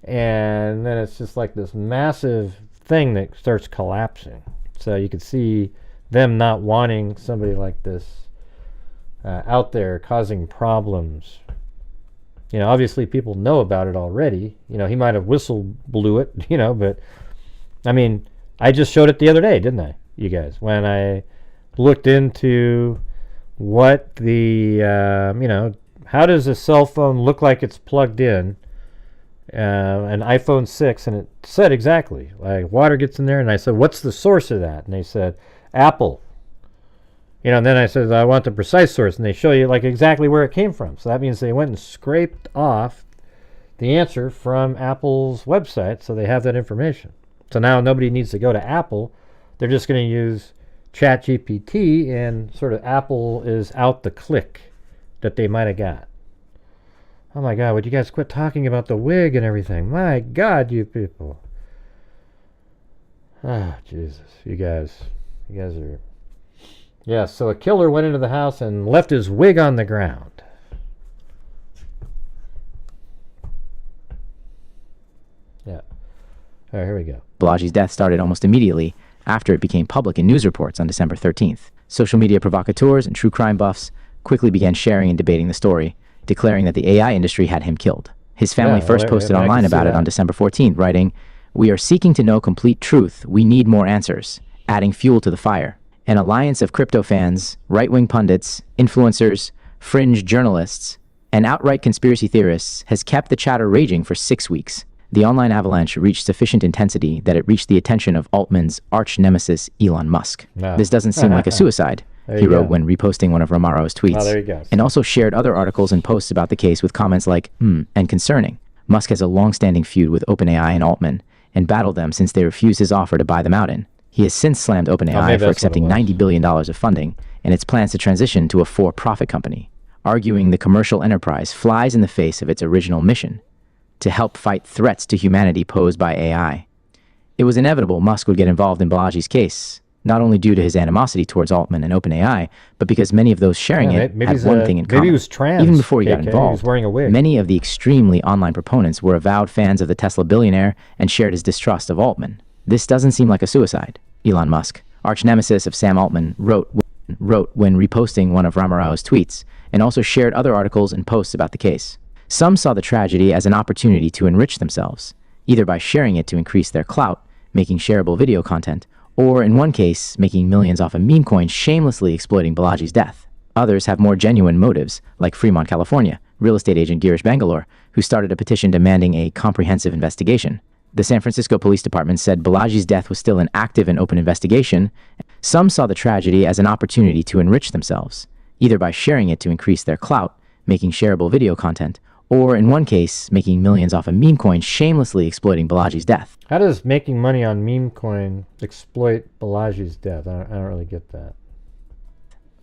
and then it's just like this massive thing that starts collapsing. So you could see them not wanting somebody like this out there causing problems. Obviously people know about it already. He might have whistle blew it, but I mean, I just showed it the other day, didn't I, you guys? When I looked into what the, how does a cell phone look like it's plugged in, an iPhone 6, and it said exactly, like water gets in there, and I said, what's the source of that? And they said, Apple. And then I said, I want the precise source, and they show you like exactly where it came from. So that means they went and scraped off the answer from Apple's website, so they have that information. So now nobody needs to go to Apple. They're just going to use ChatGPT, and sort of Apple is out the click that they might have got. Oh my God, would you guys quit talking about the wig and everything? My God, you people. Ah, Jesus. You guys are... Yeah, so a killer went into the house and left his wig on the ground. Yeah. All right, here we go. Balaji's death started almost immediately after it became public in news reports on December 13th. Social media provocateurs and true crime buffs quickly began sharing and debating the story, declaring that the AI industry had him killed. His family first posted online about it on December 14th, writing, "We are seeking to know complete truth. We need more answers," adding fuel to the fire. An alliance of crypto fans, right-wing pundits, influencers, fringe journalists, and outright conspiracy theorists has kept the chatter raging for 6 weeks. The online avalanche reached sufficient intensity that it reached the attention of Altman's arch-nemesis Elon Musk. No. This doesn't seem like a suicide, he wrote when reposting one of Romaro's tweets, there you go. and also shared other articles and posts about the case with comments like, and concerning. Musk has a long-standing feud with OpenAI and Altman, and battled them since they refused his offer to buy them out in. He has since slammed OpenAI for accepting $90 billion of funding and its plans to transition to a for-profit company, arguing the commercial enterprise flies in the face of its original mission, to help fight threats to humanity posed by AI. It was inevitable Musk would get involved in Balaji's case, not only due to his animosity towards Altman and OpenAI, but because many of those sharing it had one thing in common. Maybe he was trans. Even before he got involved, he was wearing a wig. Many of the extremely online proponents were avowed fans of the Tesla billionaire and shared his distrust of Altman. This doesn't seem like a suicide, Elon Musk, arch-nemesis of Sam Altman, wrote when reposting one of Ramarao's tweets, and also shared other articles and posts about the case. Some saw the tragedy as an opportunity to enrich themselves, either by sharing it to increase their clout, making shareable video content, or in one case, making millions off a meme coin shamelessly exploiting Balaji's death. Others have more genuine motives, like Fremont, California, real estate agent Girish Bangalore, who started a petition demanding a comprehensive investigation. The San Francisco Police Department said Balaji's death was still an active and open investigation. Some saw the tragedy as an opportunity to enrich themselves, either by sharing it to increase their clout, making shareable video content, or in one case, making millions off a meme coin shamelessly exploiting Balaji's death. How does making money on meme coin exploit Balaji's death? I don't really get that.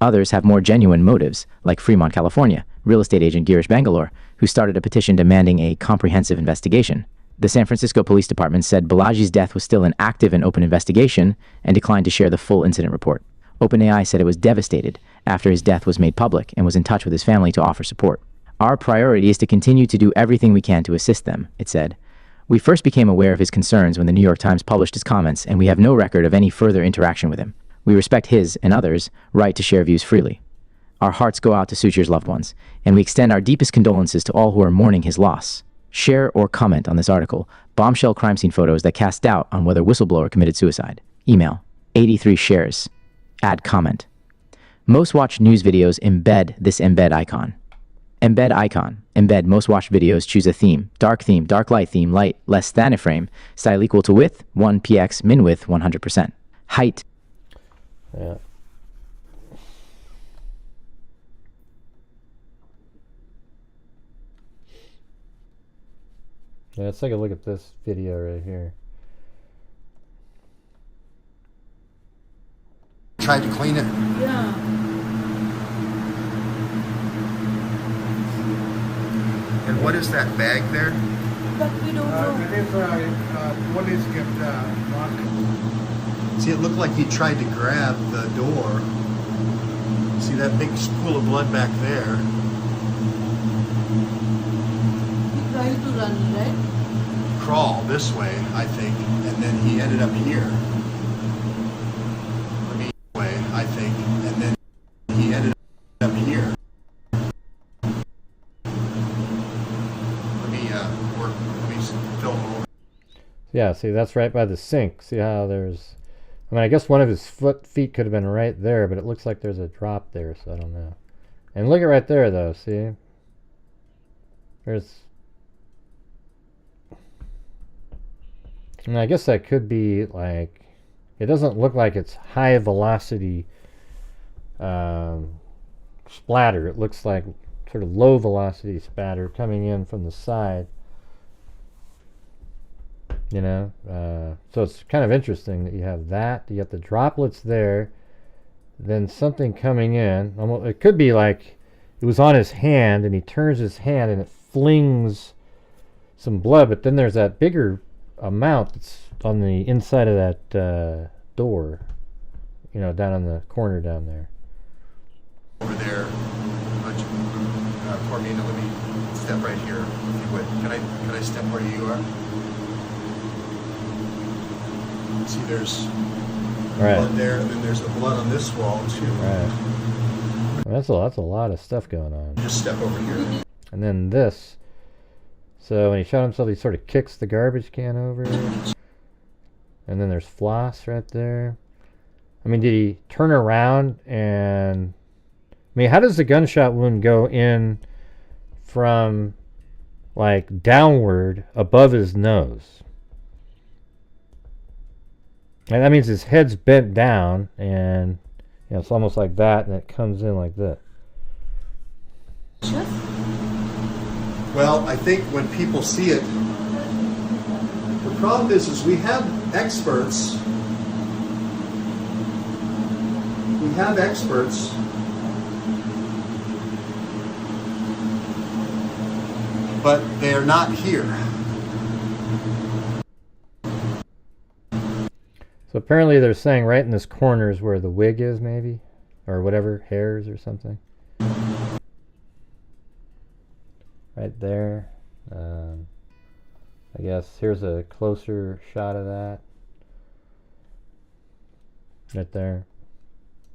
Others have more genuine motives, like Fremont, California, real estate agent Girish Bangalore, who started a petition demanding a comprehensive investigation. The San Francisco Police Department said Balaji's death was still an active and open investigation and declined to share the full incident report. OpenAI said it was devastated after his death was made public and was in touch with his family to offer support. "Our priority is to continue to do everything we can to assist them," it said. "We first became aware of his concerns when the New York Times published his comments, and we have no record of any further interaction with him. We respect his, and others', right to share views freely. Our hearts go out to Suchir's loved ones, and we extend our deepest condolences to all who are mourning his loss." Share or comment on this article, bombshell crime scene photos that cast doubt on whether whistleblower committed suicide. Email, 83 shares. Add comment. Most watched news videos embed this embed icon. Embed icon. Embed most watched videos, choose a theme, dark light theme, light, less than a frame, style equal to width, 1px, min width, 100%. Height. Yeah. Yeah, let's take a look at this video right here. tried to clean it? Yeah. And what is that bag there? But we don't know. That is police kept marked. See, it looked like he tried to grab the door. See that big pool of blood back there? He tried to run, right? Crawl this way, I think, and then he ended up here. I think, and then he ended up here. Let me film over. Yeah, see, that's right by the sink. See how there's... I mean, I guess one of his feet could have been right there, but it looks like there's a drop there, so I don't know. And look at right there, though, see? There's... I mean, I guess that could be, like... It doesn't look like it's high velocity splatter. It looks like sort of low velocity spatter coming in from the side. You know, so it's kind of interesting that you have that. You got the droplets there, then something coming in. It could be like it was on his hand, and he turns his hand, and it flings some blood. But then there's that bigger amount that's on the inside of that door. You know, down on the corner down there. Over there, Cormina, let me step right here, if you would. Can I step where you are? See, there's blood there, and then there's the blood on this wall too. Right. Well, that's a lot of stuff going on. Just step over here. And then this. So when he shot himself, he sort of kicks the garbage can over. And then there's floss right there. I mean, did he turn around and... I mean, how does the gunshot wound go in from, like, downward above his nose? And that means his head's bent down, and you know, it's almost like that, and it comes in like that. Well, I think when people see it, the problem is we have experts. We have experts. But they're not here. So apparently they're saying right in this corner is where the wig is, maybe? Or whatever, hairs or something. Right there. I guess here's a closer shot of that. Right there.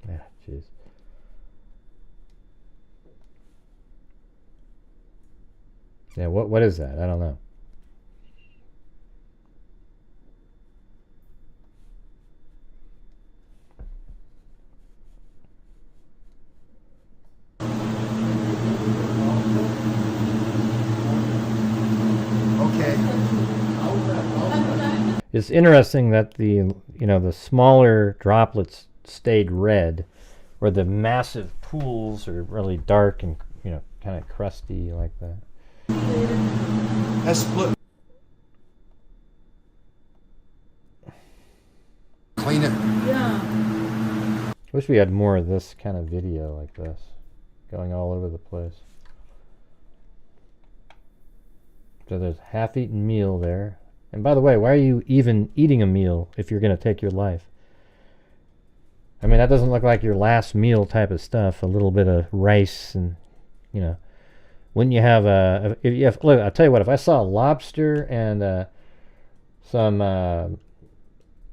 Yeah, jeez. Yeah, what is that? I don't know. Okay. It's interesting that the smaller droplets stayed red, where the massive pools are really dark and kind of crusty like that. That's split. Clean it. Yeah. Wish we had more of this kind of video like this, going all over the place. So there's a half-eaten meal there. And by the way, why are you even eating a meal if you're going to take your life? I mean, that doesn't look like your last meal type of stuff. A little bit of rice and, wouldn't you have look, I'll tell you what, if I saw a lobster and some a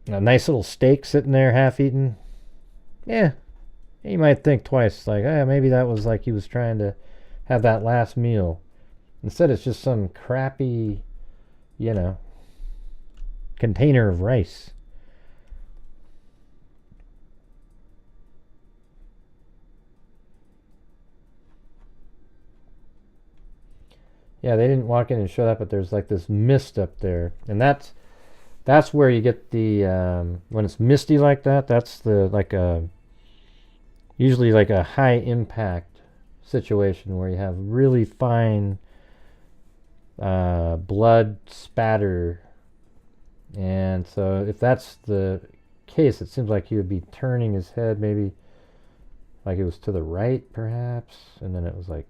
nice little steak sitting there half-eaten, yeah, you might think twice, like, maybe that was like he was trying to have that last meal. Instead, it's just some crappy, container of rice. Yeah, they didn't walk in and show that, but there's like this mist up there, and that's where you get the when it's misty like that. That's usually like a high impact situation where you have really fine blood spatter, and so if that's the case, it seems like he would be turning his head maybe like it was to the right, perhaps, and then it was like,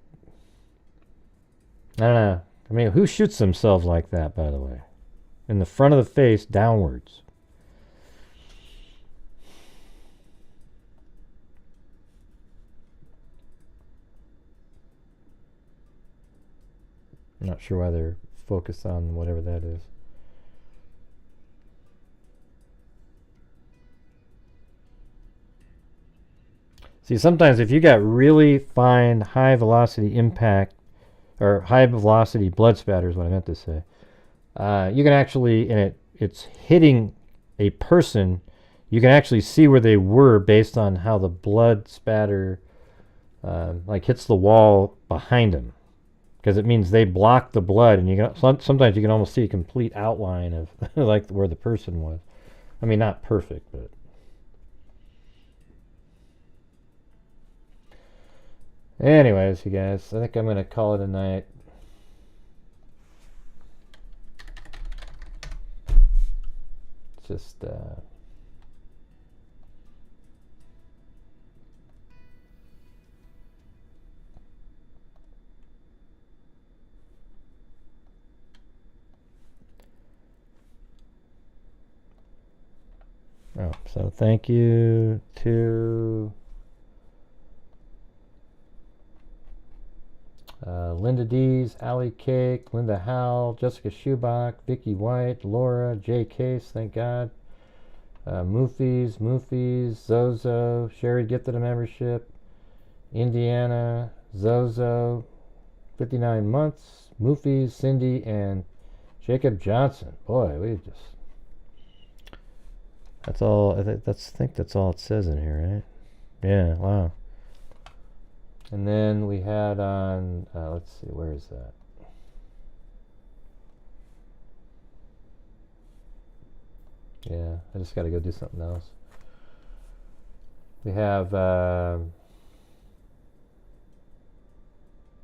I don't know. I mean, who shoots themselves like that, by the way? In the front of the face, downwards. I'm not sure why they're focused on whatever that is. See, sometimes if you got really fine high velocity impact or high velocity blood spatter is what I meant to say, you can actually, and it's hitting a person, you can actually see where they were based on how the blood spatter like hits the wall behind them, because it means they blocked the blood, and you can sometimes you can almost see a complete outline of like where the person was. I mean, not perfect, but. Anyways, you guys, I think I'm going to call it a night. Just, oh, so thank you to Linda Dees, Allie Cake, Linda Howell, Jessica Schubach, Vicky White, Laura, Jay Case, thank God. Moofies, Zozo, Sherry gifted a membership, Indiana, Zozo, 59 months, Moofies, Cindy, and Jacob Johnson. Boy, we just... That's all, I think that's all it says in here, right? Yeah, wow. And then we had on, let's see, where is that? Yeah, I just got to go do something else. We have,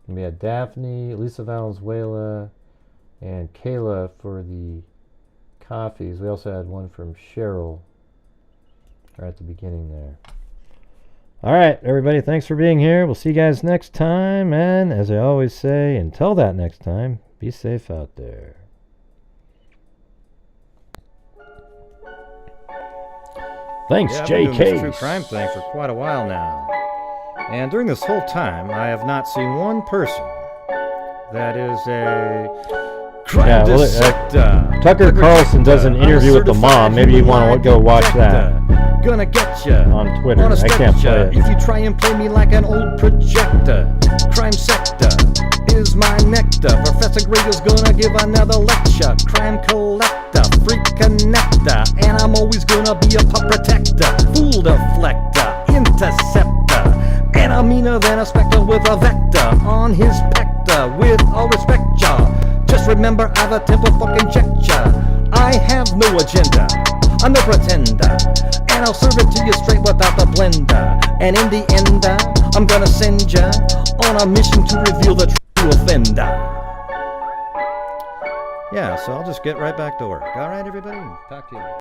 we had Daphne, Lisa Valenzuela, and Kayla for the coffees. We also had one from Cheryl right at the beginning there. All right, everybody, thanks for being here. We'll see you guys next time. And as I always say, until that next time, be safe out there. Thanks, I've Jay been doing this Case. true crime thing for quite a while now. And during this whole time, I have not seen one person that is a crime dissector. Tucker Carlson does an interview with the mom. Maybe you want to go watch that. Gonna get ya on Twitter. I can't play it. If you try and play me like an old projector. Crime sector is my nectar. Professor Greg is gonna give another lecture. Crime collector, freak connector, and I'm always gonna be a pup protector. Fool deflector, interceptor, and I'm meaner than a spectre with a vector on his pector. With all respect, y'all, just remember I've a temper fucking check ya. I have no agenda, I'm no pretender, and I'll serve it to you straight without the blender. And in the end, I'm gonna send ya on a mission to reveal the true offender. Yeah, so I'll just get right back to work. All right, everybody? Talk to you later.